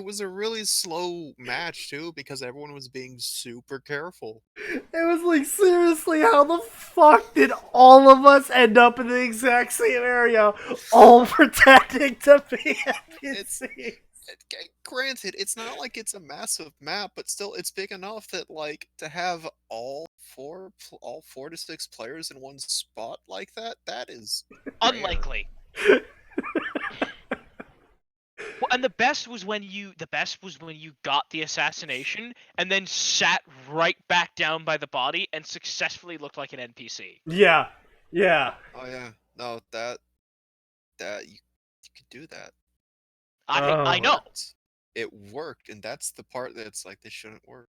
was a really slow match too because everyone was being super careful. It was like seriously, how the fuck did all of us end up in the exact same area, all pretending to be NPCs? Granted, it's not like it's a massive map, but still, it's big enough that like to have all 4 to 6 players in one spot like that. That is rare. Unlikely. Well, and the best was when you got the assassination and then sat right back down by the body and successfully looked like an NPC. Yeah, yeah. Oh yeah, no, that you could do that. I know. It worked, and that's the part that's like this shouldn't work.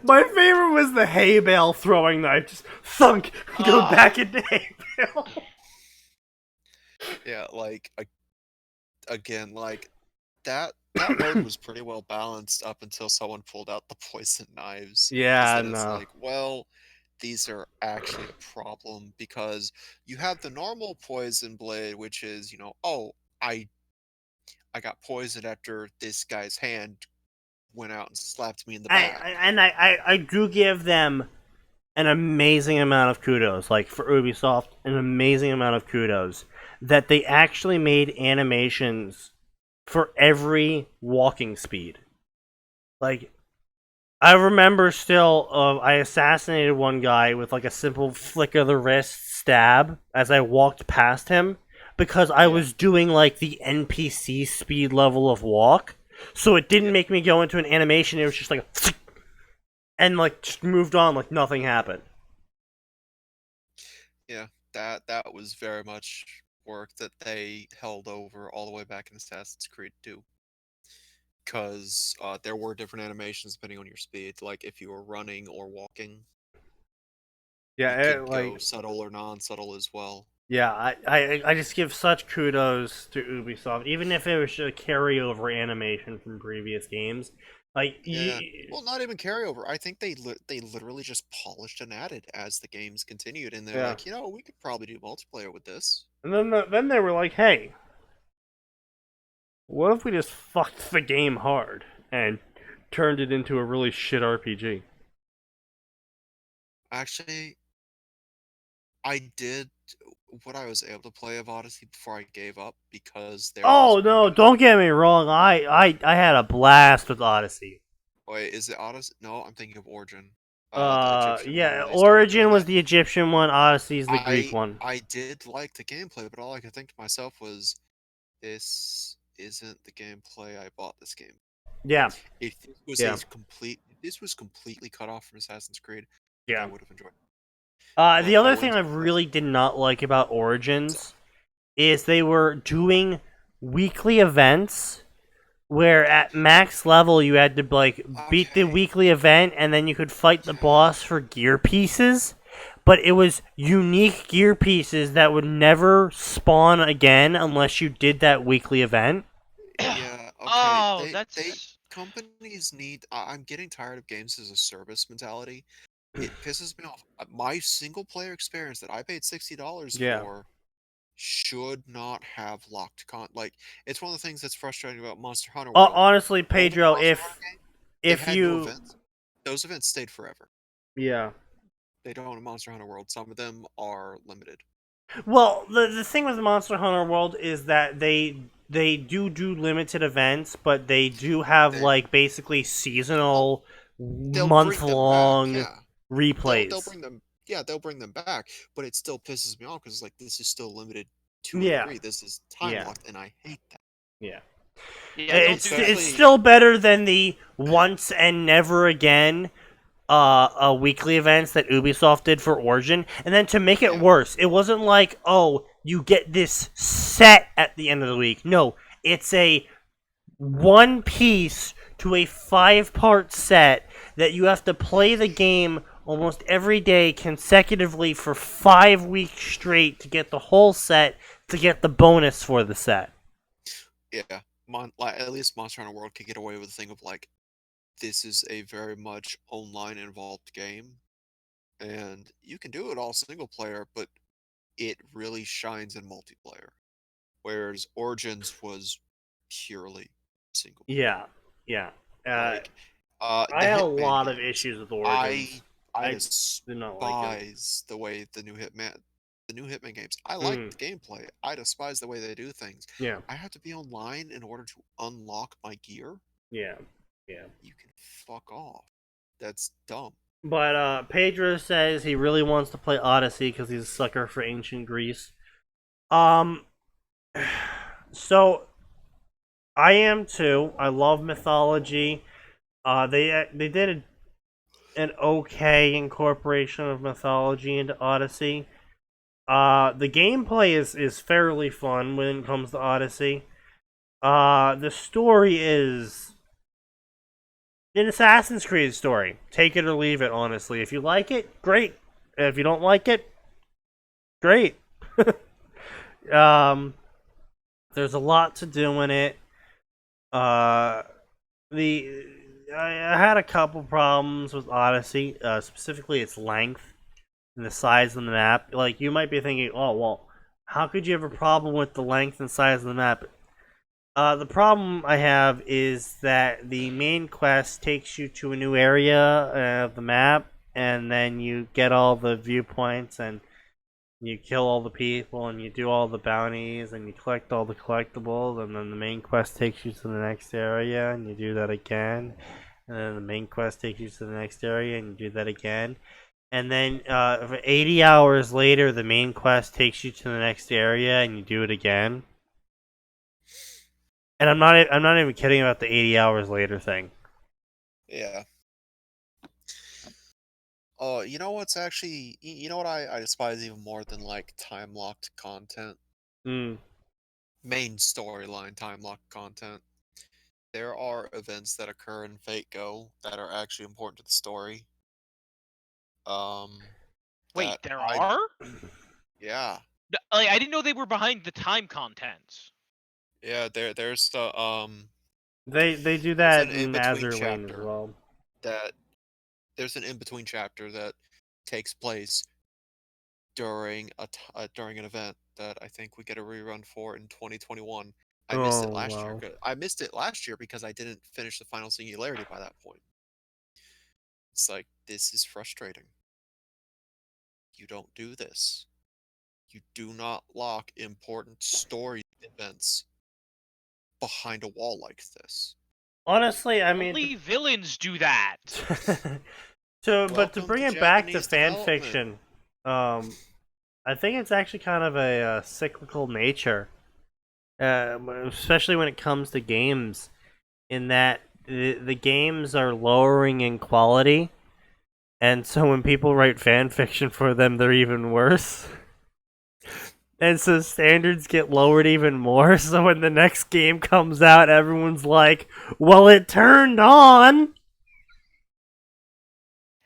My favorite was the hay bale throwing knife, just thunk, go back into hay bale. Yeah, like again, like that mode was pretty well balanced up until someone pulled out the poison knives. Yeah, Then it's no. like, well, these are actually a problem because you have the normal poison blade, which is, oh, I got poisoned after this guy's hand went out and slapped me in the back. I do give them an amazing amount of kudos, like for Ubisoft, an amazing amount of kudos that they actually made animations for every walking speed. Like, I remember still, I assassinated one guy with like a simple flick of the wrist stab as I walked past him because I was doing like the NPC speed level of walk, so it didn't make me go into an animation. It was just like, and like just moved on like nothing happened. Yeah, that was very much work that they held over all the way back in Assassin's Creed 2. Because there were different animations depending on your speed. Like if you were running or walking, you could go subtle or non-subtle as well. Yeah, I just give such kudos to Ubisoft, even if it was a carryover animation from previous games. Like, well, not even carryover. I think they literally just polished and added as the games continued, and they're like, we could probably do multiplayer with this. And then they were like, hey, what if we just fucked the game hard and turned it into a really shit RPG? Actually, I did what I was able to play of Odyssey before I gave up because there. Oh no! Don't get me wrong. I had a blast with Odyssey. Wait, is it Odyssey? No, I'm thinking of Origin. Yeah, Origin was the Egyptian one. Odyssey's the Greek one. I did like the gameplay, but all I could think to myself was, this isn't the gameplay I bought this game. Yeah. If this was completely cut off from Assassin's Creed, I would have enjoyed it. The other thing I really did not like about Origins is they were doing weekly events where at max level you had to like beat the weekly event and then you could fight the boss for gear pieces, but it was unique gear pieces that would never spawn again unless you did that weekly event. Yeah, okay. Companies need. I'm getting tired of games as a service mentality. It pisses me off. My single player experience that I paid $60 for should not have locked like, it's one of the things that's frustrating about Monster Hunter World. Honestly, Pedro, if you those events stayed forever. Yeah. They don't in Monster Hunter World. Some of them are limited. Well, the thing with Monster Hunter World is that they do limited events, but they do have like basically seasonal, month-long replays. They'll bring them. Yeah, they'll bring them back, but it still pisses me off because like this is still limited to a degree. This is time locked, and I hate that. Yeah, it's still better than the once and never again weekly events that Ubisoft did for Origin. And then to make it worse, it wasn't like, oh, you get this set at the end of the week. No, it's a one piece to a 5-part set that you have to play the game almost every day consecutively for 5 weeks straight to get the whole set to get the bonus for the set. Yeah, at least Monster Hunter World could get away with the thing of like, this is a very much online involved game, and you can do it all single player, but it really shines in multiplayer, whereas Origins was purely single player. Yeah. Like, I the had a Hitman lot of games, issues with Origins. I I did not like them. despise the way the new Hitman games. I like Mm, the gameplay. I despise the way they do things. yeah, I have to be online in order to unlock my gear. yeah. You can fuck off. That's dumb. But Pedro says he really wants to play Odyssey because he's a sucker for ancient Greece. Um, so I am too. I love mythology. They did an okay incorporation of mythology into Odyssey. The gameplay is fairly fun when it comes to Odyssey. The story is an Assassin's Creed story. Take it or leave it, honestly. If you like it, great. If you don't like it, great. um, there's a lot to do in it. Uh, the I had a couple problems with Odyssey, specifically its length and the size of the map. Like, you might be thinking, oh well, how could you have a problem with the length and size of the map? The problem I have is that the main quest takes you to a new area of the map, and then you get all the viewpoints, and you kill all the people, and you do all the bounties, and you collect all the collectibles, and then the main quest takes you to the next area, and you do that again, and then the main quest takes you to the next area, and you do that again. And then 80 hours later, the main quest takes you to the next area, and you do it again. And I'm not even kidding about the 80 hours later thing. Yeah. Oh, you know what's actually, you know what I despise even more than like time locked content? Mm. Main storyline time locked content. There are events that occur in Fate Go that are actually important to the story. Um, Wait, that there I, are? yeah, Like, I didn't know they were behind the time contents. yeah. There's the They do there's that an in in between Azure Lane as chapter well. that there's an in between chapter that takes place during an event that I think we get a rerun for in 2021. I missed it Oh last year. wow. I missed it last year because I didn't finish the final singularity by that point. It's like, this is frustrating. You don't do this. You do not lock important story events behind a wall like this. Honestly, I mean, Only villains do that. but to Welcome bring to it back to Japanese fan development. fiction, I think it's actually kind of a cyclical nature, especially when it comes to games. In that the games are lowering in quality, and so when people write fan fiction for them, they're even worse. And so standards get lowered even more. So when the next game comes out, everyone's like, "Well, it turned on."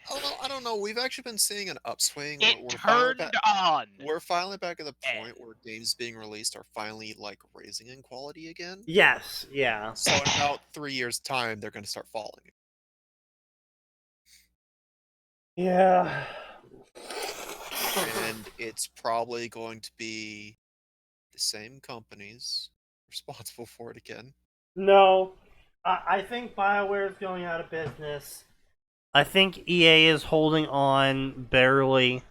Well, I don't know. We've actually been seeing an upswing. It We're finally back. turned on. We're finally back at the Eh. point where games being released are finally like raising in quality again. Yes, yeah. So in about 3 years' time, they're going to start falling. Yeah. And it's probably going to be the same companies responsible for it again. No, I think BioWare is going out of business. I think EA is holding on barely.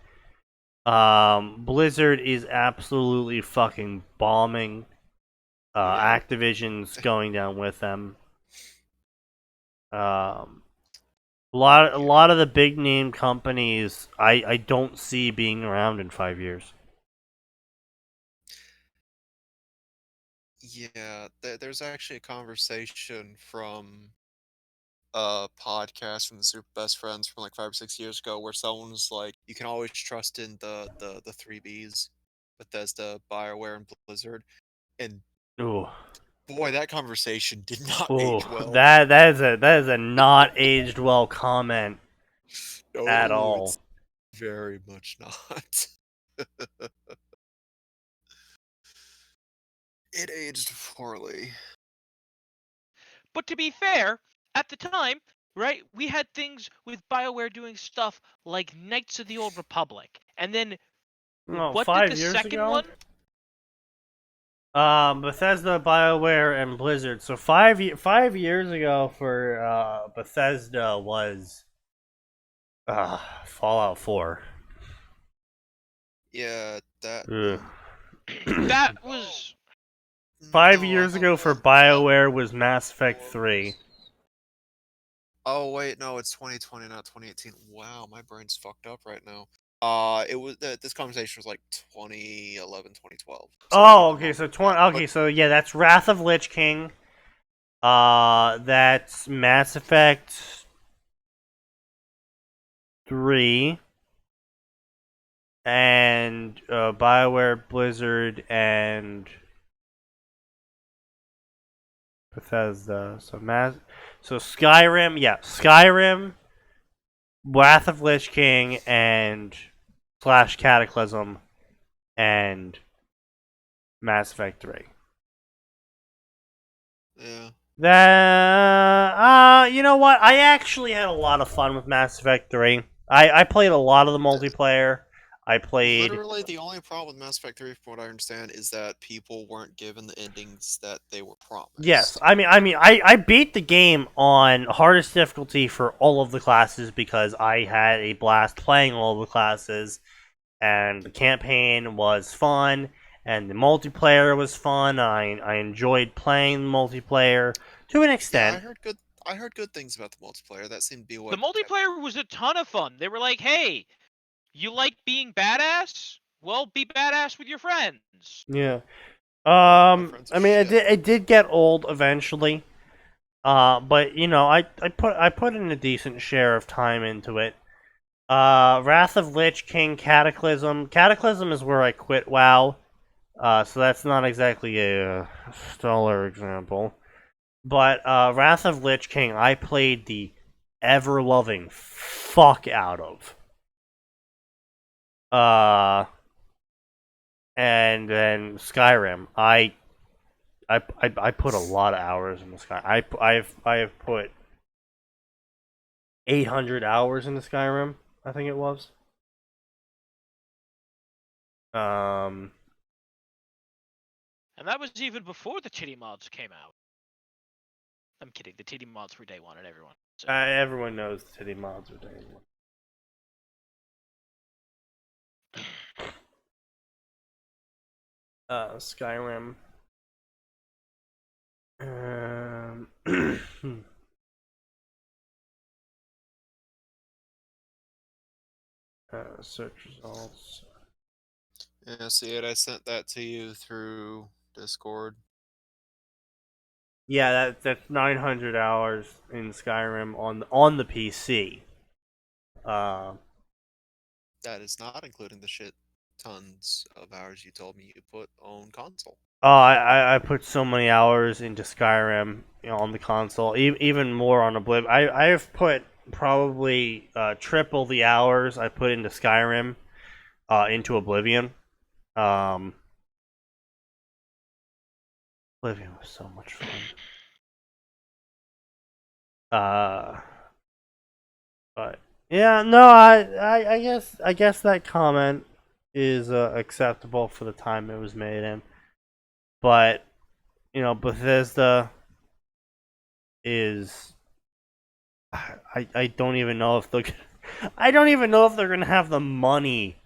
Blizzard is absolutely fucking bombing. Yeah. Activision's going down with them. A Yeah. lot of the big name companies I don't see being around in 5 years. Yeah, there's actually a conversation from a podcast from the Super Best Friends from like 5 or 6 years ago where someone's like, you can always trust in the three Bs, Bethesda, BioWare, and Blizzard. And Ooh, boy, that conversation did not ooh, age well. that is a not aged well comment at No, all. it's very much not. It aged poorly. But to be fair, at the time, right, we had things with BioWare doing stuff like Knights of the Old Republic, and then No, What did 5 the years second ago? one? Bethesda, BioWare, and Blizzard. So 5 years ago for Bethesda was Fallout 4. Yeah, that. Ugh. That was 5 years ago for BioWare was Mass Effect 3. Oh wait, no, it's 2020, not 2018. Wow, my brain's fucked up right now. It was this conversation was like 2011, 2012. So it Oh, wasn't okay, long so back, okay, so yeah, that's Wrath of Lich King. That's Mass Effect 3 and BioWare, Blizzard, and Bethesda. So Skyrim, yeah, Skyrim, Wrath of Lich King, and slash Cataclysm, and Mass Effect 3. Yeah. You know what? I actually had a lot of fun with Mass Effect 3. I played a lot of the multiplayer. I played. Literally, the only problem with Mass Effect 3, from what I understand, is that people weren't given the endings that they were promised. Yes, I beat the game on hardest difficulty for all of the classes because I had a blast playing all of the classes, and the campaign was fun, and the multiplayer was fun. I enjoyed playing the multiplayer to an Yeah, extent. I heard good things about the multiplayer. That seemed to be what the multiplayer was a ton of fun. They were like, "Hey, you like being badass? Well, be badass with your friends." Yeah. my friends are I mean, shit. it did get old eventually. But you know, I put in a decent share of time into it. Wrath of Lich King, Cataclysm. Cataclysm is where I quit WoW. So that's not exactly a stellar example. But Wrath of Lich King, I played the ever loving fuck out of. And then Skyrim, I put a lot of hours in the Sky. I have put 800 hours into Skyrim. I think it was. Um, And that was even before the titty mods came out. I'm kidding. The titty mods were day one and everyone. So. everyone knows the titty mods are day one. Skyrim. Search results. Yeah, see it. I sent that to you through Discord. Yeah, that's 900 hours in Skyrim on the PC. That is not including the shit tons of hours you told me you put on console. Oh, I put so many hours into Skyrim, on the console, even more on Oblivion. I've put probably triple the hours I put into Skyrim into Oblivion. Oblivion was so much fun. But yeah, no, I guess that comment is acceptable for the time it was made in. But Bethesda is. I don't even know if they're. I don't even know if they're gonna have the money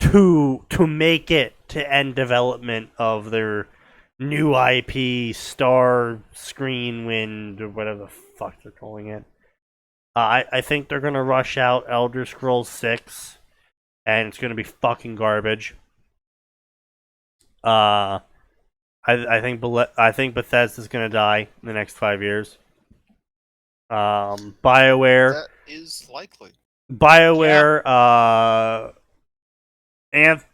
to make it to end development of their new IP, Star Screen Wind, or whatever the fuck they're calling it. I think they're gonna rush out Elder Scrolls 6, and it's gonna be fucking garbage. I think Bethesda's gonna die in the next 5 years. BioWare. That is likely. BioWare. And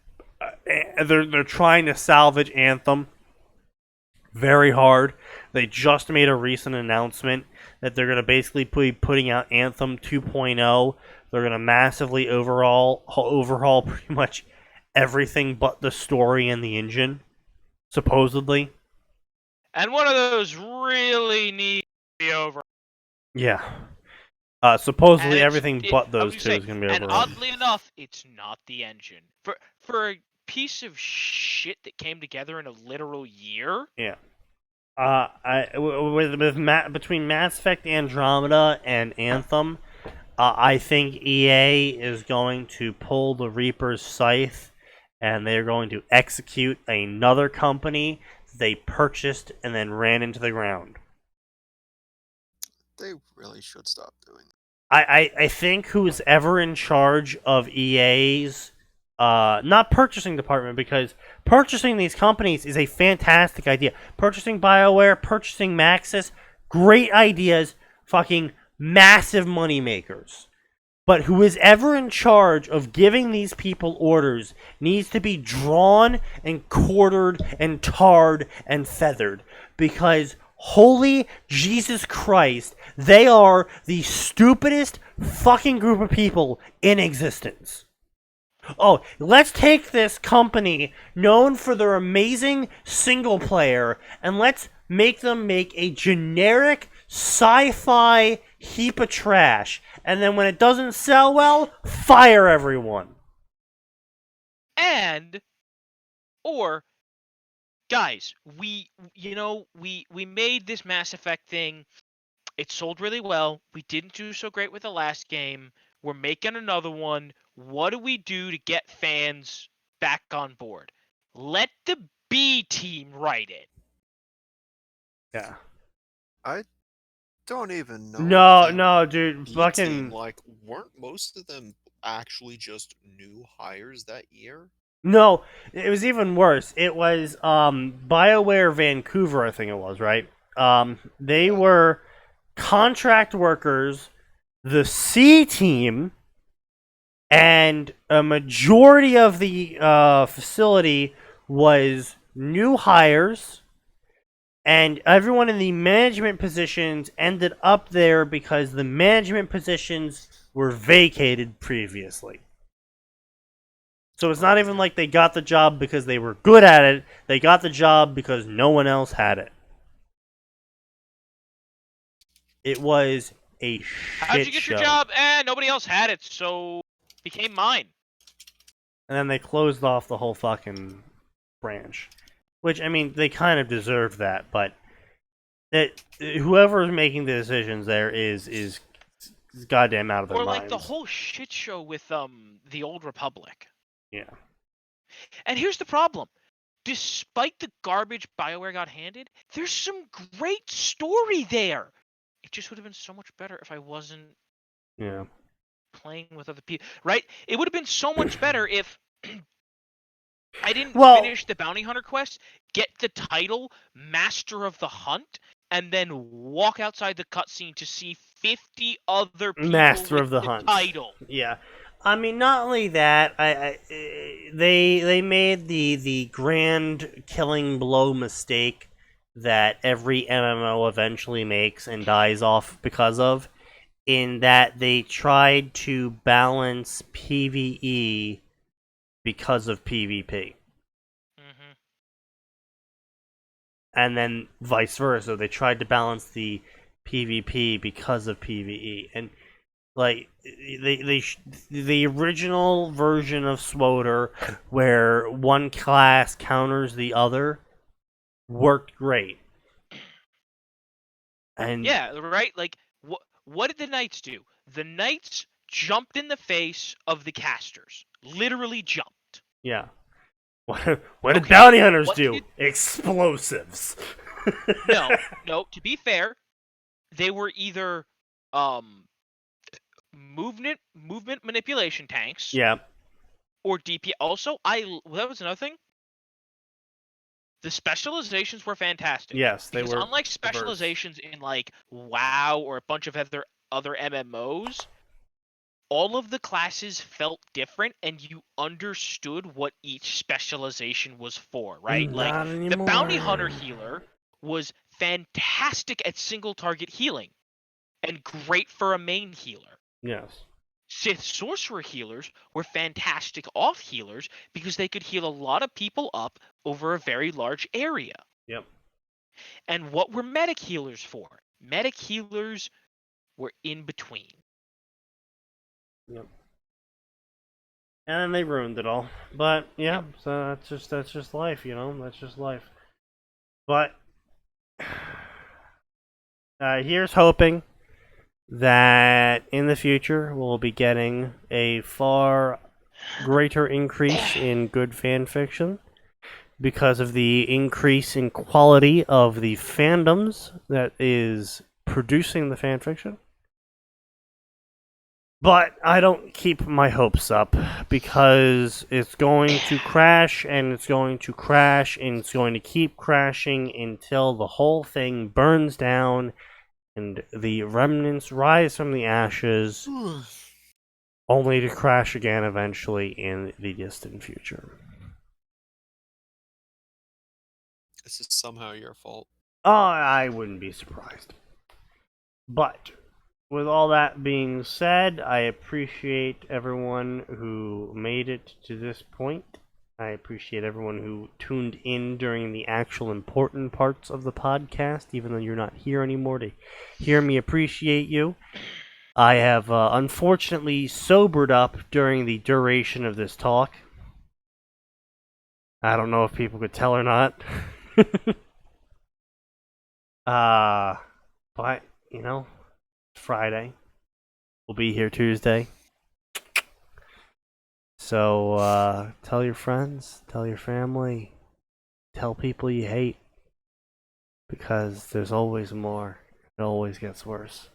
they're trying to salvage Anthem very hard. They just made a recent announcement that they're going to basically be putting out Anthem 2.0. They're going to massively overhaul pretty much everything but the story and the engine, supposedly. And one of those really needs to be over. Yeah. Supposedly And everything but I was those gonna two say, is gonna be and overrun. oddly enough, it's not the engine. For a piece of shit that came together in a literal year. Yeah. Between Mass Effect Andromeda and Anthem, I think EA is going to pull the Reaper's scythe, and they're going to execute another company they purchased and then ran into the ground. They really should stop doing that. I think who's ever in charge of EA's not purchasing department, because purchasing these companies is a fantastic idea. Purchasing BioWare, purchasing Maxis, great ideas, fucking massive money makers. But who is ever in charge of giving these people orders needs to be drawn and quartered and tarred and feathered, because holy Jesus Christ, they are the stupidest fucking group of people in existence. Oh, let's take this company known for their amazing single player and let's make them make a generic sci-fi heap of trash. And then when it doesn't sell well, fire everyone. Or guys, we made this Mass Effect thing. It sold really well. We didn't do so great with the last game. We're making another one. What do we do to get fans back on board? Let the B team write it. Yeah. I don't even know. No, dude. B Fucking. team, like, weren't most of them actually just new hires that year? No, it was even worse. It was BioWare Vancouver, I think it was, right? They were contract workers, the C team, and a majority of the facility was new hires, and everyone in the management positions ended up there because the management positions were vacated previously. So it's not even like they got the job because they were good at it. They got the job because no one else had it. It was a shit How'd you get show. your job? Nobody else had it, so it became mine. And then they closed off the whole fucking branch. Which, I mean, they kind of deserve that, but whoever is making the decisions there is goddamn out of their Or minds. like the whole shit show with the Old Republic. Yeah. And here's the problem. Despite the garbage BioWare got handed, there's some great story there. It just would have been so much better if I wasn't playing with other people. Right? It would have been so much better if I didn't finish the bounty hunter quest, get the title Master of the Hunt, and then walk outside the cutscene to see 50 other people Master with of the Hunt title. Yeah. I mean, not only that, they made the grand killing blow mistake that every MMO eventually makes and dies off because of, in that they tried to balance PvE because of PvP. Mm-hmm. And then vice versa. They tried to balance the PvP because of PvE. And like the original version of SWOTR, where one class counters the other, worked great. And yeah, right. Like what did the Knights do? The Knights jumped in the face of the casters. Literally jumped. Yeah. What did bounty hunters do? Explosives. No. To be fair, they were either movement manipulation tanks. Yeah. Or DP. Also, that was another thing. The specializations were fantastic. Yes, they were. Unlike specializations in like WoW or a bunch of other MMOs, all of the classes felt different, and you understood what each specialization was for. Right? Not like anymore. The bounty hunter healer was fantastic at single target healing, and great for a main healer. Yes. Sith sorcerer healers were fantastic off healers because they could heal a lot of people up over a very large area. Yep. And what were medic healers for? Medic healers were in between. Yep. And then they ruined it all. But yeah, so that's just life, you know. That's just life. But here's hoping that in the future we'll be getting a far greater increase in good fan fiction because of the increase in quality of the fandoms that is producing the fan fiction. But I don't keep my hopes up because it's going to crash and it's going to crash and it's going to keep crashing until the whole thing burns down and the remnants rise from the ashes, only to crash again eventually in the distant future. This is somehow your fault. Oh, I wouldn't be surprised. But with all that being said, I appreciate everyone who made it to this point. I appreciate everyone who tuned in during the actual important parts of the podcast, even though you're not here anymore to hear me appreciate you. I have unfortunately sobered up during the duration of this talk. I don't know if people could tell or not. But, you know, it's Friday. We'll be here Tuesday. So, tell your friends, tell your family, tell people you hate. Because there's always more. It always gets worse.